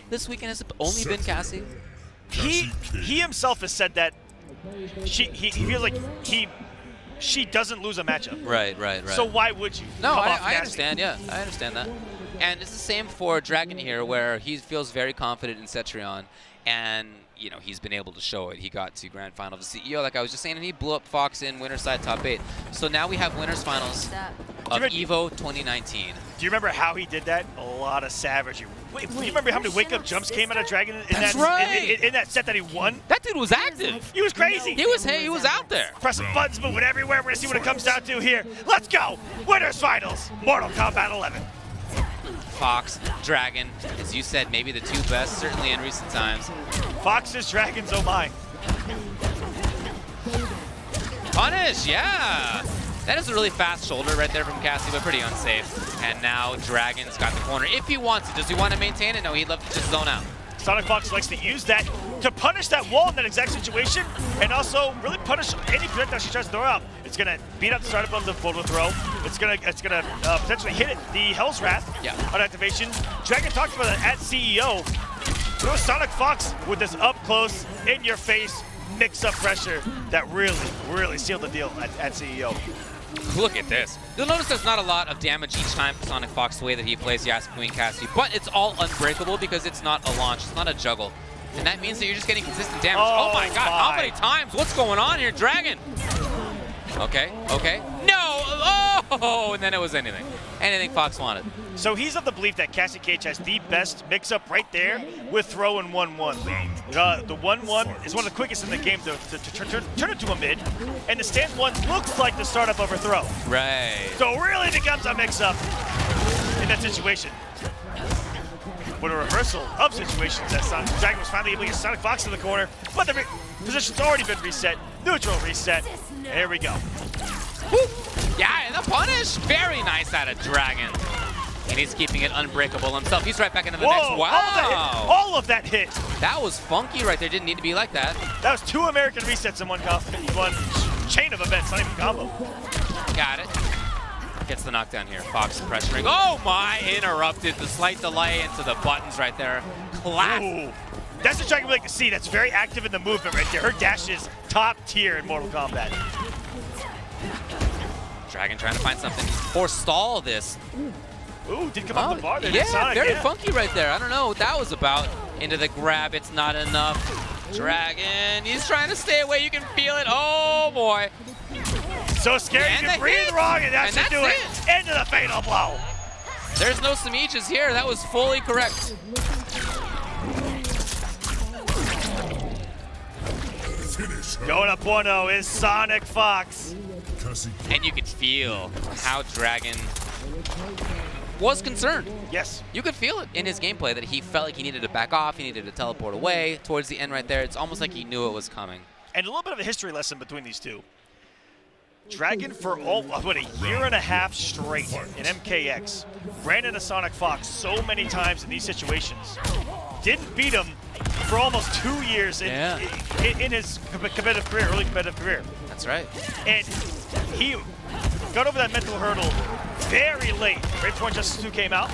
this weekend. Has only been Cassie.
He himself has said that he feels like she doesn't lose a matchup.
Right.
So why would you?
No,
come off
I
Cassie?
understand. Yeah, I understand that. And it's the same for Dragon here, where he feels very confident in Cetrion, and you know he's been able to show it. He got to grand final of the CEO, like I was just saying, and he blew up Fox in winner's side top 8. So now we have winners finals of EVO 2019.
Do you remember how he did that? A lot of savagery. Wait, do you remember how many wake-up jumps came out of Dragon in that set that he won?
That dude was active.
He was crazy.
He was out there.
Pressing buttons, moving everywhere. We're gonna see what it comes down to here. Let's go. Winners finals. Mortal Kombat 11.
Fox, Dragon, as you said, maybe the two best, certainly in recent times.
Fox's Dragons, oh my.
Punish, yeah. That is a really fast shoulder right there from Cassie, but pretty unsafe. And now Dragon's got the corner. If he wants it, does he want to maintain it? No, he'd love to just zone out.
SonicFox likes to use that to punish that wall in that exact situation, and also really punish any projectile she tries to throw out. It's gonna beat up the startup of the photo throw. It's gonna potentially hit it. The Hell's Wrath on activation. Dragon talked about that at CEO. Throw SonicFox with this up close, in your face, mix-up pressure that really sealed the deal at CEO.
Look at this. You'll notice there's not a lot of damage each time for SonicFox the way that he plays Yasuo Queen Cassie, but it's all unbreakable because it's not a launch, it's not a juggle. And that means that you're just getting consistent damage. Oh my god, how many times? What's going on here, Dragon? Okay. No! Oh! And then it was anything. Anything Fox wanted.
So he's of the belief that Cassie Cage has the best mix-up right there with throw and 1-1. The 1-1 is one of the quickest in the game to turn it to a mid, and the stand 1 looks like the startup of her throw.
Right.
So it really becomes a mix-up in that situation. But a reversal of situations that Dragon was finally able to get SonicFox in the corner, but the position's already been reset. Neutral reset. There we go.
Woo. Yeah, and the punish. Very nice out of Dragon. And he's keeping it unbreakable himself. He's right back into the next. Wow.
All of that hit.
That was funky right there. Didn't need to be like that.
That was 2 American resets in one chain of events, not even combo.
Got it. Gets the knockdown here. Fox pressuring. Oh my, interrupted. The slight delay into the buttons right there. Clap.
Ooh. That's what Dragon would like to see. That's very active in the movement right there. Her dash is top tier in Mortal Kombat.
Dragon trying to find something. Forestall this.
Ooh, did come off the bar there.
Yeah,
Sonic,
very funky right there. I don't know what that was about. Into the grab, it's not enough. Dragon, he's trying to stay away. You can feel it. Oh boy.
So scary, you can breathe wrong, and that should do it. Into the fatal blow.
There's no Samichas here. That was fully correct.
Going up 1-0 is SonicFox.
And you could feel how Dragon was concerned.
Yes.
You could feel it in his gameplay that he felt like he needed to back off, he needed to teleport away. Towards the end right there, it's almost like he knew it was coming.
And a little bit of a history lesson between these two. Dragon for a year and a half straight in MKX ran into SonicFox so many times in these situations. Didn't beat him for almost 2 years in his competitive career, early competitive career.
That's right.
And he got over that mental hurdle very late, right before Injustice 2 came out.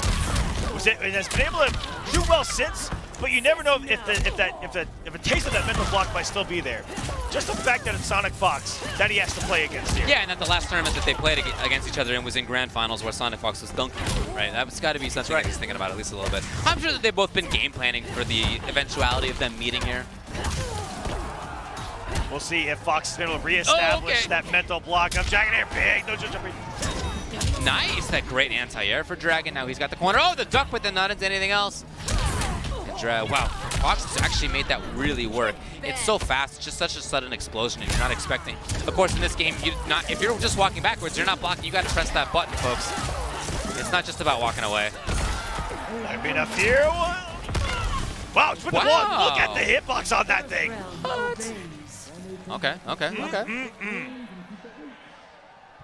And has been able to do well since, but you never know if a taste of that mental block might still be there. Just the fact that it's SonicFox that he has to play against here.
Yeah, and that the last tournament that they played against each other in was in grand finals where SonicFox was dunking, right? That's got to be something that he's thinking about at least a little bit. I'm sure that they've both been game planning for the eventuality of them meeting here.
We'll see if Fox has been able to reestablish that mental block of Dragon Air. Big, no jumping.
Nice, that great anti-air for Dragon. Now he's got the corner. Oh, the duck, but then not into anything else. And wow, Fox has actually made that really work. It's so fast, it's just such a sudden explosion, and you're not expecting. Of course, in this game, if you're just walking backwards, you're not blocking. You got to press that button, folks. It's not just about walking away.
Might be enough here. Wow, it's with the one. Look at the hitbox on that thing.
Okay.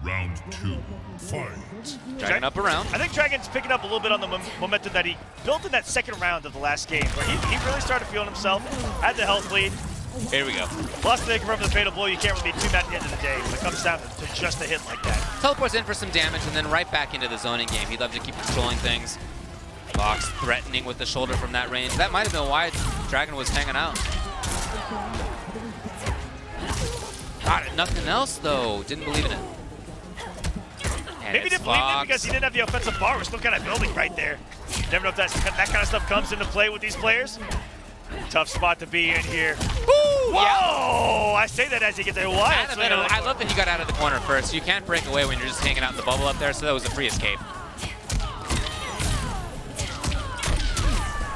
Round 2, fight.
Dragon up around.
I think Dragon's picking up a little bit on the momentum that he built in that second round of the last game, where he really started feeling himself, had the health lead.
Here we go.
Lost the confirm the fatal blow. You can't really be too mad at the end of the day when it comes down to just a hit like that.
Teleports in for some damage and then right back into the zoning game. He'd love to keep controlling things. Fox threatening with the shoulder from that range. That might have been why Dragon was hanging out. Got it. Nothing else, though. Didn't believe in it. And
Maybe he didn't believe it because he didn't have the offensive bar. We're still kind of building right there. Never know if that kind of stuff comes into play with these players. Tough spot to be in here. Whoa! Yeah. I say that as you get there. Why?
I love that he got out of the corner first. You can't break away when you're just hanging out in the bubble up there, so that was a free escape.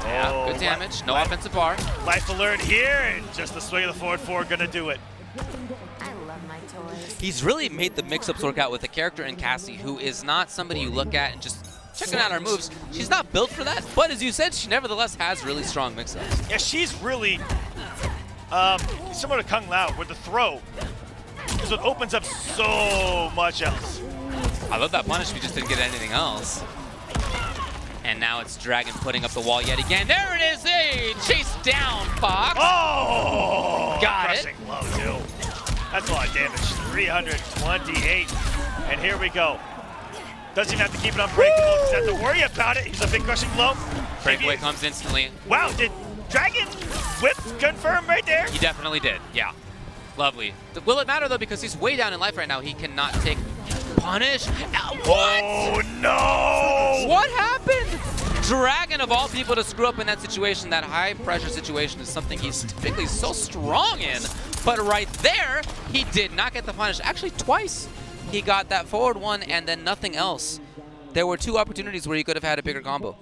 Yeah, good damage. No offensive bar.
Life alert here, and just the swing of the forward four gonna do it.
I love my toys.
He's really made the mix-ups work out with a character in Cassie who is not somebody you look at and just checking out her moves. She's not built for that, but as you said, she nevertheless has really strong mix-ups.
Yeah, she's really similar to Kung Lao, where the throw is what opens up so much else.
I love that punish. We just didn't get anything else. And now it's Dragon putting up the wall yet again. There it is. Hey, chase down, Fox.
Oh!
Got it.
Crushing blow, too. That's a lot of damage. 328. And here we go. Doesn't even have to keep it unbreakable. Doesn't have to worry about it. He's a big crushing blow.
Breakaway comes instantly.
Wow, did Dragon whip confirm right there?
He definitely did. Yeah. Lovely. Will it matter, though, because he's way down in life right now. He cannot take punish. What?
Oh, no!
What happened? Dragon, of all people to screw up in that situation, that high-pressure situation, is something he's typically so strong in. But right there, he did not get the punish. Actually, twice. He got that forward one and then nothing else. There were two opportunities where he could have had a bigger combo.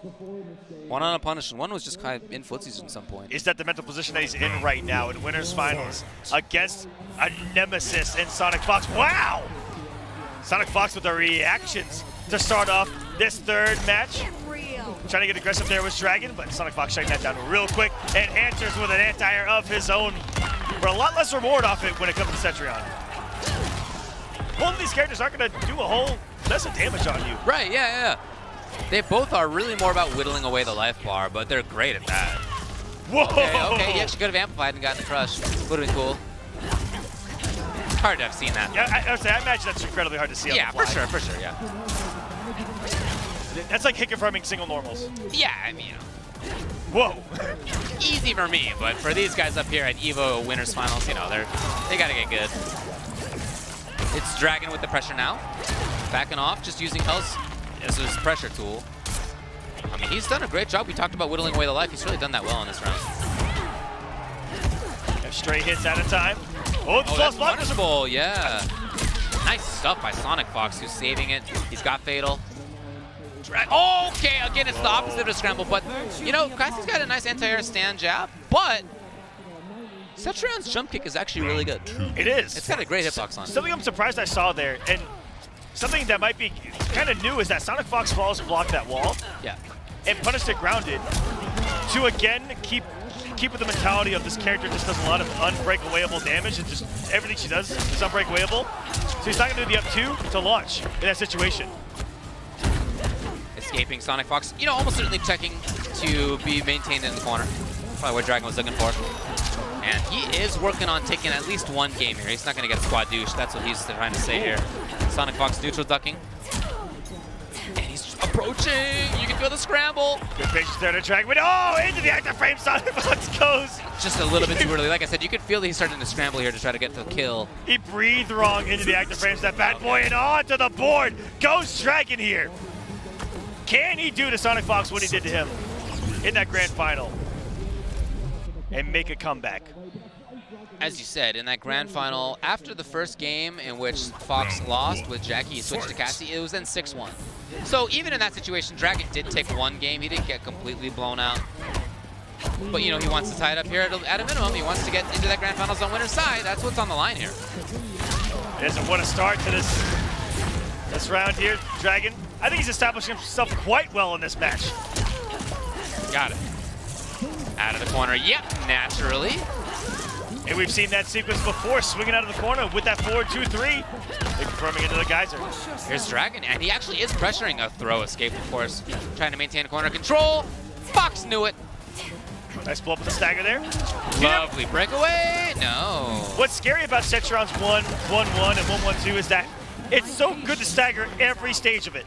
One on a punish, and one was just kind of in footsies at some point.
Is that the mental position that he's in right now in Winners Finals against a nemesis in SonicFox? Wow! SonicFox with the reactions to start off this third match. Trying to get aggressive there with Dragon, but SonicFox shutting that down real quick and answers with an anti-air of his own. For a lot less reward off it when it comes to Cetrion. Both of these characters aren't going to do a whole mess of damage on you.
Right, yeah. They both are really more about whittling away the life bar, but they're great at that.
Whoa!
Okay, he actually could have amplified and gotten the crush. Would have been cool. Hard to have seen that.
Yeah, I imagine that's incredibly hard to see on the fly.
for sure, yeah.
That's like hit confirming single normals.
Yeah, I mean,
Whoa!
easy for me, but for these guys up here at EVO Winners Finals, you know, they gotta get good. It's Dragon with the pressure now. Backing off, just using Hell's as his pressure tool. I mean, he's done a great job. We talked about whittling away the life. He's really done that well in this round.
Straight hits at a time. Oh,
that's punishable, yeah. Nice stuff by SonicFox, who's saving it. He's got Fatal. Okay, again, it's the opposite of a scramble, but, you know, Cassie's got a nice anti-air stand jab, but Cetrion's jump kick is actually really good.
It is.
It's got a great hitbox on it.
Something I'm surprised I saw there, and something that might be kind of new is that SonicFox falls and block that wall.
Yeah.
And punish it grounded to, again, keep with the mentality of this character just does a lot of unbreakawayable damage, and just everything she does is unbreakawayable. So he's not going to do the up two to launch in that situation.
Escaping SonicFox, you know, almost certainly checking to be maintained in the corner. Probably what Dragon was looking for. And he is working on taking at least one game here. He's not going to get squad douche. That's what he's trying to say here. SonicFox neutral ducking. And he's approaching. You can feel the scramble.
Good patience there to Dragon. But oh, into the active frame, SonicFox goes.
Just a little bit too early. Like I said, you could feel that he's starting to scramble here to try to get the kill.
He breathed wrong into the active frames, that bad boy, and onto the board goes Dragon here. Can he do to SonicFox what he did to him in that grand final and make a comeback?
As you said, in that grand final, after the first game in which Fox lost with Jackie, he switched to Cassie, it was then 6-1. So even in that situation, Dragon did take one game. He didn't get completely blown out. But, you know, he wants to tie it up here at a minimum. He wants to get into that Grand Finals on winner's side. That's what's on the line here.
Doesn't want to start to this round here. Dragon, I think he's establishing himself quite well in this match.
Got it. Out of the corner. Yep, naturally.
And we've seen that sequence before, swinging out of the corner with that forward 2-3. Confirming into the geyser.
Here's Dragon, and he actually is pressuring a throw escape, of course. Trying to maintain corner control. Fox knew it.
Nice blow up with the stagger there.
Lovely breakaway. No.
What's scary about set rounds 1-1-1 and 1-1-2 is that it's so good to stagger every stage of it.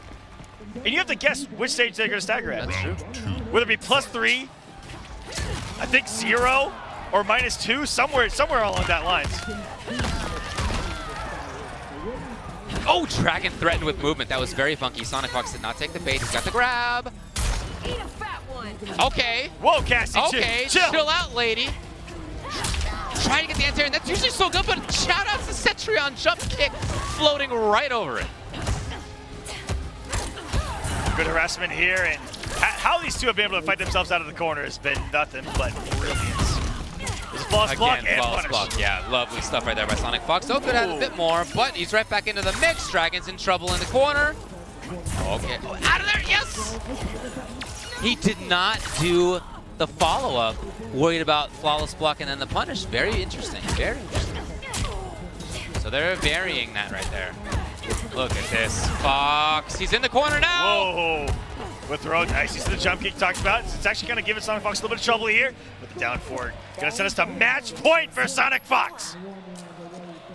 And you have to guess which stage they're going to stagger at.
That's true.
Whether it be +3, I think 0, or -2, somewhere along that lines.
Oh, Dragon threatened with movement. That was very funky. SonicFox did not take the bait. He's got the grab.
Eat a fat one.
Okay.
Whoa, Cassie,
Okay, chill out, lady. Trying to get the anti-air, and that's usually so good, but shout out to Cetrion jump kick floating right over it.
Good harassment here, and how these two have been able to fight themselves out of the corner has been nothing but brilliance. There's a flawless block and
flawless
punish.
block. Yeah, lovely stuff right there by SonicFox. Oh, could have a bit more, but he's right back into the mix. Dragon's in trouble in the corner. Okay, oh, out of there, yes! He did not do the follow-up, worried about flawless block and then the punish. Very interesting, very interesting. So they're varying that right there. Look at this, Fox. He's in the corner now.
Whoa, with throw, nice. He's the jump kick talked about. It's actually going to give SonicFox a little bit of trouble here. With the down forward, going to send us to match point for SonicFox.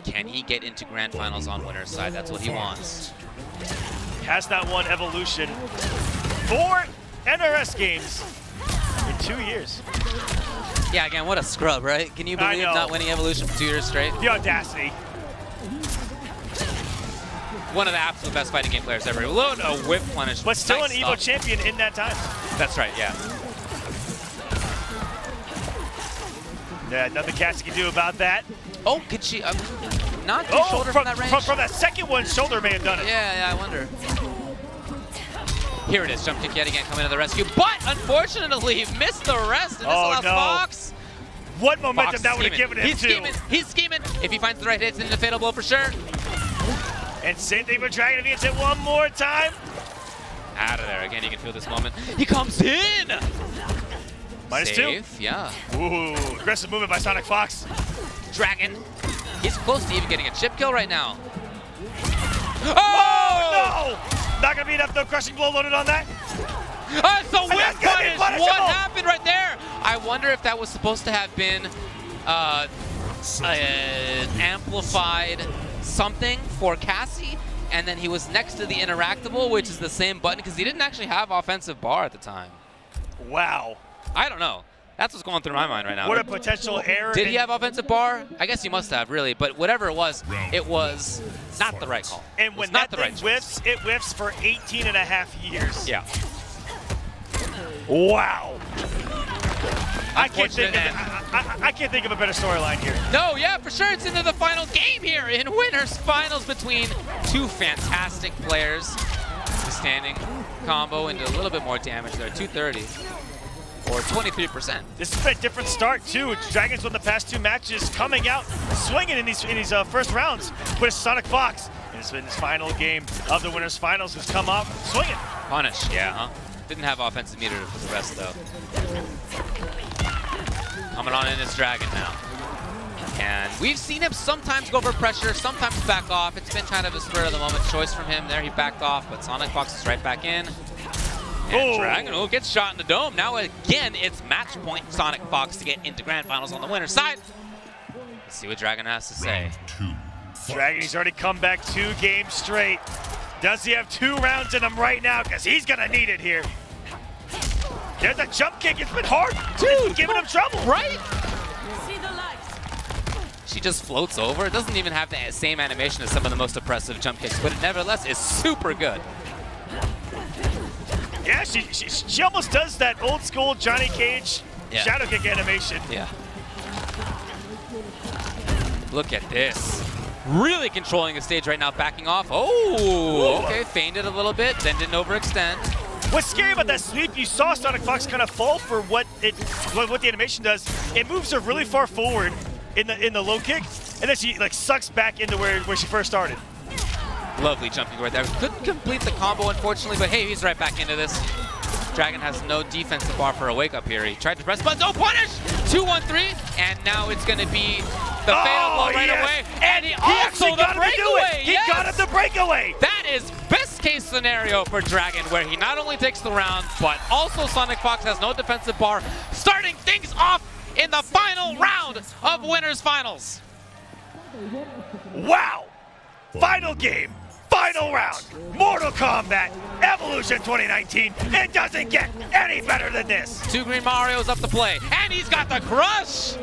Can he get into Grand Finals on winner's side? That's what he wants.
Has not won Evolution 4 NRS games in 2 years.
Yeah, again, what a scrub, right? Can you believe not winning Evolution for 2 years straight?
The audacity.
One of the absolute best fighting game players ever. Load a whip punish.
But still
nice
an EVO champion in that time.
That's right, yeah.
Yeah, nothing Cassie can do about that.
Oh, could she? Not too shoulder from that range?
From that second one, shoulder may have done it.
Yeah, I wonder. Here it is, jump kick yet again coming to the rescue, but unfortunately missed the rest, and this allows Fox.
What momentum that would have given him
He's scheming. If he finds the right hit, it's into the fatal blow for sure.
And same thing for Dragon if he hits it one more time.
Out of there, again, you can feel this moment. He comes in!
-2.
Yeah.
Ooh, aggressive movement by SonicFox.
Dragon. He's close to even getting a chip kill right now.
Oh, no! Not gonna be enough, no crushing blow loaded on that.
It's a whip punish! What happened right there? I wonder if that was supposed to have been amplified something for Cassie, and then he was next to the interactable, which is the same button, because he didn't actually have offensive bar at the time.
Wow.
I don't know. That's what's going through my mind right now.
What a potential error.
Did he have offensive bar? I guess he must have, really. But whatever it was not the right call.
And when that thing whiffs, it whiffs for 18.5 years.
Yeah.
Wow. I can't think of a better storyline here.
No, yeah, for sure. It's into the final game here in winners finals between two fantastic players. The standing combo into a little bit more damage there, 230 or 23%.
This has been a different start too. Dragons won the past 2 matches, coming out swinging in these first rounds. But it's SonicFox in his final game of the winners finals has come up swinging.
Punish, yeah, huh? Didn't have offensive meter for the rest though. Coming on in is Dragon now. And we've seen him sometimes go for pressure, sometimes back off. It's been kind of a spur of the moment choice from him. There he backed off, but SonicFox is right back in. And Dragon gets shot in the dome. Now again, it's match point SonicFox to get into Grand Finals on the winner's side. Let's see what Dragon has to say.
Dragon, he's already come back 2 games straight. Does he have 2 rounds in him right now? Because he's gonna need it here. There's a jump kick. It's been hard. Dude, giving him trouble.
Right? See the lights. She just floats over. It doesn't even have the same animation as some of the most oppressive jump kicks, but it nevertheless is super good.
Yeah, she almost does that old school Johnny Cage shadow kick animation.
Yeah. Look at this. Really controlling the stage right now, backing off. Oh, okay, feigned it a little bit, then didn't overextend.
What's scary about that sweep, you saw SonicFox kind of fall for what the animation does. It moves her really far forward in the low kick, and then she like sucks back into where she first started.
Lovely jumping right there. Couldn't complete the combo, unfortunately, but hey, he's right back into this. Dragon has no defensive bar for a wake-up here. He tried to press, but no punish! 2-1-3, and now it's going to be the fatal blow right away. And he also the breakaway!
He got it the breakaway!
That is best case scenario for Dragon, where he not only takes the round, but also SonicFox has no defensive bar, starting things off in the final round of Winners Finals.
Wow! Final game, final round, Mortal Kombat Evolution 2019. It doesn't get any better than this.
2 Green Marios up to play, and he's got the crush!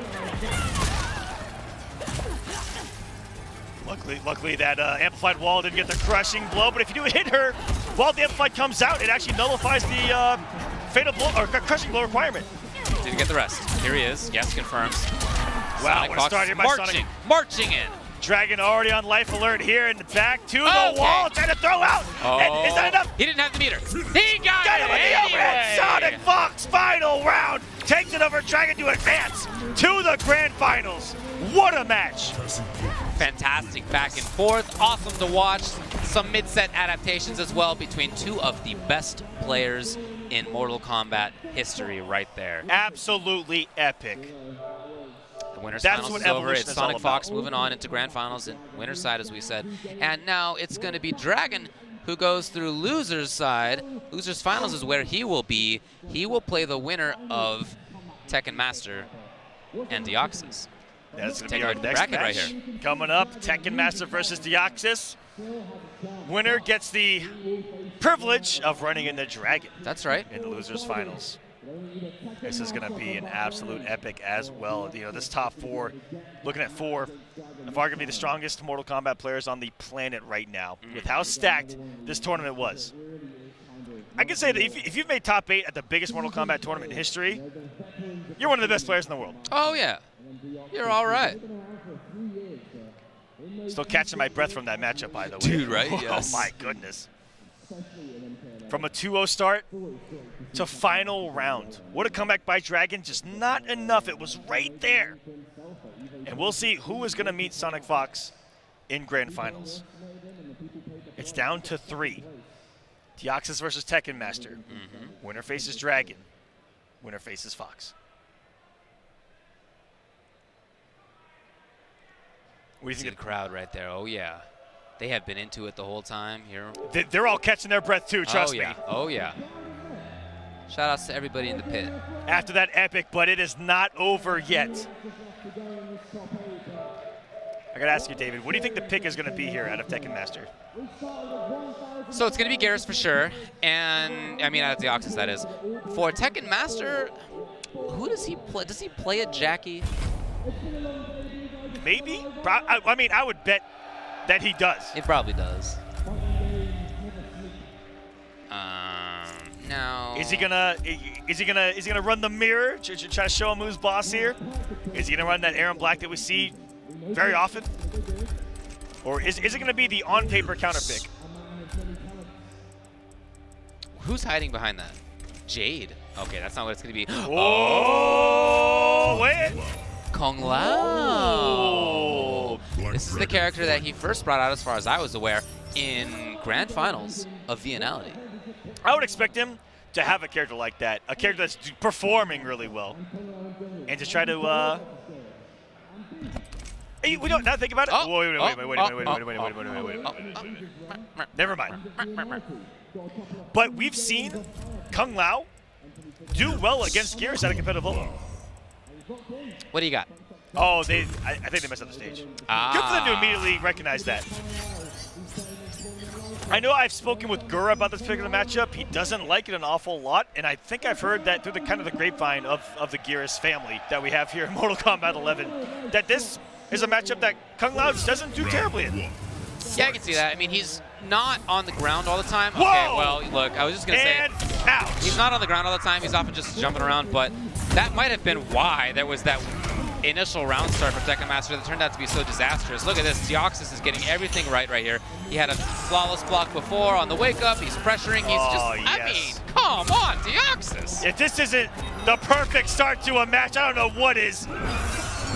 Luckily that amplified wall didn't get the crushing blow, but if you do hit her while the amplified comes out, it actually nullifies the fatal blow or crushing blow requirement.
Didn't get the rest. Here he is. Yes, confirms.
Wow, what a start here by Sonic.
Marching in.
Dragon already on life alert here in the back to the wall, trying to throw out. And is that enough?
He didn't have the meter. He got it
him with the overhead. SonicFox final round takes it over Dragon to advance to the grand finals. What a match.
Fantastic back and forth. Awesome to watch. Some mid-set adaptations as well between two of the best players in Mortal Kombat history right there.
Absolutely epic.
The Winners Finals is over. It's SonicFox moving on into Grand Finals and Winners side, as we said. And now it's going to be Dragon who goes through Losers side. Losers Finals is where he will be. He will play the winner of Tekken Master and Deoxys.
That's going to be our next match.
Right here.
Coming up, Tekken Master versus Deoxys. Winner gets the privilege of running into Dragon.
That's right.
In the Losers Finals. This is going to be an absolute epic as well. You know, this top four, looking at four of arguably the strongest Mortal Kombat players on the planet right now, with how stacked this tournament was. I can say that if you've made top 8 at the biggest Mortal Kombat tournament in history, you're one of the best players in the world.
Oh, yeah. You're all right.
Still catching my breath from that matchup, by the way.
Dude, right? Yes.
Oh, my goodness. From a 2-0 start to final round. What a comeback by Dragon, just not enough. It was right there. And we'll see who is going to meet SonicFox in Grand Finals. It's down to 3. Deoxys versus Tekken Master. Winner faces Dragon. Winner faces Fox. What do you think?
See the crowd right there. Oh, yeah. They have been into it the whole time here.
They're all catching their breath too, trust me.
Oh, yeah. Shout outs to everybody in the pit.
After that epic, but it is not over yet. I gotta ask you, David, what do you think the pick is gonna be here out of Tekken Master?
So it's gonna be Garrus for sure, and I mean out of Deoxys, that is. For Tekken Master, who does he play? Does he play a Jackie?
Maybe. I mean, I would bet that he does.
It probably does. No.
Is he gonna run the mirror? Try to show him who's boss here? Is he gonna run that Aaron Black that we see very often? Or is it gonna be the on-paper counter pick?
Who's hiding behind that? Jade. Okay, that's not what it's gonna be.
Oh, wait.
Kung Lao. This is the character that he first brought out, as far as I was aware, in Grand Finals of Vianality.
I would expect him to have a character like that, a character that's performing really well, and to try to. Hey, we don't not think about it. Wait a minute. Never mind. But we've seen Kung Lao do well against Gears at a competitive level.
What do you got?
Oh, I think they messed up the stage. Good for them to immediately recognize that. I know I've spoken with Gura about this particular matchup. He doesn't like it an awful lot, and I think I've heard that through the grapevine of the Geras family that we have here in Mortal Kombat 11, that this is a matchup that Kung Lao doesn't do terribly in.
Yeah, I can see that. I mean, he's not on the ground all the time.
Whoa!
Okay, well, look, I was just going to say,
ouch.
He's not on the ground all the time. He's often just jumping around, but that might have been why there was that initial round start for Tekken Master that turned out to be so disastrous. Look at this. Deoxys is getting everything right here. He had a flawless block before on the wake up. He's pressuring. He's I mean, Come on, Deoxys.
If this isn't the perfect start to a match, I don't know what is.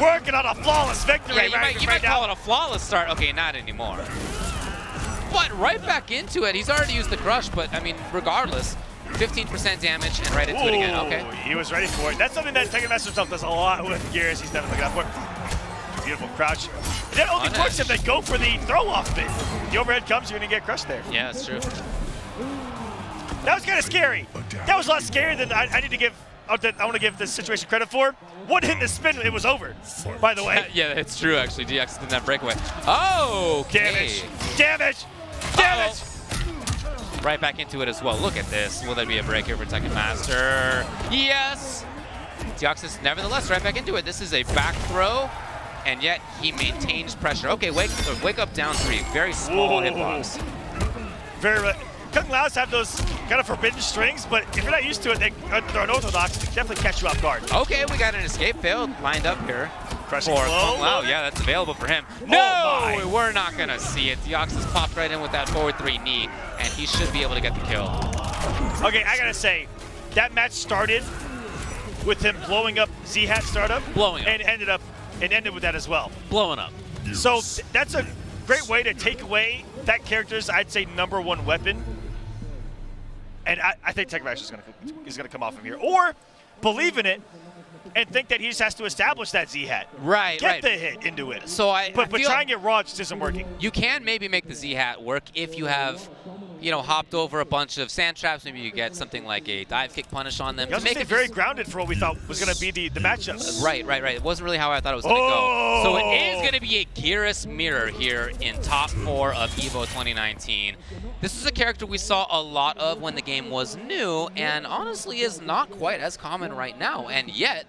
Working on a flawless victory
Yeah, you might
now.
call it a flawless start. Okay, not anymore. But right back into it. He's already used the crush, but I mean, regardless, 15% damage and right into it again. Okay.
He was ready for it. That's something that Tekken Master himself does a lot with gears. He's never looking out for. Beautiful crouch. And that only works if they go for the throw-off bit. The overhead comes, you're gonna get crushed there.
Yeah, that's true.
That was kind of scary. That was a lot scarier than I need to give. I want to give this situation credit for. One hit in the spin, it was over. By the way.
Yeah, it's true actually. DX did that breakaway. Oh,
Damage! Damage! Damage!
Right back into it as well. Look at this. Will there be a break here for Tekken Master? Yes! Deoxys nevertheless right back into it. This is a back throw, and yet he maintains pressure. Okay, wake up down 3. Very small hitbox.
Very Kung Laos have those kind of forbidden strings, but if you're not used to it, they're unorthodox. They definitely catch you off guard.
Okay, we got an escape failed lined up here.
Crushing
for
blow.
Kung Lao. Yeah, that's available for him.
Oh
No, we're not gonna see it. Deoxys popped right in with that forward 3 knee, and he should be able to get the kill.
Okay, I gotta say, that match started with him blowing up Z-Hat startup.
Blowing up.
And ended with that as well.
Blowing up.
So that's a great way to take away that character's, I'd say, #1 weapon. And I think Tekken Master is gonna come off from here. Or believe in it and think that he just has to establish that Z-Hat.
Right,
Get the hit into it.
So
But
feel
trying it raw just isn't working.
You can maybe make the Z-Hat work if you have, hopped over a bunch of sand traps. Maybe you get something like a dive kick punish on them.
You also stay very grounded for what we thought was going to be the matchup.
Right. It wasn't really how I thought it was going to go. So it is going to be a Gearus mirror here in top 4 of EVO 2019. This is a character we saw a lot of when the game was new, and honestly is not quite as common right now. And yet,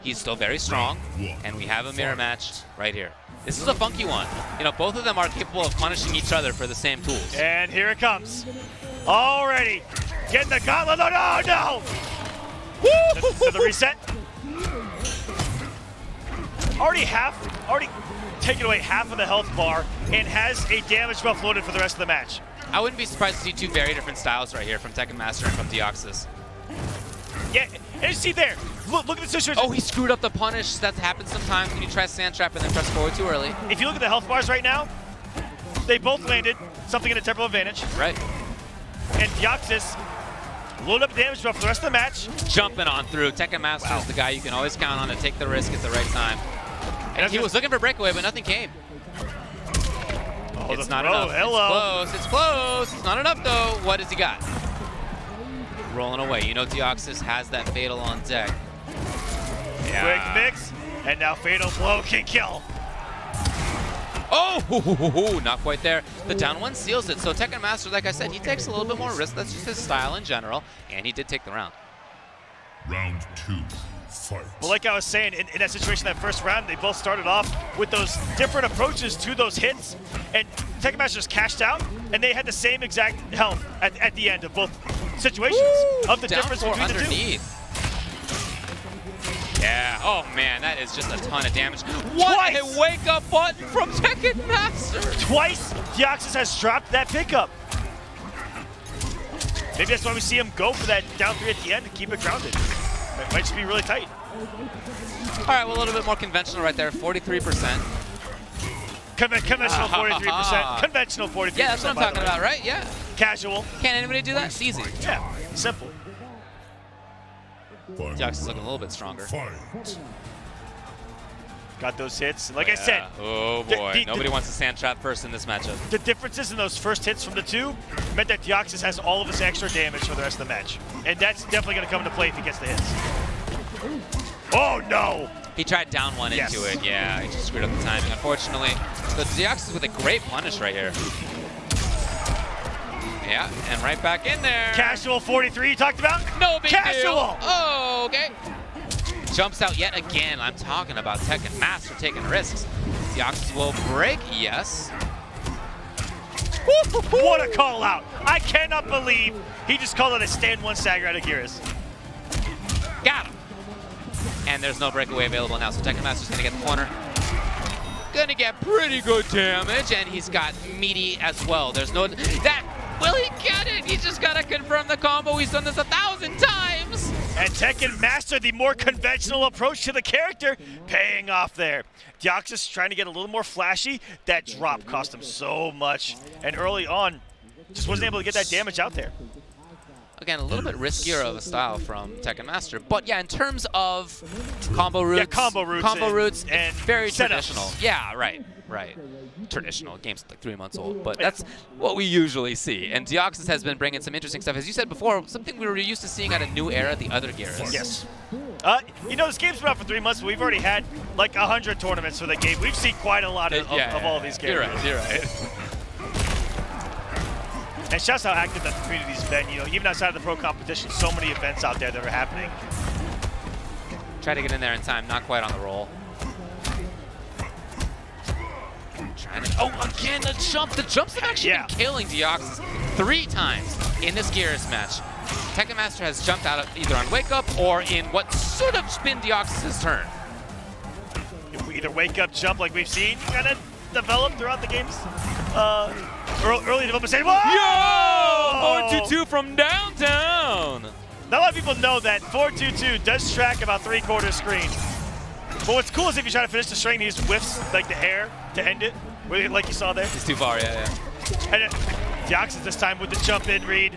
he's still very strong, and we have a mirror match right here. This is a funky one. Both of them are capable of punishing each other for the same tools.
And here it comes. Already getting the gauntlet. No! To the reset. Already taken away half of the health bar and has a damage buff loaded for the rest of the match.
I wouldn't be surprised to see 2 very different styles right here from Tekken Master and from Deoxys.
Yeah, and you see there, look at the situation.
Oh, he screwed up the punish. That happens sometimes when you try sand trap and then press forward too early.
If you look at the health bars right now, they both landed something in a temporal advantage.
Right.
And Deoxys loaded up damage buff for the rest of the match.
Jumping on through. Tekken Master is the guy you can always count on to take the risk at the right time. And he was looking for breakaway, but nothing came. It's not enough.
Hello.
It's close. It's not enough though. What has he got? Rolling away. Deoxys has that fatal on deck. Yeah.
Quick mix, and now fatal blow can kill.
Oh, not quite there. The down 1 seals it. So Tekken Master, like I said, he takes a little bit more risk. That's just his style in general, and he did take the round.
Round 2, fight.
But like I was saying, in that situation, that first round, they both started off with those different approaches to those hits, and Tekken Master just cashed out, and they had the same exact health at the end of both situations. Of the
down
difference
4
between
underneath.
the 2.
Yeah, oh man, that is just a ton of damage. What a wake-up button from Tekken Master!
Twice, Deoxys has dropped that pickup. Maybe that's why we see him go for that down 3 at the end to keep it grounded. It might just be really tight.
All right, well, a little bit more conventional right there, 43%.
Conventional 43%. Conventional 43%.
Yeah, that's what I'm talking about, right? Yeah.
Casual.
Can't anybody do that? It's easy.
Yeah, simple.
Deoxys is looking a little bit stronger.
Fight.
Got those hits. Like I said.
Oh boy, nobody wants to sand trap first in this matchup.
The differences in those first hits from the 2 meant that Deoxys has all of his extra damage for the rest of the match. And that's definitely going to come into play if he gets the hits. Oh no!
He tried down 1 into it. Yeah, he just screwed up the timing, unfortunately. But Deoxys with a great punish right here. Yeah, and right back in there.
Casual 43 you talked about?
No big
Casual.
deal. Oh, okay. Jumps out yet again. I'm talking about Tekken Master taking risks. Deoxys will break, yes.
What a call out. I cannot believe he just called it a stand 1 stagger out of Gearus.
Got him. And there's no breakaway available now, so Tekken Master's gonna get the corner. Gonna get pretty good damage, and he's got meaty as well. There's no, will he get it? He just got got to confirm the combo. He's done this 1,000 times.
And Tekken mastered the more conventional approach to the character, paying off there. Deoxys trying to get a little more flashy. That drop cost him so much. And early on, just wasn't able to get that damage out there.
Again, a little bit riskier of a style from Tekken Master. But yeah, in terms of combo roots,
and
very
setups.
traditional. Yeah, right. Traditional. Game's like 3 months old, but that's what we usually see. And Deoxys has been bringing some interesting stuff. As you said before, something we were used to seeing at a new era, the other gears.
Yes. You know, this game's been out for 3 months, but we've already had like 100 tournaments for the game. We've seen quite a lot of all these games.
You're right.
And shouts how active that the community's been. You know, even outside of the pro competition, so many events out there that are happening.
Try to get in there in time, not quite on the roll. Again, the jump. The jumps have actually been killing Deoxys 3 times in this Gears match. Tekken Master has jumped out of either on Wake Up or in what should have been Deoxys' turn.
If we either Wake Up, jump like we've seen kind of develop throughout the games. Early development say, whoa!
422 from downtown.
Not a lot of people know that 422 does track about 3/4 screen. But what's cool is if you try to finish the string, he just whiffs like the air to end it, like you saw there.
It's too far, yeah.
And Deoxys this time with the jump in read.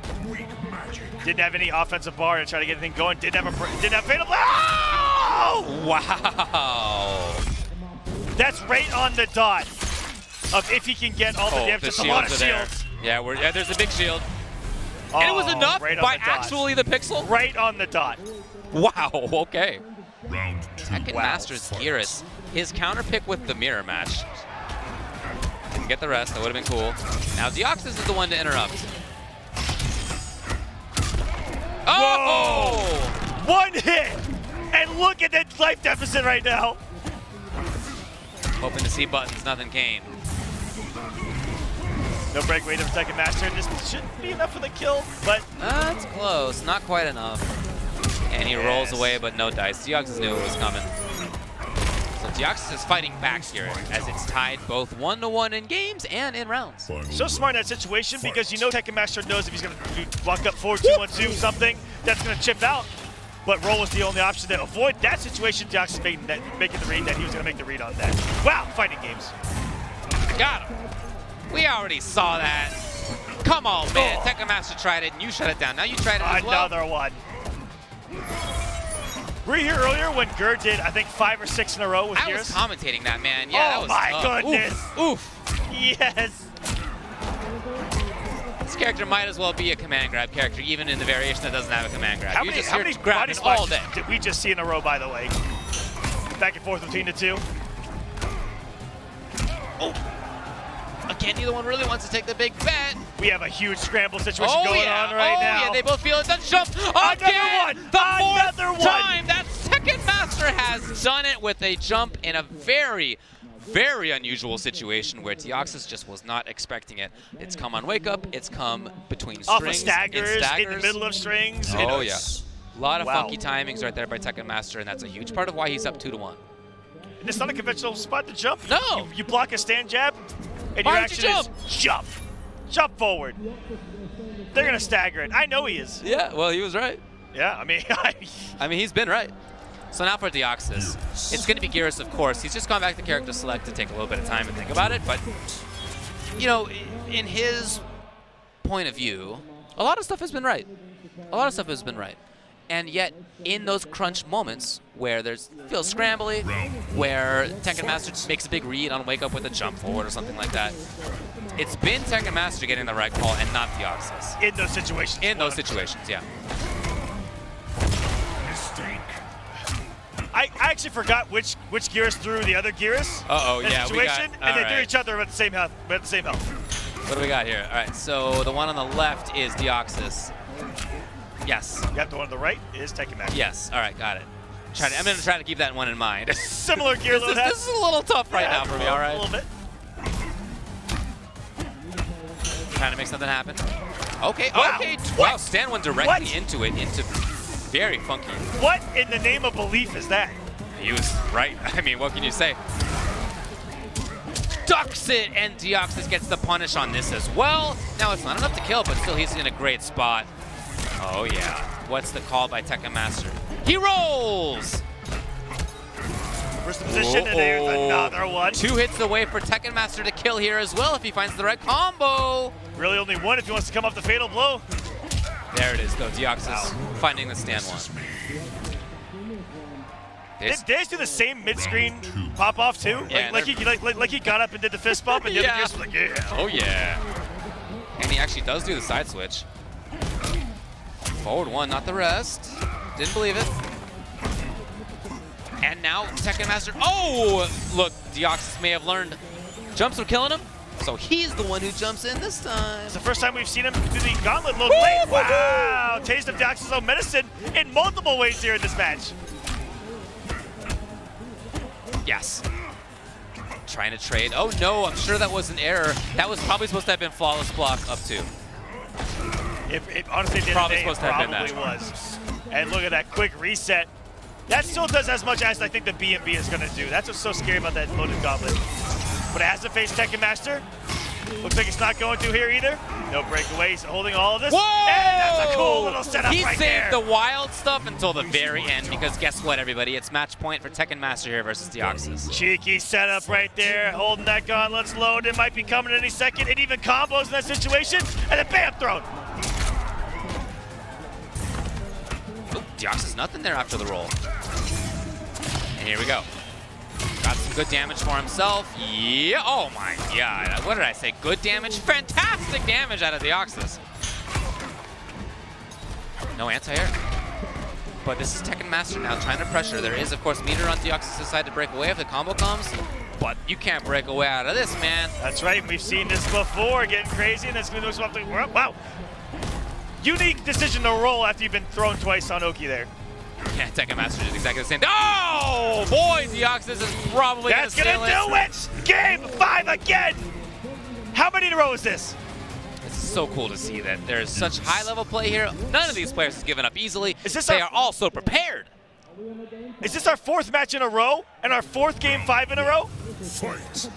Didn't have any offensive bar to try to get anything going. Didn't have fatal. Oh!
Wow.
That's right on the dot of if he can get all the damage.
The
a lot of
shields.
There.
Yeah, there's a big shield. And it was enough
right
by actually the pixel?
Right on the dot.
Wow, okay.
Round 2.
Tekken Master's Geras, his counter pick with the mirror match. Didn't get the rest, that would have been cool. Now Deoxys is the one to interrupt. Oh!
Whoa! One hit! And look at that life deficit right now.
Hoping to see buttons, nothing came.
No break rate of Tekken Master. This shouldn't be enough for the kill, but
That's close, not quite enough. And he rolls away, but no dice. Deoxys knew it was coming. So Deoxys is fighting back here as it's tied both 1-1 in games and in rounds.
so smart in that situation because you know Tekken Master knows if he's going to block up 4-2-1-2 something, that's going to chip out. But roll was the only option to avoid that situation. Deoxys making the read that he was going to make the read on that. Wow, fighting games.
Got him. We already saw that. Come on, man. Tekken Master tried it and you shut it down. Now you tried it as well.
Another one. Were you here earlier when Gur did, I think, 5 or 6 in a row with
I
Gears?
was commentating that, man. Yeah,
Oh
that was
my goodness.
Oof.
Yes.
This character might as well be a command grab character, even in the variation that doesn't have a command grab.
How
You
many
just hear
body
grabbing all
splashes
day.
did we just see in a row, by the way? Back and forth between the two.
Again, neither one really wants to take the big bet.
We have a huge scramble situation going on right now.
Yeah, they both feel it. Then jump again.
One.
The
Another
fourth
one.
time that Tekken Master has done it with a jump in a very, very unusual situation where Deoxys just was not expecting it. It's come on Wake Up. It's come between strings.
Off of staggers, in the middle of strings.
Oh, yeah. A lot of
Wow.
funky timings right there by Tekken Master, and that's a huge part of why he's up 2-1.
It's not a conventional spot to jump.
No.
You block a stand jab, and
Why
your
don't you
action is jump. Jump forward. They're going to stagger it. I know he is.
Yeah, well, he was right.
Yeah, I mean,
I mean, he's been right. So now for Deoxys, it's going to be Geras, of course. He's just gone back to character select to take a little bit of time and think about it. But, you know, in his point of view, a lot of stuff has been right. And yet, in those crunch moments where feels scrambly, where Tekken Master makes a big read on Wake Up with a jump forward or something like that, it's been Tekken Master getting the right call and not Deoxys.
in those situations.
In those situations, yeah.
I actually forgot which Geras threw the other Geras.
Uh-oh,
in the
yeah, we
situation,
got-
and they
all
threw
right.
each other at the same health.
What do we got here? All right, so the one on the left is Deoxys. Yes.
You have the one on the right is Tekken Master.
Yes. All right, got it. I'm going to try to keep that one in mind.
Similar gear load.
This is a little tough right now for me, all right?
A little bit.
Trying to make something happen. Okay,
Wow.
okay.
What?
Wow, Stan went directly
What?
into it, into very funky.
What in the name of belief is that?
He was right. I mean, what can you say? ducks it, and Deoxys gets the punish on this as well. Now it's not enough to kill, but still he's in a great spot. Oh yeah, what's the call by Tekken Master? He rolls!
First position, and there's another one.
2 hits away for Tekken Master to kill here as well if he finds the right combo.
Really only one if he wants to come off the fatal blow.
There it is though, Deoxys finding the stand one.
Did Days do the same mid-screen pop-off too?
Yeah,
like he got up and did the fist bump, and the other gears was like, yeah.
Oh yeah. And he actually does do the side switch. Forward one, not the rest. Didn't believe it. And now Tekken Master, oh! Look, Deoxys may have learned jumps were killing him, so he's the one who jumps in this time.
It's the first time we've seen him do the gauntlet load late. Wow! Taste of Deoxys' own medicine in multiple ways here in this match.
Yes. Trying to trade. Oh no, I'm sure that was an error. That was probably supposed to have been flawless block up two.
If honestly, it
Probably supposed to have been
probably was. And look at that quick reset. That still does as much as I think the B&B is going to do. That's what's so scary about that loaded gauntlet. But it has to face Tekken Master. Looks like it's not going to here either. No breakaway. He's holding all of this.
Whoa!
And that's a cool little setup
he
right there.
saved the wild stuff until the very end because guess what, everybody? It's match point for Tekken Master here versus Deoxys.
Cheeky setup right there. Holding that gauntlet's loaded. Might be coming any second. It even combos in that situation. And then bam, thrown.
Oh, Deoxys nothing there after the roll. And here we go. Got some good damage for himself. Yeah, oh my god. What did I say? Good damage? Fantastic damage out of Deoxys. No anti-air. But this is Tekken Master now trying to pressure. There is, of course, meter on Deoxys' side to break away if the combo comes. But you can't break away out of this, man.
That's right. We've seen this before. Getting crazy, and that's going to do something. Wow. Unique decision to roll after you've been thrown twice on Oki there.
Yeah, Tekken Master did exactly the same. Oh, boy, Deoxys is probably
That's going to do it! Game 5 again! How many in a row is this?
It's so cool to see that there's such high-level play here. None of these players has given up easily. They are all so prepared.
Is this our 4th match in a row? And our 4th game 5 in a row?
Fight!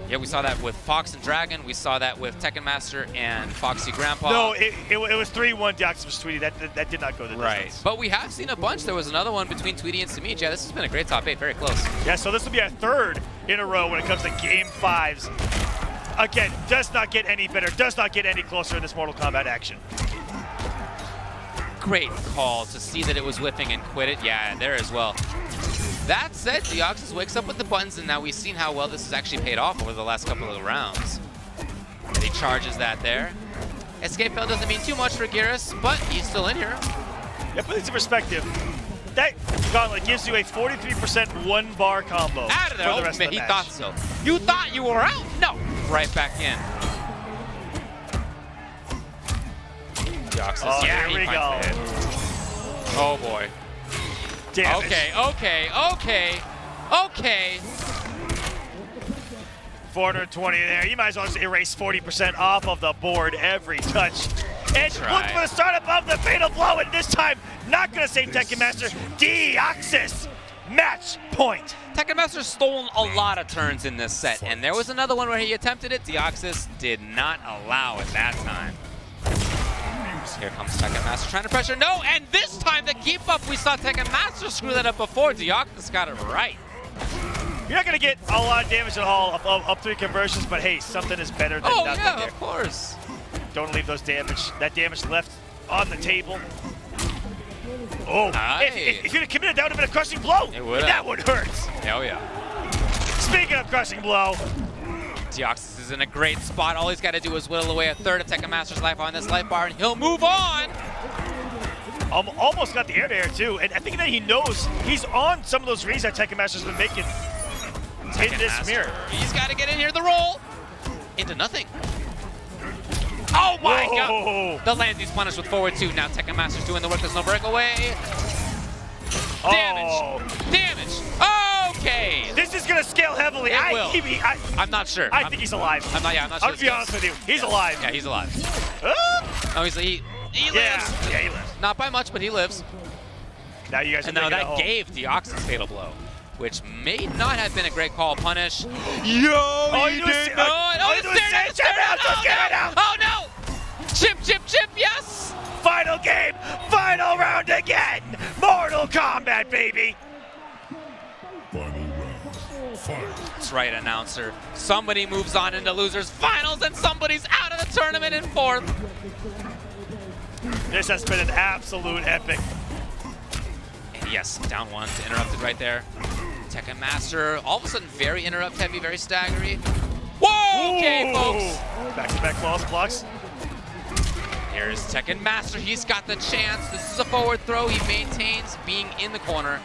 Yeah, we saw that with Fox and Dragon. We saw that with Tekken Master and Foxy Grampa.
No, it was 3-1 Deoxys versus Tweety. That did not go the distance.
Right. But we have seen a bunch. There was another one between Tweety and Samij. Yeah, this has been a great top 8. Very close.
Yeah, so this will be our 3rd in a row when it comes to game 5s. Again, does not get any better, does not get any closer in this Mortal Kombat action.
Great call to see that it was whiffing and quit it. Yeah, there as well. That said, Deoxys wakes up with the buttons, and now we've seen how well this has actually paid off over the last couple of rounds. And he charges that there. Escape fail doesn't mean too much for Geras, but he's still in here.
Yeah, put this in perspective. That gauntlet gives you a 43% 1-bar combo
Out of there.
for the rest of the
He
match.
thought so. You thought you were out? No. Right back in. Deoxys,
Oh,
yeah,
here we
he
go.
finds the hit. Oh boy.
Damn it.
Okay.
420 there. You might as well just erase 40% off of the board every touch. And look for the startup of the fatal blow, and this time, not gonna save Tekken Master. Deoxys, match point.
Tekken Master's stolen a lot of turns in this set, and there was another one where he attempted it. Deoxys did not allow it that time. Here comes Tekken Master trying to pressure. No, and this time the keep up, we saw Tekken Master screw that up before. Deoxys got it right.
You're not gonna get a lot of damage at all up 3 conversions, but hey, something is better than nothing
yeah,
here.
of course.
Don't leave that damage left on the table. Oh,
Aye.
if you'd have committed, that would have been a crushing blow.
It would have.
That would hurt.
Oh yeah.
Speaking of crushing blow,
Deoxys is in a great spot. All he's got to do is whittle away a third of Tekken Master's life on this life bar, and he'll move on.
almost got the air to air too, and I think that he knows he's on some of those reads that Tekken Master's been making in this mirror.
He's got to get in here. The roll into nothing. Oh my
Whoa.
god! The Landy's punished with forward 2. Now Tekken Master's doing the work. There's no breakaway. Damage.
Oh.
Damage. Okay.
This is gonna scale heavily.
It will. I'm not sure.
I think he's alive.
I'm not sure.
I'm gonna be honest with you. He's alive.
Yeah, he's alive.
Ah!
Oh, he lives.
Yeah, he lives.
Not by much, but he lives.
Now you guys are
And now
taking it
that
home.
gave Deoxys fatal blow. which may not have been a great call. Punish. Yo,
you
he
do is
did not.
all
Oh,
you do
it's
is
there,
say, "Chip out, just give it out."
Oh, no. Chip, chip, chip, yes.
Final game, final round again. Mortal Kombat, baby.
Final round. Fight.
That's right, announcer. Somebody moves on into losers finals and somebody's out of the tournament in 4th.
This has been an absolute epic.
And yes, down 1 to interrupted right there. Tekken Master, all of a sudden very interrupt heavy, very staggery. Whoa, okay, folks.
Back-to-back flawless blocks.
Here's Tekken Master, he's got the chance. This is a forward throw, he maintains being in the corner.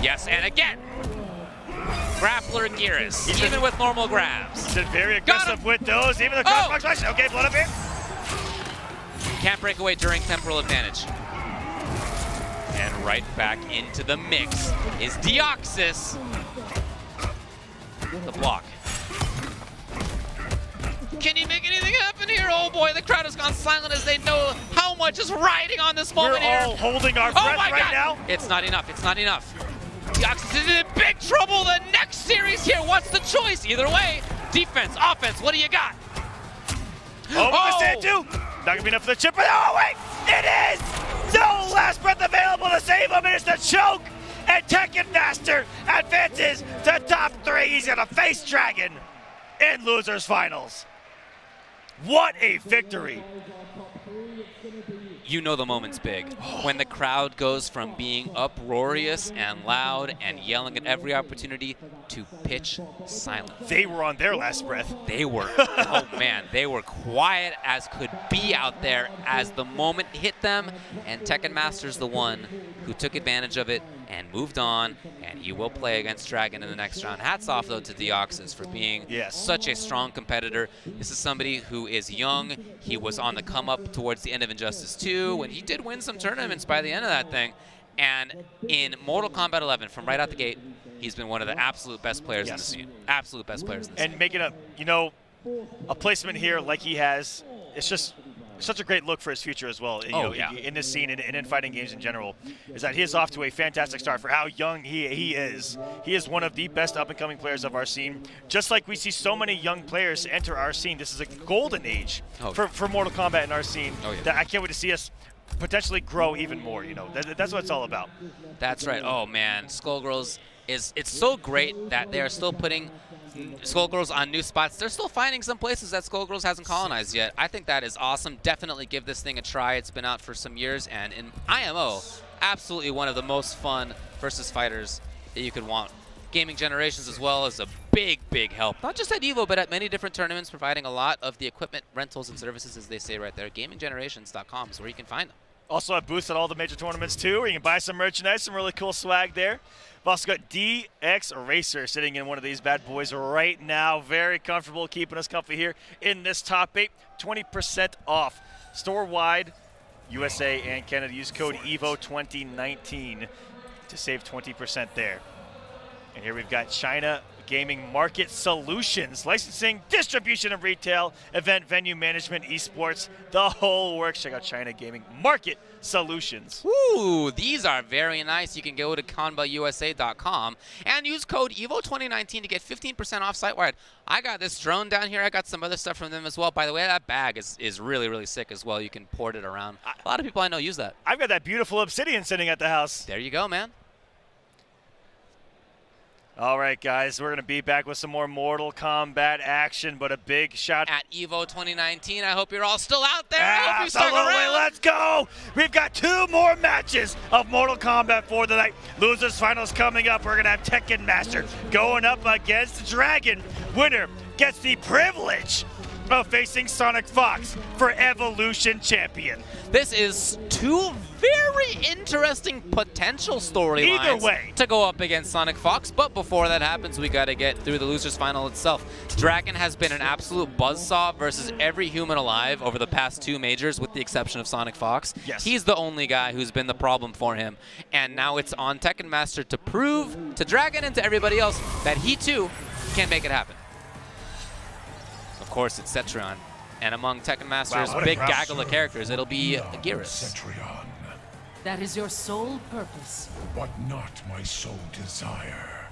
Yes, and again, grappler Gearus, even with normal grabs.
He's been very aggressive with those, even the crossbox flash. Okay, blood up here.
Can't break away during temporal advantage. And right back into the mix is Deoxys. The block. Can he make anything happen here? Oh boy, the crowd has gone silent as they know how much is riding on this moment
We're
here.
all holding our breath right now.
It's not enough, it's not enough. Deoxys is in big trouble the next series here. What's the choice? Either way, defense, offense, what do you got?
Oh, the Santu. Not gonna be enough for the chip, but oh wait, it is! No last breath available to save him, and it's the choke! And Tekken Master advances to top 3. He's gonna face Dragon in losers finals. What a victory!
You know the moment's big. When the crowd goes from being uproarious and loud and yelling at every opportunity to pitch silent.
They were on their last breath.
They were, oh man, they were quiet as could be out there as the moment hit them, and Tekken Master's the one who took advantage of it and moved on, and he will play against Dragon in the next round. Hats off, though, to Deoxys for being such a strong competitor. This is somebody who is young. He was on the come-up towards the end of Injustice 2 when he did win some tournaments by the end of that thing. And in Mortal Kombat 11, from right out the gate, he's been one of the absolute best players in the scene. Absolute best players in the scene.
And making a placement here like he has, it's just such a great look for his future as well. In this scene and in fighting games in general, is that he is off to a fantastic start for how young he is. He is one of the best up-and-coming players of our scene. Just like we see so many young players enter our scene, this is a golden age for Mortal Kombat in our scene. That I can't wait to see us potentially grow even more. That's what it's all about.
That's right. Oh man, Skullgirls it's so great that they are still putting Skullgirls on new spots. They're still finding some places that Skullgirls hasn't colonized yet. I think that is awesome. Definitely give this thing a try. It's been out for some years, and in IMO, absolutely one of the most fun versus fighters that you could want. Gaming Generations as well is a big, big help. Not just at EVO, but at many different tournaments, providing a lot of the equipment, rentals, and services, as they say right there. GamingGenerations.com is where you can find them.
Also have booths at all the major tournaments too, where you can buy some merchandise, some really cool swag there. We've also got DX Racer sitting in one of these bad boys right now. Very comfortable, keeping us comfy here in this top 8. 20% off. Store-wide, USA and Canada. Use code EVO2019 to save 20% there. And here we've got China Gaming Market Solutions, licensing, distribution, and retail, event, venue management, esports, the whole works. Check out China Gaming Market Solutions.
Ooh, these are very nice. You can go to ConvaUSA.com and use code EVO2019 to get 15% off site-wide. I got this drone down here. I got some other stuff from them as well. By the way, that bag is really, really sick as well. You can port it around. A lot of people I know use that.
I've got that beautiful Obsidian sitting at the house.
There you go, man.
All right, guys, we're going to be back with some more Mortal Kombat action, but a big shout
at EVO 2019. I hope you're all still out there. I hope you stuck
Absolutely,
around.
let's go. We've got 2 more matches of Mortal Kombat for the night. Losers finals coming up. We're going to have Tekken Master going up against Dragon. Winner gets the privilege of facing SonicFox for Evolution Champion.
This is 2 very interesting potential storylines to go up against SonicFox, but before that happens, we got to get through the losers final itself. Dragon has been an absolute buzzsaw versus every human alive over the past 2 majors, with the exception of SonicFox.
Yes.
He's the only guy who's been the problem for him, and now it's on Tekken Master to prove to Dragon and to everybody else that he too can make it happen. Of course, it's Cetrion. And among Tekken Master's big gaggle of characters, it'll be Gearus.
That is your sole purpose.
But not my sole desire.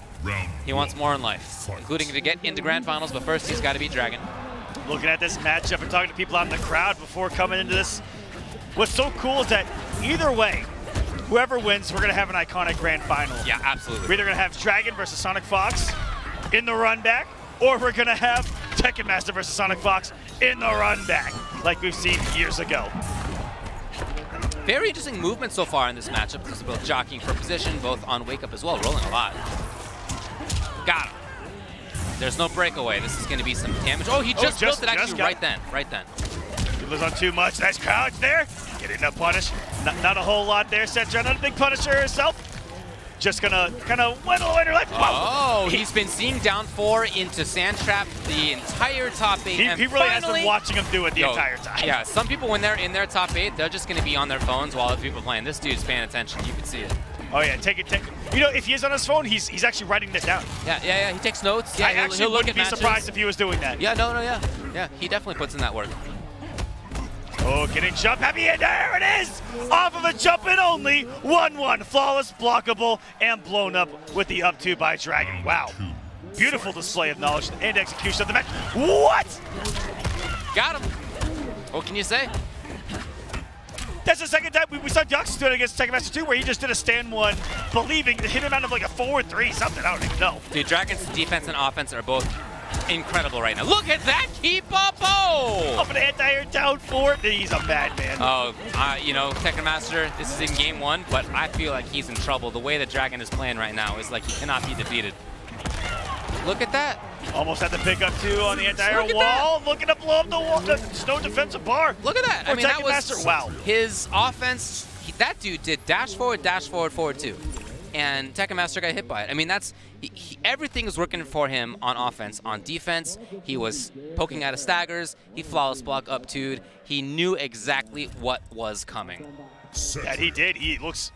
He wants more in life, including to get into grand finals, but first he's got to beat Dragon.
Looking at this matchup and talking to people out in the crowd before coming into this, what's so cool is that either way, whoever wins, we're going to have an iconic grand final.
Yeah, absolutely.
We're either going to have Dragon versus SonicFox in the run back, or we're going to have Tekken Master versus SonicFox in the run back, like we've seen years ago.
Very interesting movement so far in this matchup. Because both jockeying for position, both on wake up as well, rolling a lot. Got him. There's no breakaway. This is going to be some damage. Oh, he just built it actually right then.
He lives on too much. Nice crouch there. Getting a punish. Not a whole lot there. Setzer, not a big punisher herself. Just gonna kind of whittle away her life.
Oh, he's been seeing down 4 into Sand Trap the entire top 8.
He really has been watching him do it the entire time.
Yeah, some people when they're in their top 8, they're just gonna be on their phones while other people are playing. This dude's paying attention. You can see it.
Oh yeah, take it. You know, if he is on his phone, he's actually writing this down.
Yeah. He takes notes. Yeah,
I actually
he'll look
wouldn't
at
be
matches.
surprised if he was doing that.
Yeah, yeah. He definitely puts in that work.
Oh, getting jump heavy, and there it is! Off of a jump and only 1-1. Flawless, blockable, and blown up with the up 2 by Dragon. Wow. Beautiful display of knowledge and execution of the match. What?
Got him. What can you say?
That's the second time we saw Dux do it against Tekken Master 2, where he just did a stand 1, believing to hit him out of like a 4-3, something, I don't even know.
Dude, Dragon's defense and offense are both incredible right now. Look at that keep up! Oh!
Up an anti-air down 4. He's a madman.
Oh, you know, Tekken Master, this is in game 1, but I feel like he's in trouble. The way that Dragon is playing right now is like he cannot be defeated. Look at that.
Almost had to pick up 2 on the anti-air wall. Looking to blow up the wall. There's no defensive bar.
Look at that. I mean, that was
Master. Wow.
His offense. That dude did dash forward, forward 2. And Tekken Master got hit by it. I mean, that's everything is working for him on offense. On defense, he was poking out of staggers. He flawless block up 2'd. He knew exactly what was coming.
Yeah, he did. He looks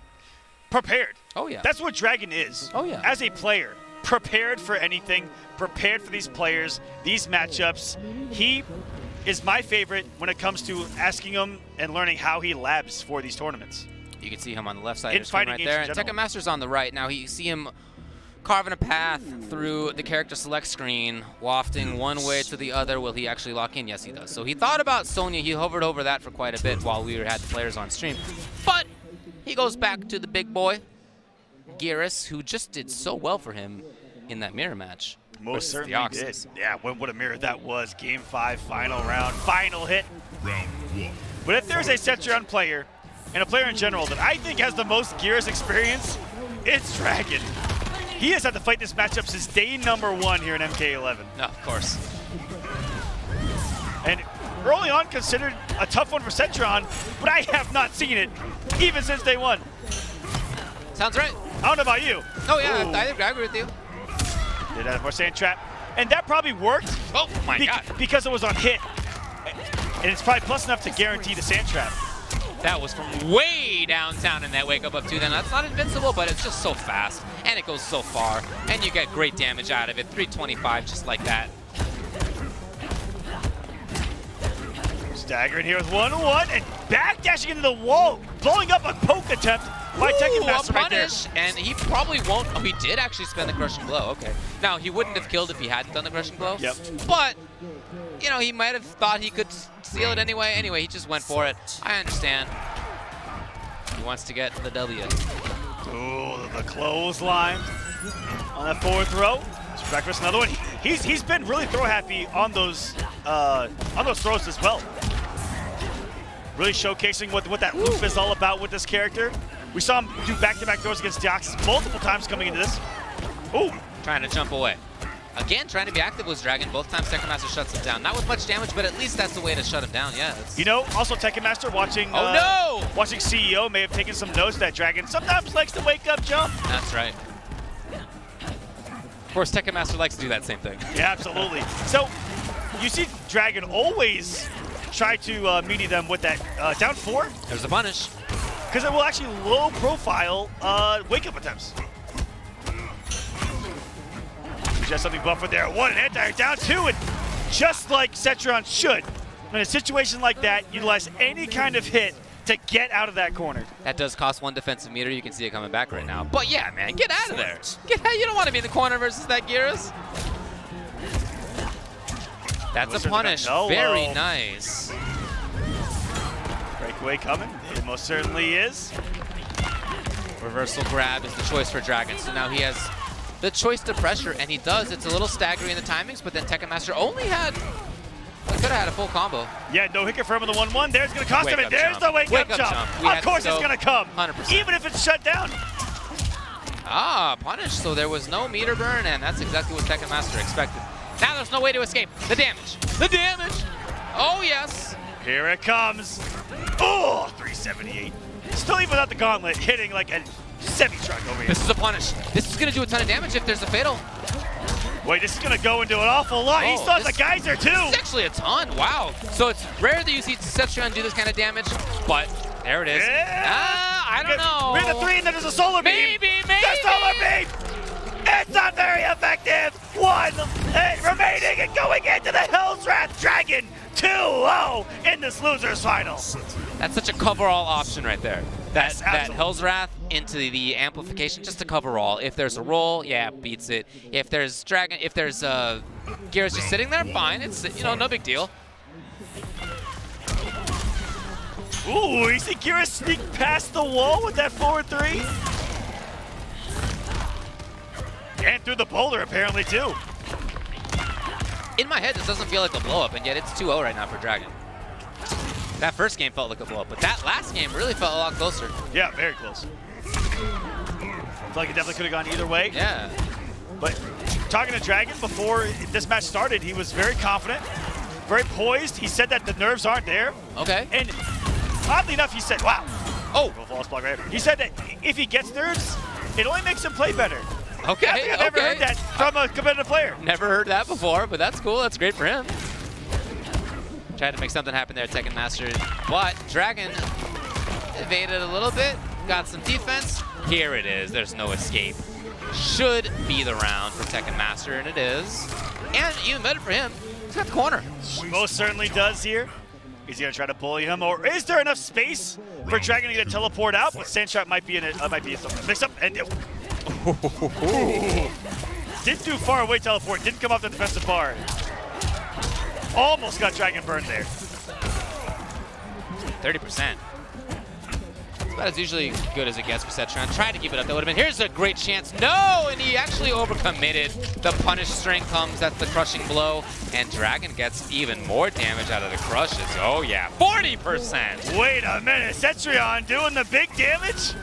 prepared.
Oh, yeah.
That's what Dragon is.
Oh, yeah.
As a player, prepared for anything, prepared for these players, these matchups. He is my favorite when it comes to asking him and learning how he labs for these tournaments.
You can see him on the left side of the screen right there. And Tekken Master's on the right. Now you see him carving a path through the character select screen, wafting one way to the other. Will he actually lock in? Yes, he does. So he thought about Sonya. He hovered over that for quite a bit while we had the players on stream. But he goes back to the big boy, Geras, who just did so well for him in that mirror match.
Most certainly did. Yeah, what a mirror that was. Game 5, final round, final hit.
Round 1.
But if there's a Setzer player, and a player in general that I think has the most Geras experience, it's Dragon. He has had to fight this matchup since day number 1 here in MK11.
No, of course.
And early on considered a tough one for Setzer, but I have not seen it even since day 1.
Sounds right.
I don't know about you.
Oh yeah, I agree with you.
Did that for Sand Trap. And that probably worked
Oh my God.
because it was on hit. And it's probably plus enough to guarantee the Sand Trap.
That was from way downtown in that wake up 2. Then that's not invincible, but it's just so fast and it goes so far, and you get great damage out of it. 325 just like that.
Staggering here with 1-1 and backdashing into the wall, blowing up a poke attempt by Tekken Master right there.
And he probably won't. Oh, he did actually spend the crushing blow. Okay. Now he wouldn't have killed if he hadn't done the crushing blow.
Yep.
But you know, he might have thought he could seal it anyway. Anyway, he just went for it. I understand. He wants to get the W.
Ooh, the clothesline on that 4th row. Breakfast, another one. He's been really throw happy on those throws as well. Really showcasing what that loop is all about with this character. We saw him do back-to-back throws against Deoxys multiple times coming into this. Ooh.
Trying to jump away. Again, trying to be active with Dragon. Both times Tekken Master shuts him down. Not with much damage, but at least that's the way to shut him down. Yeah.
You know, also Tekken Master watching. Watching CEO may have taken some notes that Dragon sometimes likes to wake up jump.
That's right. Of course, Tekken Master likes to do that same thing.
Yeah, absolutely. So you see Dragon always try to meaty them with that down 4.
There's a punish.
Because it will actually low profile wake up attempts. Just something buffered there. 1 anti down 2, and just like Setzer should, in a situation like that, utilize any kind of hit to get out of that corner.
That does cost 1 defensive meter. You can see it coming back right now. But yeah, man, get out of there. Get out. You don't want to be in the corner versus that Geras. That's a punish. Very nice.
Breakaway coming. It most certainly is.
Reversal grab is the choice for Dragon. So now he has the choice to pressure, and he does. It's a little staggering in the timings, but then Tekken Master only had, could have had a full combo.
Yeah, no hit confirm on the 1-1. There's going to cost him, and there's the wake up jump. Of course it's going to come,
100%.
even if it's shut down.
Ah, punish. So there was no meter burn, and that's exactly what Tekken Master expected. Now there's no way to escape. The damage. The damage. Oh, yes.
Here it comes. Oh, 378. Still even without the gauntlet, hitting like a semi-truck over here.
This is a punish. This is going to do a ton of damage if there's a fatal.
Wait, this is going to go into an awful lot. He still has the geyser, too.
This is actually a ton. Wow. So it's rare that you see Setron do this kind of damage, but there it is.
Yeah.
I don't know.
We're in the 3, and then there's a solar beam.
Maybe.
The solar beam. It's not very effective. 1 hit remaining and going into the Hell's Wrath Dragon. 2-0 in this loser's final.
That's such a cover-all option right there. That Hell's Wrath into the amplification just to cover all. If there's a roll, yeah, beats it. If there's Geras just sitting there, fine. It's, you know, no big deal.
Ooh, you see Geras sneak past the wall with that forward 3. And through the boulder, apparently, too.
In my head, this doesn't feel like a blow-up, and yet it's 2-0 right now for Dragon. That first game felt like a blow-up, but that last game really felt a lot closer.
Yeah, very close. I feel like it definitely could have gone either way.
Yeah.
But talking to Dragon before this match started, he was very confident, very poised. He said that the nerves aren't there.
Okay.
And oddly enough, he said, wow.
Oh.
False block right here. He said that if he gets nerves, it only makes him play better.
Okay,
I think I've never heard that from a competitive player.
Never heard that before, but that's cool. That's great for him. Tried to make something happen there, Tekken Master. But Dragon evaded a little bit, got some defense. Here it is. There's no escape. Should be the round for Tekken Master, and it is. And even better for him, he's got the corner.
Most certainly does here. Is he gonna try to bully him, or is there enough space for Dragon to get a teleport out? But Sandshot might be in it. Might be something mix up and. Didn't do far away teleport. Didn't come off the defensive bar. Almost got Dragon burned there.
30%. It's about as usually good as it gets for Setron. Tried to keep it up. That would have been. Here's a great chance. No! And he actually overcommitted. The punish string comes. That's the crushing blow. And Dragon gets even more damage out of the crushes. Oh, yeah. 40%.
Wait a minute. Cetrion doing the big damage?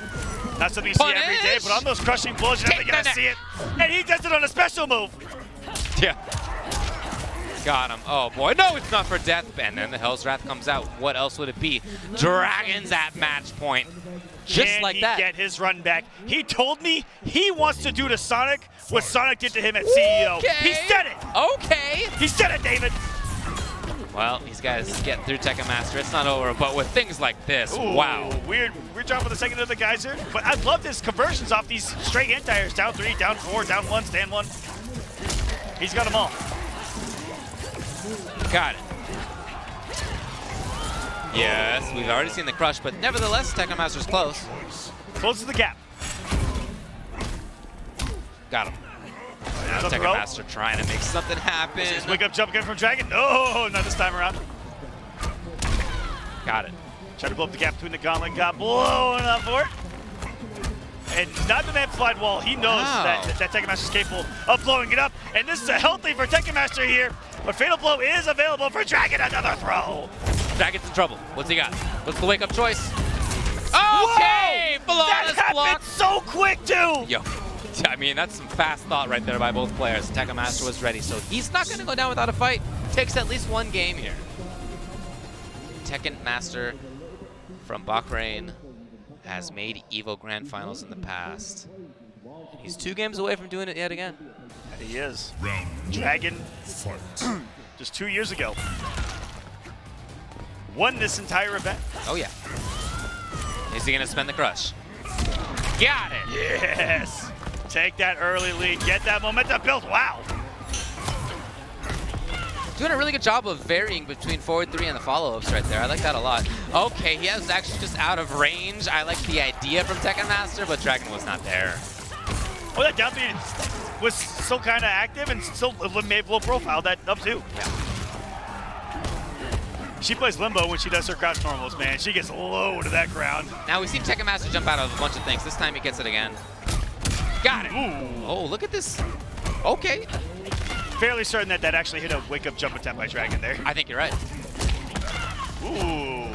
Not something you see every day, but on those crushing blows, you're never going to see it. And he does it on a special move.
Yeah. Got him. Oh, boy. No, it's not for death. And then the Hell's Wrath comes out. What else would it be? Dragon's at match point. Just like that.
Can he get his run back? He told me he wants to do to Sonic what Sonic did to him at CEO.
Okay.
He said it.
Okay.
He said it, David.
Well, these guys get through Tekken Master. It's not over, but with things like this,
Ooh,
wow.
Weird drop for the second of the geyser. But I love his conversions off these straight anti-airs. Down 3, down 4, down 1, stand 1. He's got them all.
Got it. Yes, we've already seen the crush, but nevertheless, Tekken Master's close.
Closes the gap.
Got him. Now Tekken Master trying to make something happen.
His wake up jump again from Dragon. No, not this time around.
Got it.
Tried to blow up the gap between the gauntlet, got blown up for it. And not an amplified wall. He knows that Tekken Master is capable of blowing it up. And this is a healthy for Tekken Master here. But Fatal Blow is available for Dragon. Another throw.
Dragon's in trouble. What's he got? What's the wake up choice? Okay! Flawless
that
block.
happened so quick, too.
Yo. I mean, that's some fast thought right there by both players. Tekken Master was ready, so he's not going to go down without a fight. Takes at least one game here. Tekken Master from Bahrain has made EVO Grand Finals in the past. He's 2 games away from doing it yet again.
And he is.
Round 1.
Dragon,
Fight.
just 2 years ago, won this entire event.
Oh, yeah. Is he going to spend the crush? Got it.
Yes. Take that early lead. Get that momentum built. Wow.
Doing a really good job of varying between forward 3 and the follow-ups right there. I like that a lot. Okay, he was actually just out of range. I like the idea from Tekken Master, but Dragon was not there.
Well, that down B was still kind of active and still made low profile, that up 2.
Yeah.
She plays limbo when she does her crouch normals, man. She gets low to that ground.
Now we've seen Tekken Master jump out of a bunch of things. This time he gets it again. Got it.
Ooh.
Oh, look at this. Okay.
Fairly certain that actually hit a wake-up jump attempt by Dragon there.
I think you're right.
Ooh.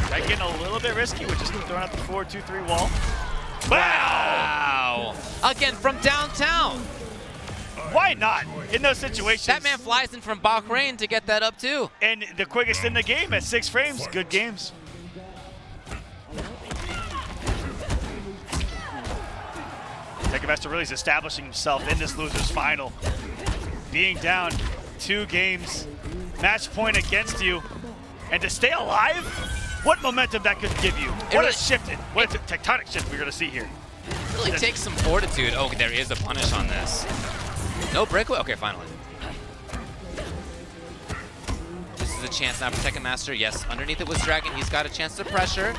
That getting a little bit risky with just throwing out the 4-2-3 wall. Wow!
Again, from downtown.
Why not? In those situations.
That man flies in from Bahrain to get that up too.
And the quickest in the game at 6 frames. Good games. Tekken Master really is establishing himself in this loser's final. Being down 2 games, match point against you, and to stay alive, what momentum that could give you. What a shifted, what a tectonic shift we're gonna see here.
It really takes some fortitude. Oh, there is a punish on this. No breakaway, okay, finally. This is a chance now for Tekken Master. Yes, underneath it was Dragon. He's got a chance to pressure.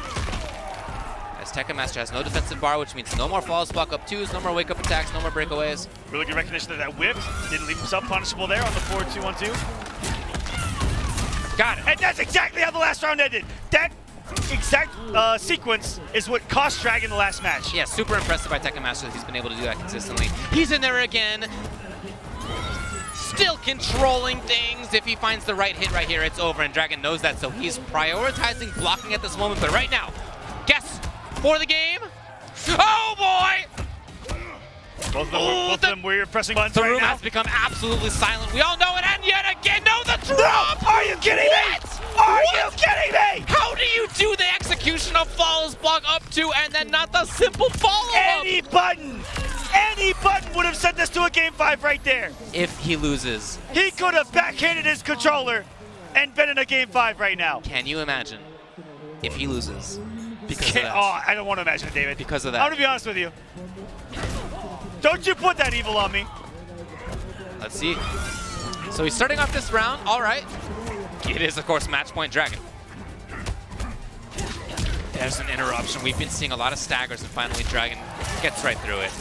As Tekken Master has no defensive bar, which means no more falls, block up 2s, no more wake-up attacks, no more breakaways.
Really good recognition of that whip. Didn't leave himself punishable there on the 4-2-1-2.
Got it.
And that's exactly how the last round ended. That exact sequence is what cost Dragon the last match.
Yeah, super impressive by Tekken Master that he's been able to do that consistently. He's in there again. Still controlling things. If he finds the right hit right here, it's over, and Dragon knows that, so he's prioritizing blocking at this moment. But right now, guess for the game. Oh boy!
Both of them weird pressing buttons
The
right
room
now.
has become absolutely silent. We all know it, and yet again, no, the drop!
No! Are you kidding me? Are you kidding me?
How do you do the execution of flawless block up 2 and then not the simple follow-up?
Any button would have sent this to a game 5 right there.
If he loses.
He could have backhanded his controller and been in a game 5 right now.
Can you imagine if he loses? Because of that.
Oh, I don't want to imagine it, David.
Because of that.
I'm going to be honest with you. Don't you put that evil on me.
Let's see. So he's starting off this round. All right. It is, of course, match point Dragon. There's an interruption. We've been seeing a lot of staggers, and finally Dragon gets right through it.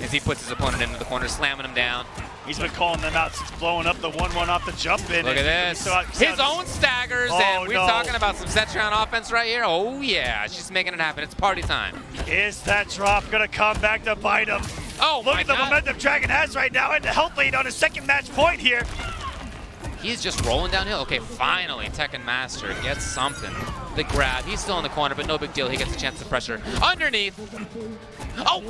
As he puts his opponent into the corner, slamming him down.
He's been calling them out since blowing up the 1-1 off the jump in.
Look at this. His own staggers, and we're talking about some Setron offense right here. Oh, yeah. She's making it happen. It's party time.
Is that drop going to come back to bite him?
Oh,
look at the momentum Dragon has right now, and the health lead on his second match point here.
He's just rolling downhill. Okay, finally, Tekken Master gets something. The grab. He's still in the corner, but no big deal. He gets a chance to pressure. Underneath. Oh!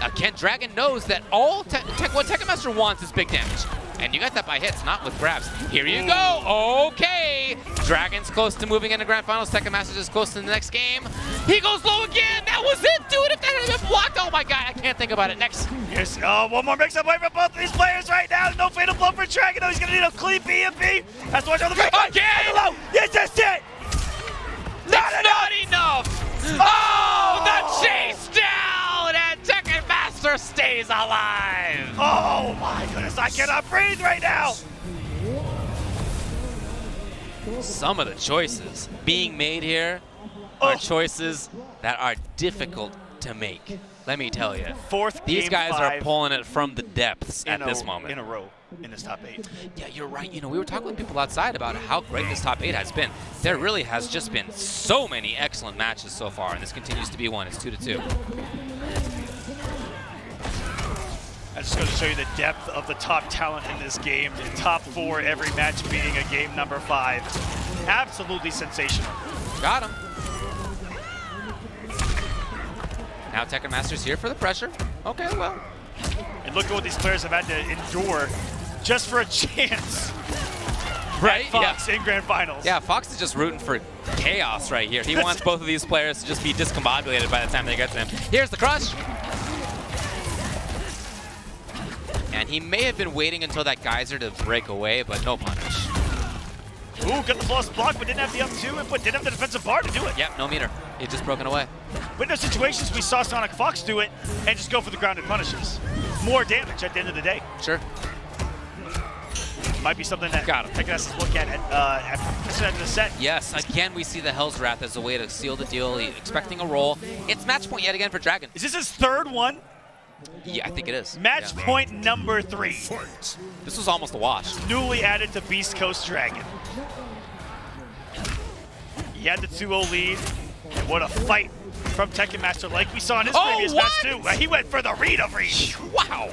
Again, Dragon knows that all what Tekken Master wants is big damage. And you got that by hits, not with grabs. Here you go. Okay. Dragon's close to moving into Grand Finals. Tekken Master's is close to the next game. He goes low again. That was it, dude. If that had been blocked, oh my God, I can't think about it. Next.
Yes. One more mix-up play for both of these players right now. No fatal blow for Dragon. He's going to need a clean BMP. Has to watch out the break.
Again.
Low. Yes, that's it.
Not enough. Oh, the chase down, and Tekken Master stays alive.
Oh my goodness, I cannot breathe right now.
Some of the choices being made here are choices that are difficult to make. Let me tell you. These guys are pulling it from the depths at this moment.
In a row in this top 8.
Yeah, you're right. You know, we were talking with people outside about how great this top 8 has been. There really has just been so many excellent matches so far, and this continues to be one. It's 2-2.
I just going to show you the depth of the top talent in this game. The top 4 every match beating a game number 5. Absolutely sensational.
Got him. Now Tekken Master's here for the pressure. Okay, well.
And look at what these players have had to endure just for a chance.
Right?
Fox in Grand Finals.
Yeah, Fox is just rooting for chaos right here. He wants both of these players to just be discombobulated by the time they get to him. Here's the crush. And he may have been waiting until that geyser to break away, but no punish.
Ooh, got the flawless block, but didn't have the up 2, but didn't have the defensive bar to do it.
Yep, no meter. It's just broken away.
But in those situations, we saw SonicFox do it and just go for the grounded punishes. More damage at the end of the day.
Sure.
Might be something that
Got him.
Tekken has to look at the set.
Yes, again, we see the Hell's Wrath as a way to seal the deal. He's expecting a roll. It's match point yet again for Dragon.
Is this his third one?
Yeah, I think it is.
Match
Yeah.
point number 3.
Fight.
This was almost a wash.
Newly added to Beast Coast Dragon. He had the 2-0 lead. And what a fight from Tekken Master, like we saw in his previous match too. He went for the read of read.
Wow.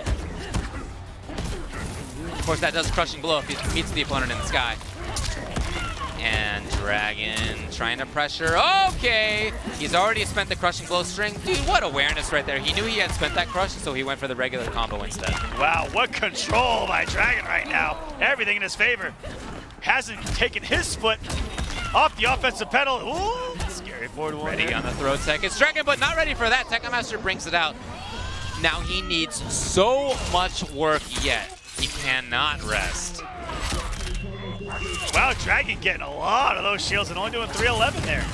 Of course, that does crushing blow if he meets the opponent in the sky. And Dragon trying to pressure. Okay. He's already spent the crushing blow string. Dude, what awareness right there. He knew he had spent that crush, so he went for the regular combo instead.
Wow, what control by Dragon right now. Everything in his favor. Hasn't taken his foot off the offensive pedal. Ooh, scary forward one.
Ready on the throw tech. It's Dragon, but not ready for that. Tekken Master brings it out. Now he needs so much work yet. He cannot rest.
Wow, Dragon getting a lot of those shields and only doing 311 there.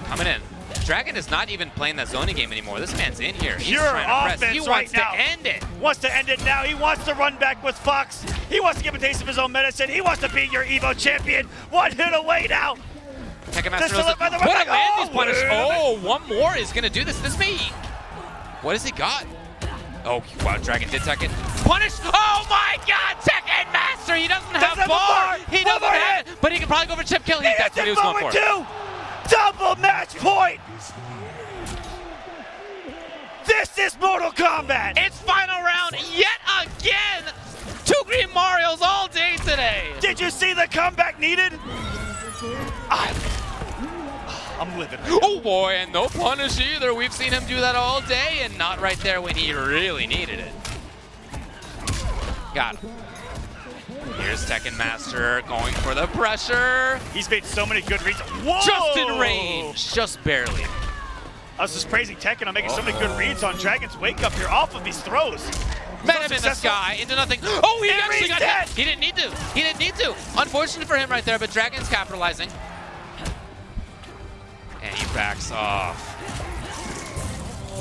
Coming in. Dragon is not even playing that zoning game anymore. This man's in here. He's
Pure
trying to press.
offense
He
right
wants
now.
to end it.
Wants to end it now. He wants to run back with Fox. He wants to give a taste of his own medicine. He wants to be your EVO champion. 1 hit away now.
Tekken Master
This
knows
is by the
what
way.
a land he's
Oh,
punished.
wait a minute.
Oh, one more is going to do this. This may... What has he got? Oh, wow, Dragon did Tekken. Punish! Oh my god, Tekken Master! He doesn't have
have a
bar!
bar.
He
One
doesn't
more
have it, but he can probably go for chip kill. That's what he was going for.
Two. Double match point. This is Mortal Kombat.
It's final round yet again! 2 Green Marios all day today!
Did you see the comeback needed? I'm living.
Oh boy, and no punish either. We've seen him do that all day and not right there when he really needed it. Got him. Here's Tekken Master going for the pressure.
He's made so many good reads. Whoa!
Just in range, just barely.
I was just praising Tekken. I'm making so many good reads on Dragon's wake up here off of these throws.
Met him in the
successful.
sky, into nothing. Oh, he
And
actually
he's
got
dead.
hit. He didn't need to. He didn't need to. Unfortunate for him right there, but Dragon's capitalizing. And he backs off.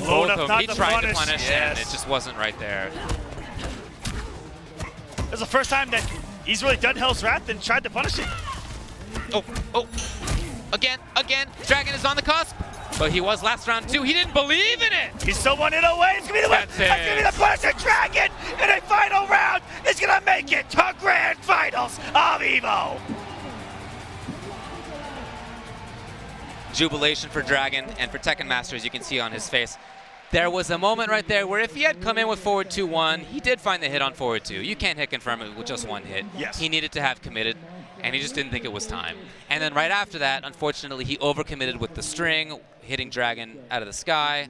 Low
Both
enough
of them.
not
He
to
tried
punish.
to punish, and
Yes.
it just wasn't right there.
It's the first time that he's really done Hell's Wrath and tried to punish it.
Oh. Again. Dragon is on the cusp. But he was last round too. He didn't believe in it.
He's still 1 hit away. It's gonna be the win.
That's
That's gonna be
it.
the Punisher. Dragon in a final round is gonna make it to Grand Finals of EVO.
Jubilation for Dragon and for Tekken Master, as you can see on his face. There was a moment right there where if he had come in with forward 2-1, he did find the hit on forward 2. You can't hit confirm it with just 1 hit.
Yes.
He needed to have committed, and he just didn't think it was time. And then right after that, unfortunately, he overcommitted with the string, hitting Dragon out of the sky,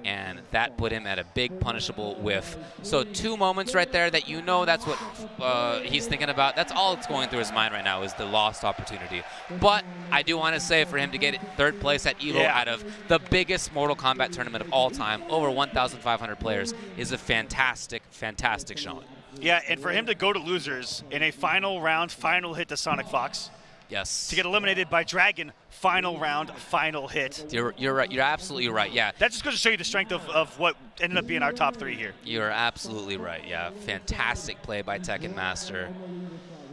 and that put him at a big punishable whiff. So 2 moments right there that you know that's what he's thinking about. That's all that's going through his mind right now is the lost opportunity. But I do want to say for him to get 3rd place at EVO out of the biggest Mortal Kombat tournament of all time, over 1,500 players, is a fantastic, fantastic showing.
Yeah, and for him to go to losers in a final round, final hit to SonicFox,
Yes.
to get eliminated by Dragon, final round, final hit.
You're right. You're absolutely right. Yeah.
That just goes to show you the strength of what ended up being our top 3 here.
You're absolutely right. Yeah. Fantastic play by Tekken Master.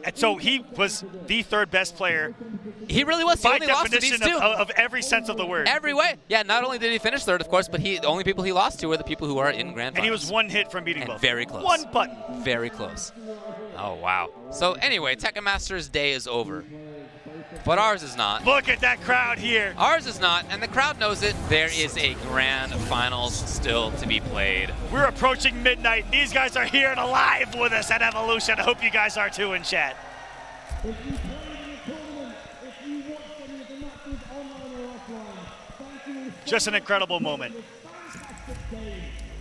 And so he was the 3rd best player
He really was. He
by
only lost to these
definition
two.
of every sense of the word.
Every way. Yeah, not only did he finish 3rd, of course, but the only people he lost to were the people who are in Grand
And he
Finals.
was 1 hit from beating
And
both.
very close.
1 button.
Very close. Oh, wow. So anyway, Tekken Master's day is over. But ours is not.
Look at that crowd here.
Ours is not, and the crowd knows it. There is a Grand Finals still to be played.
We're approaching midnight, and these guys are here and alive with us at Evolution. I hope you guys are too in chat. Just an incredible moment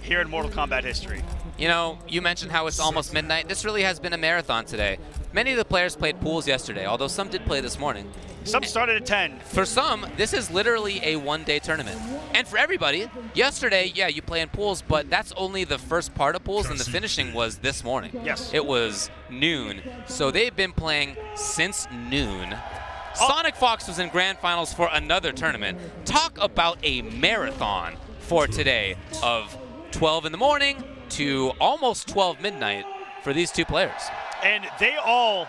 here in Mortal Kombat history.
You know, you mentioned how it's almost midnight. This really has been a marathon today. Many of the players played pools yesterday, although some did play this morning.
Some started at 10.
For some, this is literally a one-day tournament. And for everybody, yesterday, yeah, you play in pools, but that's only the first part of pools, and the finishing was this morning.
Yes.
It was noon. So they've been playing since noon. SonicFox was in Grand Finals for another tournament. Talk about a marathon for today of 12 in the morning to almost 12 midnight for these two players.
And they all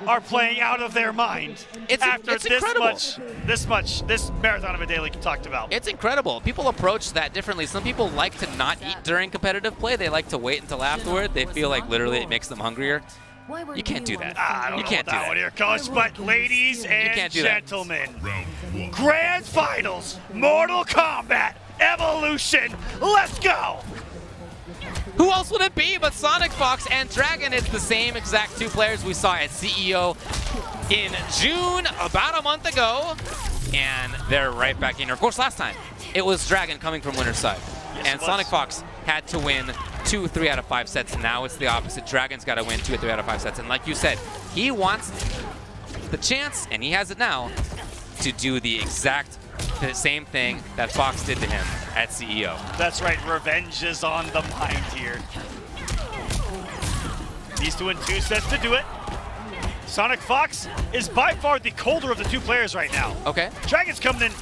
are playing out of their mind after
it's incredible.
this marathon of a day like you talked about.
It's incredible. People approach that differently. Some people like to not eat during competitive play. They like to wait until afterward. They feel like literally it makes them hungrier. You can't do that.
I don't
you
know
can't
about
do
that
that.
one here, Coach, but ladies and
can't do that.
gentlemen,
Round one.
Grand Finals, Mortal Kombat, Evolution, let's go!
Who else would it be but SonicFox and Dragon? It's the same exact two players we saw at CEO in June, about a month ago, and they're right back in here. Of course, last time, it was Dragon coming from winner's side, and
it was.
SonicFox had to win 2 3 out of 5 sets. Now it's the opposite. Dragon's got to win 2 or 3 out of 5 sets, and like you said, he wants the chance, and he has it now, to do the same thing that Fox did to him at CEO.
That's right, revenge is on the mind here. Needs to win 2 sets to do it. SonicFox is by far the colder of the two players right now.
Okay.
Dragon's coming in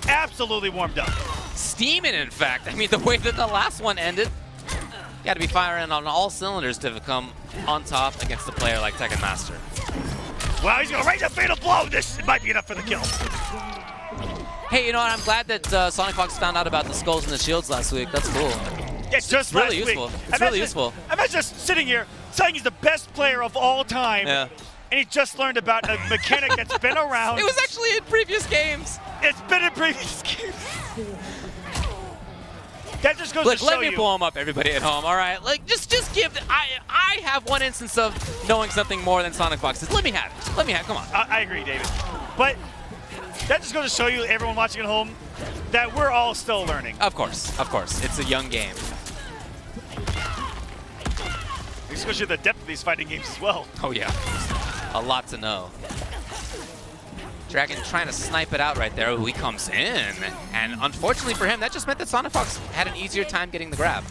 absolutely warmed up.
Steaming, in fact. I mean, the way that the last one ended, got to be firing on all cylinders to come on top against a player like Tekken Master.
Wow, he's gonna raise a fatal blow. This might be enough for the kill.
Hey, you know what? I'm glad that SonicFox found out about the skulls and the shields last week. That's cool.
It's just
really
last
useful.
week.
It's really useful.
Imagine just sitting here saying he's the best player of all time,
Yeah.
and he just learned about a mechanic that's been around.
It was actually in previous games.
It's been in previous games. That just goes
Look,
to
let
show
me
you.
blow him up, everybody at home. All right, like just give. I have one instance of knowing something more than SonicFox is. Let me have it. Let me have. Come on.
I agree, David. But that just goes to show you, everyone watching at home, that we're all still learning.
Of course. It's a young game.
It just shows you the depth of these fighting games as well.
Oh yeah, a lot to know. Dragon trying to snipe it out right there. Ooh, he comes in, and unfortunately for him, that just meant that SonicFox had an easier time getting the grab.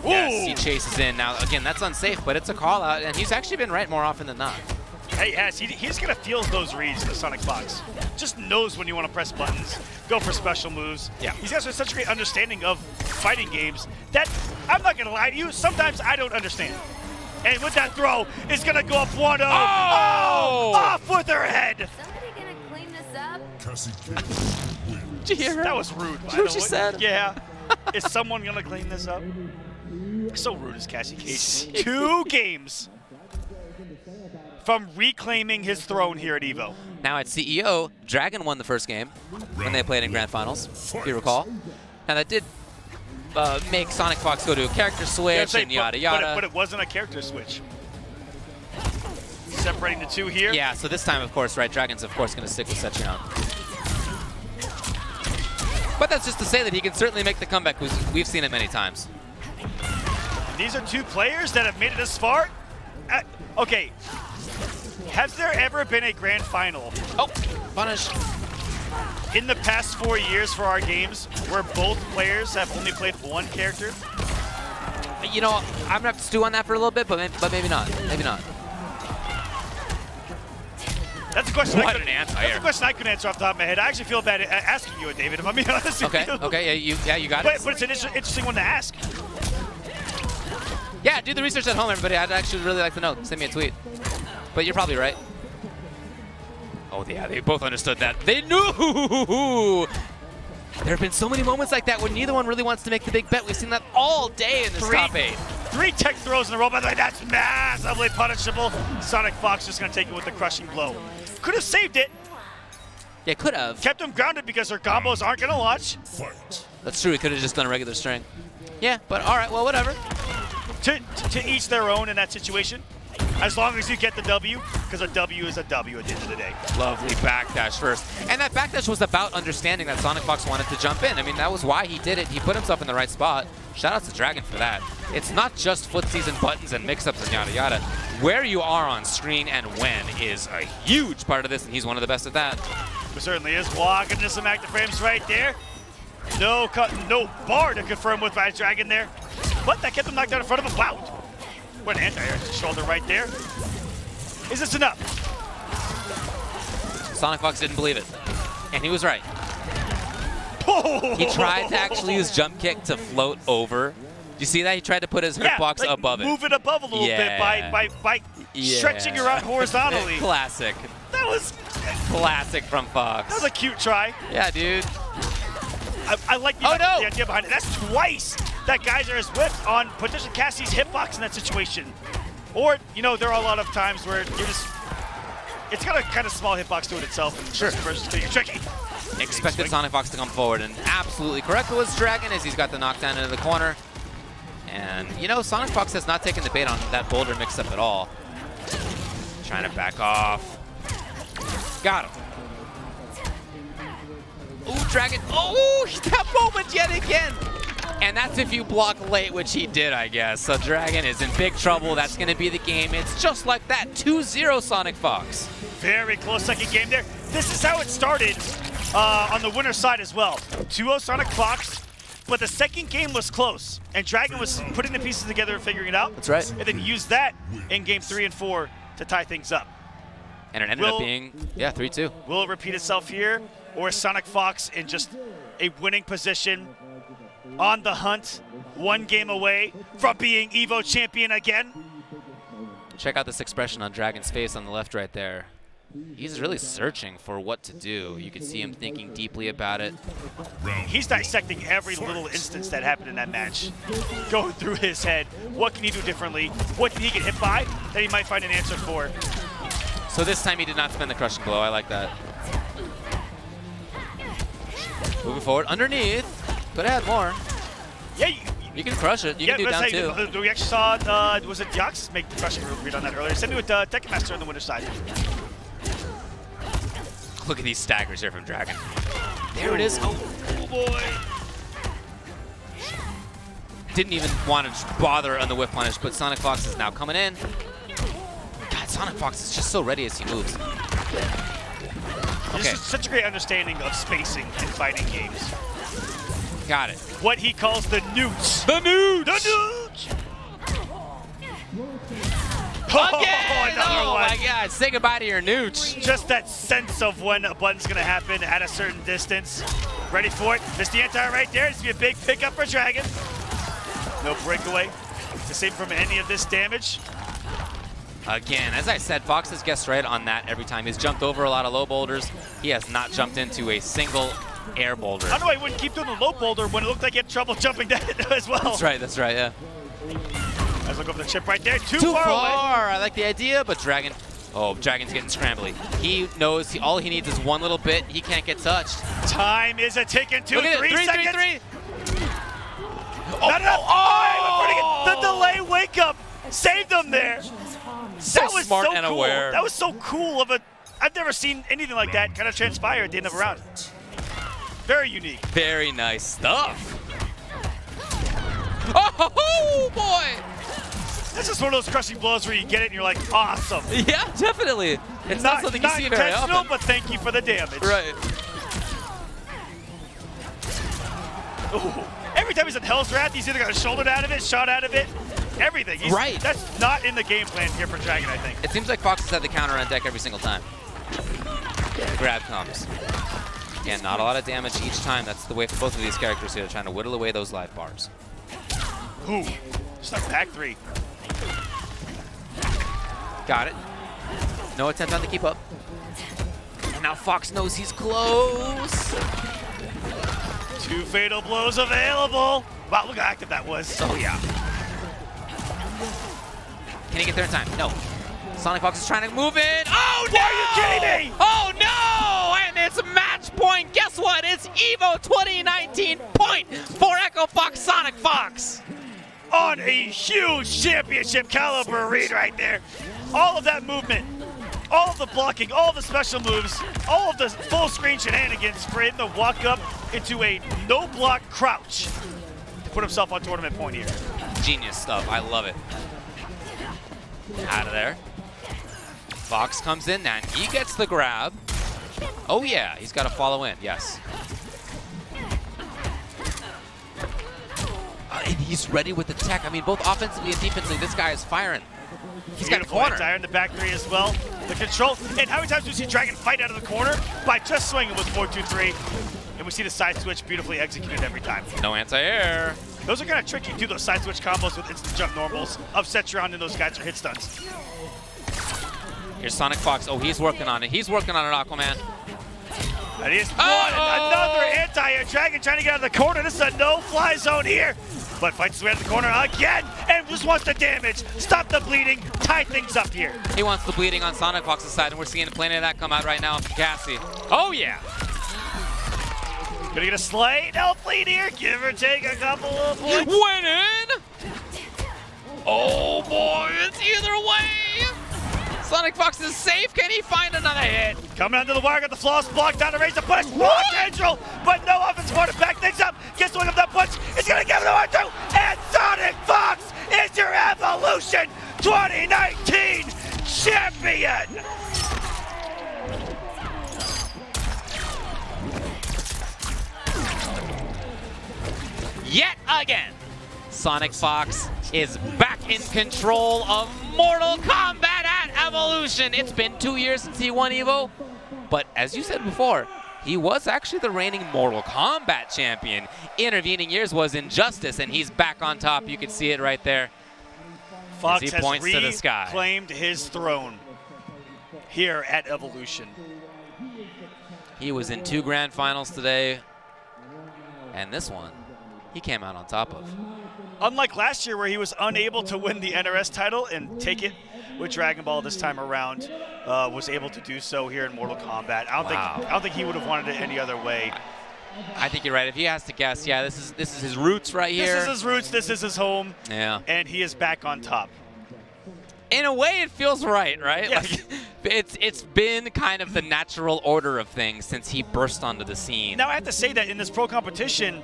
Yes, he chases in. Now, again, that's unsafe, but it's a call out, and he's actually been right more often than not.
Hey, yes, he's gonna feel those reads, the SonicFox. Just knows when you want to press buttons, go for special moves.
Yeah.
He's got such a great understanding of fighting games that, I'm not gonna lie to you, sometimes I don't understand. And with that throw, it's gonna go up 1-0.
Oh!
Off with her head.
Somebody gonna clean this up?
Cassie Cage wins.
Did you hear her?
That was rude.
Did you hear what she said?
Yeah. Is someone gonna clean this up? So rude is Cassie Cage. 2 games from reclaiming his throne here at EVO.
Now at CEO, Dragon won the first game when they played in Grand Finals, if you recall. Now that did make SonicFox go to a character switch and yada yada.
But it wasn't a character switch. Separating the two here.
Yeah, so this time, of course, right, Dragon's, of course, going to stick with Setchion. But that's just to say that he can certainly make the comeback, because we've seen it many times.
These are 2 players that have made it this far. Okay. Has there ever been a grand final
Oh, punish.
in the past 4 years for our games where both players have only played 1 character?
You know, I'm going to have to stew on that for a little bit, but maybe not. Maybe not.
That's a question.
What an answer.
That's a question I couldn't answer off the top of my head. I actually feel bad asking you it, David, if I'm being honest with
Okay,
you.
okay, yeah, you got it.
But it's an interesting one to ask.
Yeah, do the research at home, everybody. I'd actually really like to know. Send me a tweet. But you're probably right. Oh, yeah, they both understood that. They knew! There have been so many moments like that where neither one really wants to make the big bet. We've seen that all day in this top 8.
3 tech throws in a row. By the way, that's massively punishable. SonicFox just going to take it with the crushing blow. Could have saved it.
Yeah, could have.
Kept him grounded because her combos aren't going to launch.
Fight.
That's true. He could have just done a regular string. Yeah, but all right, well, whatever.
To each their own in that situation. As long as you get the W, because a W is a W at the end of the day.
Lovely backdash first. And that backdash was about understanding that SonicFox wanted to jump in. I mean, that was why he did it. He put himself in the right spot. Shout out to Dragon for that. It's not just footsies and buttons and mix-ups and yada yada. Where you are on screen and when is a huge part of this, and he's one of the best at that.
It certainly is. Walking into some active frames right there. No bar to confirm with by Dragon there. But that kept him knocked out in front of him. Wow. What an anti-air shoulder right there. Is this enough?
SonicFox didn't believe it. And he was right.
Oh.
He tried to actually use jump kick to float over You see that? He tried to put his hitbox
like
above it.
Move it above a little bit by stretching her out horizontally.
Classic.
That was
From Fox.
a cute try.
Yeah, dude.
I like the idea behind it. That's twice that Geyser has whipped on potentially Cassie's hitbox in that situation. Or, you know, there are a lot of times where you're just, it's got a kind of small hitbox to it itself. And
Sure.
Versus being tricky.
Expected SonicFox to come forward, and absolutely correct was Dragon as he's got the knockdown into the corner. And, you know, SonicFox has not taken the bait on that boulder mix-up at all. Trying to back off. Got him. Ooh, Dragon. Oh, that moment yet again. And that's if you block late, which he did, I guess. So Dragon is in big trouble. That's going to be the game. It's just like that. 2-0 SonicFox.
Very close second game there. This is how it started on the winner's side as well. 2-0 SonicFox, but the second game was close. And Dragon was putting the pieces together and figuring it out.
That's right.
And then used that in game 3 and 4 to tie things up.
And it ended up being, 3-2.
Will it repeat itself here? Or is SonicFox in just a winning position, on the hunt, one game away from being EVO champion again?
Check out this expression on Dragon's face on the left right there. He's really searching for what to do. You can see him thinking deeply about it.
He's dissecting every little instance that happened in that match, going through his head. What can he do differently? What did he get hit by that he might find an answer for?
So this time he did not spend the crushing blow. I like that. Moving forward, underneath. Could have had more.
Yeah,
you can crush it. You can do down two.
We actually saw, was it Diox make the crushing read on that earlier? Same thing with Tekken Master on the winner's side.
Look at these staggers here from Dragon. There it is.
Oh boy.
Didn't even want to bother on the whip punish, but SonicFox is now coming in. God, SonicFox is just so ready as he moves.
This is such a great understanding of spacing in fighting games.
Got it.
What he calls the newts.
The nude!
The newts!
Again!
Another
Oh
one.
my God, say goodbye to your nooch.
Just that sense of when a button's gonna happen at a certain distance. Ready for it. Missed the anti right there. It's gonna be a big pickup for Dragon. No breakaway to save from any of this damage.
Again, as I said, Fox has guessed right on that every time. He's jumped over a lot of low boulders. He has not jumped into a single air boulder.
I don't know why he wouldn't keep doing the low boulder when it looked like he had trouble jumping that as well.
That's right, yeah.
Let's look over the chip right there. Too
far
away.
I like the idea, but Dragon's getting scrambly. He knows all he needs is one little bit. He can't get touched.
Time is a ticking. 3 seconds.
Three.
Not enough. The delay wake up saved them there.
So smart and
cool.
aware.
That was so cool of a. I've never seen anything like that kind of transpire at the end of a round. Very unique.
Very nice stuff. Oh boy!
This is one of those crushing blows where you get it and you're like, awesome.
Yeah, definitely. It's not something you see very
intentional,
often.
but thank you for the damage.
Right.
Ooh. Every time he's in Hell's Wrath, he's either got a shouldered out of it, shot out of it, everything.
Right.
That's not in the game plan here for Dragon, I think.
It seems like Fox has had the counter on deck every single time. The grab comes. Again, not a lot of damage each time. That's the way for both of these characters here, trying to whittle away those life bars.
Ooh, just a back three.
Got it. No attempt on the keep up. And now Fox knows he's close.
2 fatal blows available. Wow, look how active that was.
Oh, yeah. Can he get there in time? No. SonicFox is trying to move in. Oh, no!
Are you kidding me?
Oh, no! And it's match point. Guess what? It's EVO 2019 point for Echo Fox SonicFox.
On a huge championship caliber read right there. All of that movement, all of the blocking, all of the special moves, all of the full screen shenanigans for him to walk up into a no block crouch to put himself on tournament point here.
Genius stuff. I love it. Out of there. Fox comes in and he gets the grab. Oh yeah, he's got to follow in. Yes. And he's ready with the tech. I mean, both offensively and defensively, this guy is firing. He's got a corner.
Anti-air in the back three as well. The control. And how many times do we see Dragon fight out of the corner by just swinging with 4-2-3? And we see the side switch beautifully executed every time.
No anti-air.
Those are kind of tricky too, those side switch combos with instant jump normals. Upset you around and those guys are hit stuns.
Here's SonicFox. Oh, he's working on it. He's working on it, Aquaman.
And he's another anti-air dragon trying to get out of the corner. This is a no-fly zone here. But fights his way out of the corner again and just wants the damage. Stop the bleeding, tie things up here.
He wants the bleeding on SonicFox's side, and we're seeing plenty of that come out right now from Cassie. Oh, yeah.
Gonna get a slight elf lead here, give or take a couple of points.
Winning! Oh, boy, it's either way. SonicFox is safe. Can he find another hit?
Coming onto the wire, got the flawless block down to raise the punch. Potential, but no offense for to back things up. Gets the wing of that punch. He's gonna give it a 1-2. And SonicFox is your Evolution 2019 champion.
Yet again, SonicFox is back in control of Mortal Kombat at Evolution. It's been 2 years since he won EVO, but as you said before, he was actually the reigning Mortal Kombat champion. Intervening years was Injustice, and he's back on top. You can see it right there.
Fox
as he
has
points to the sky.
reclaimed his throne here at Evolution.
He was in 2 grand finals today, and this one, he came out on top of.
Unlike last year where he was unable to win the NRS title and take it with Dragon Ball this time around, was able to do so here in Mortal Kombat. I don't think he would have wanted it any other way.
I think you're right. If he has to guess, yeah, this is his roots right here.
This is his roots, this is his home.
Yeah.
And he is back on top.
In a way, it feels right?
Yes.
Like, it's been kind of the natural order of things since he burst onto the scene.
Now I have to say that in this pro competition,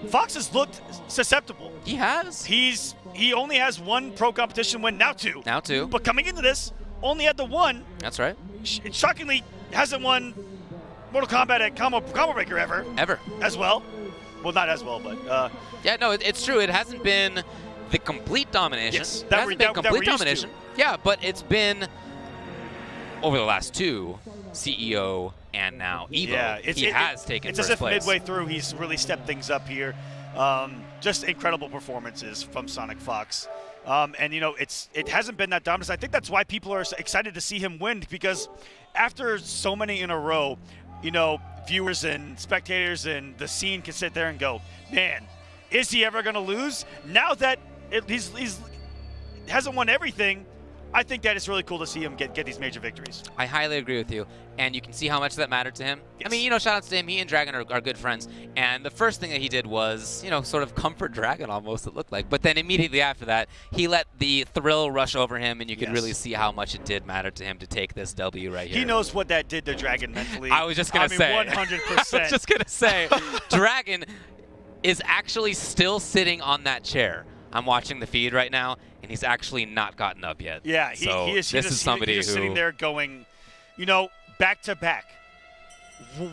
Fox has looked susceptible.
He has.
He only has 1 pro competition win, now 2.
Now 2.
But coming into this, only had the 1.
That's right.
Shockingly, hasn't won Mortal Kombat at Combo Breaker ever.
Ever.
As well. Well, not as well, but.
Yeah, no, it's true. It hasn't been the complete domination.
Yes,
it hasn't been complete domination. Yeah, but it's been over the last 2, CEO and now EVO.
Yeah,
he has taken
it's
first
as if
place.
midway through he's really stepped things up here. Just incredible performances from SonicFox. And you know, it hasn't been that dominant. I think that's why people are excited to see him win, because after so many in a row, you know, viewers and spectators and the scene can sit there and go, man, is he ever going to lose? Now that he's hasn't won everything, I think that it's really cool to see him get these major victories.
I highly agree with you, and you can see how much that mattered to him.
Yes.
I mean, you know, shout outs to him. He and Dragon are good friends, and the first thing that he did was, you know, sort of comfort Dragon almost, it looked like. But then immediately after that, he let the thrill rush over him, and you could really see how much it did matter to him to take this W right here.
He knows what that did to Dragon mentally.
I was just going to say.
100%.
I was just going to say, Dragon is actually still sitting on that chair. I'm watching the feed right now, and he's actually not gotten up yet.
Yeah,
so
he is
somebody
he's
who
sitting there going, you know, back to back.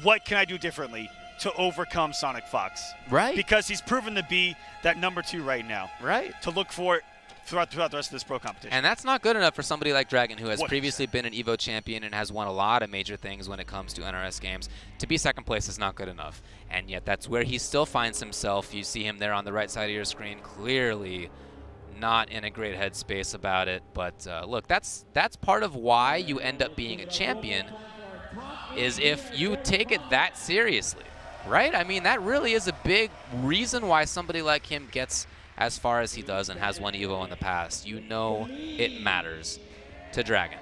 What can I do differently to overcome SonicFox?
Right.
Because he's proven to be that number 2 right now.
Right.
To look for throughout the rest of this pro competition.
And that's not good enough for somebody like Dragon, who has
100%.
previously been an EVO champion and has won a lot of major things when it comes to NRS games. To be second place is not good enough. And yet that's where he still finds himself. You see him there on the right side of your screen, clearly not in a great headspace about it. But look, that's part of why you end up being a champion, is if you take it that seriously, right? I mean, that really is a big reason why somebody like him gets as far as he does and has won EVO in the past. You know it matters to Dragon.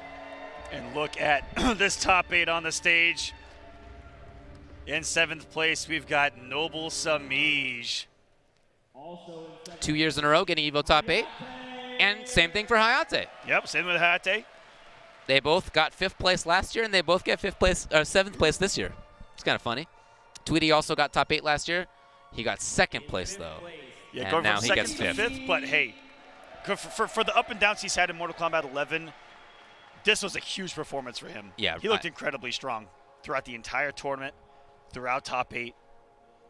And look at this top 8 on the stage. In 7th place, we've got Noble Samij.
2 years in a row getting EVO top 8. And same thing for Hayate.
Yep, same with Hayate.
They both got 5th place last year, and they both get 7th place this year. It's kind of funny. Tweety also got top 8 last year. He got 2nd place, though.
Yeah,
and
going
now
from
he
2nd
gets
to
5th.
5th, but hey, for the up and downs he's had in Mortal Kombat 11, this was a huge performance for him.
Yeah,
he looked incredibly strong throughout the entire tournament, throughout top 8.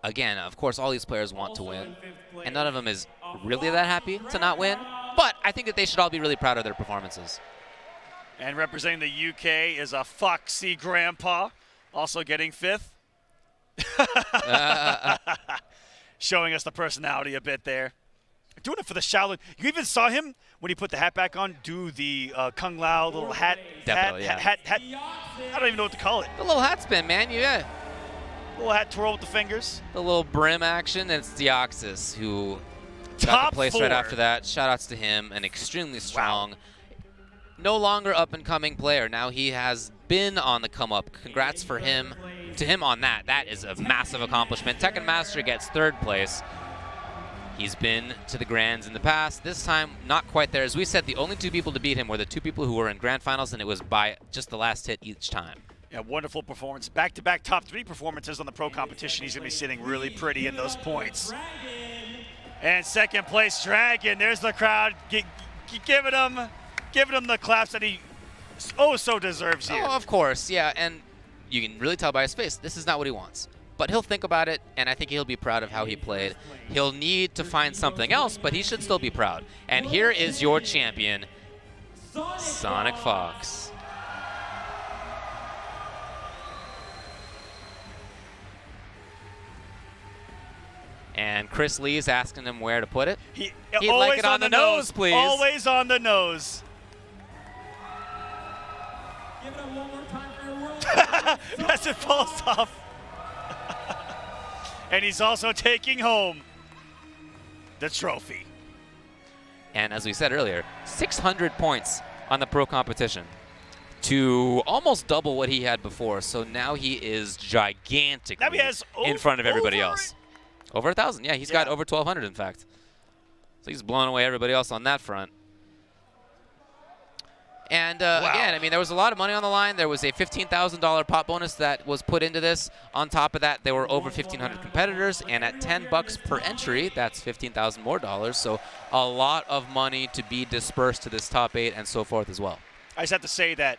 Again, of course, all these players want to win, and none of them is really that happy to not win. But I think that they should all be really proud of their performances.
And representing the UK is a Foxy Grampa, also getting 5th. showing us the personality a bit there. Doing it for the Shaolin. You even saw him when he put the hat back on do the Kung Lao little hat.
Definitely,
hat. I don't even know what to call it.
The little hat spin, man. Yeah.
Little hat twirl with the fingers.
The little brim action. And it's Deoxys who got
Top
the place
4.
right after that. Shout-outs to him. An extremely strong, no longer up-and-coming player. Now he has been on the come-up. Congrats for him. To him on that. That is a massive accomplishment. Tekken Master gets 3rd place. He's been to the Grands in the past. This time, not quite there. As we said, the only 2 people to beat him were the 2 people who were in Grand Finals, and it was by just the last hit each time.
Yeah, wonderful performance. Back-to-back top 3 performances on the pro competition. He's going to be sitting really pretty in those points. And 2nd place, Dragon. There's the crowd giving him the claps that he so deserves here.
Oh, of course, yeah. And you can really tell by his face, this is not what he wants. But he'll think about it, and I think he'll be proud of how he played. He'll need to find something else, but he should still be proud. And here is your champion, SonicFox. And Chris Lee's asking him where to put it. He'd like it on the nose, please.
Always on the nose.
Give it up one more time for your world.
As it falls off. And he's also taking home the trophy.
And as we said earlier, 600 points on the pro competition to almost double what he had before. So now he is gigantic in front of everybody else. Over 1,000, yeah. He's got over 1,200, in fact. So he's blowing away everybody else on that front. And again, I mean, there was a lot of money on the line. There was a $15,000 pot bonus that was put into this. On top of that, there were over 1,500 competitors, and at $10 per entry, that's $15,000 more dollars. So a lot of money to be dispersed to this top 8 and so forth as well.
I just have to say that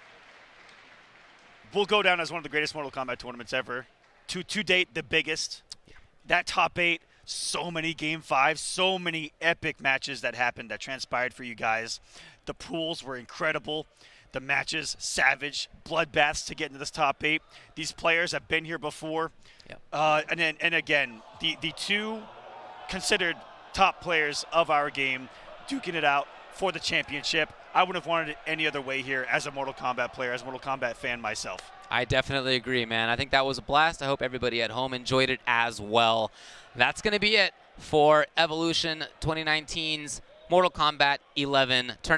will go down as one of the greatest Mortal Kombat tournaments ever. To date, the biggest. That top 8, so many Game 5s, so many epic matches that happened, that transpired for you guys. The pools were incredible. The matches, savage, bloodbaths to get into this top 8. These players have been here before.
Yep.
And again, the 2 considered top players of our game duking it out for the championship. I wouldn't have wanted it any other way here as a Mortal Kombat player, as a Mortal Kombat fan myself.
I definitely agree, man. I think that was a blast. I hope everybody at home enjoyed it as well. That's going to be it for Evolution 2019's Mortal Kombat 11 tournament.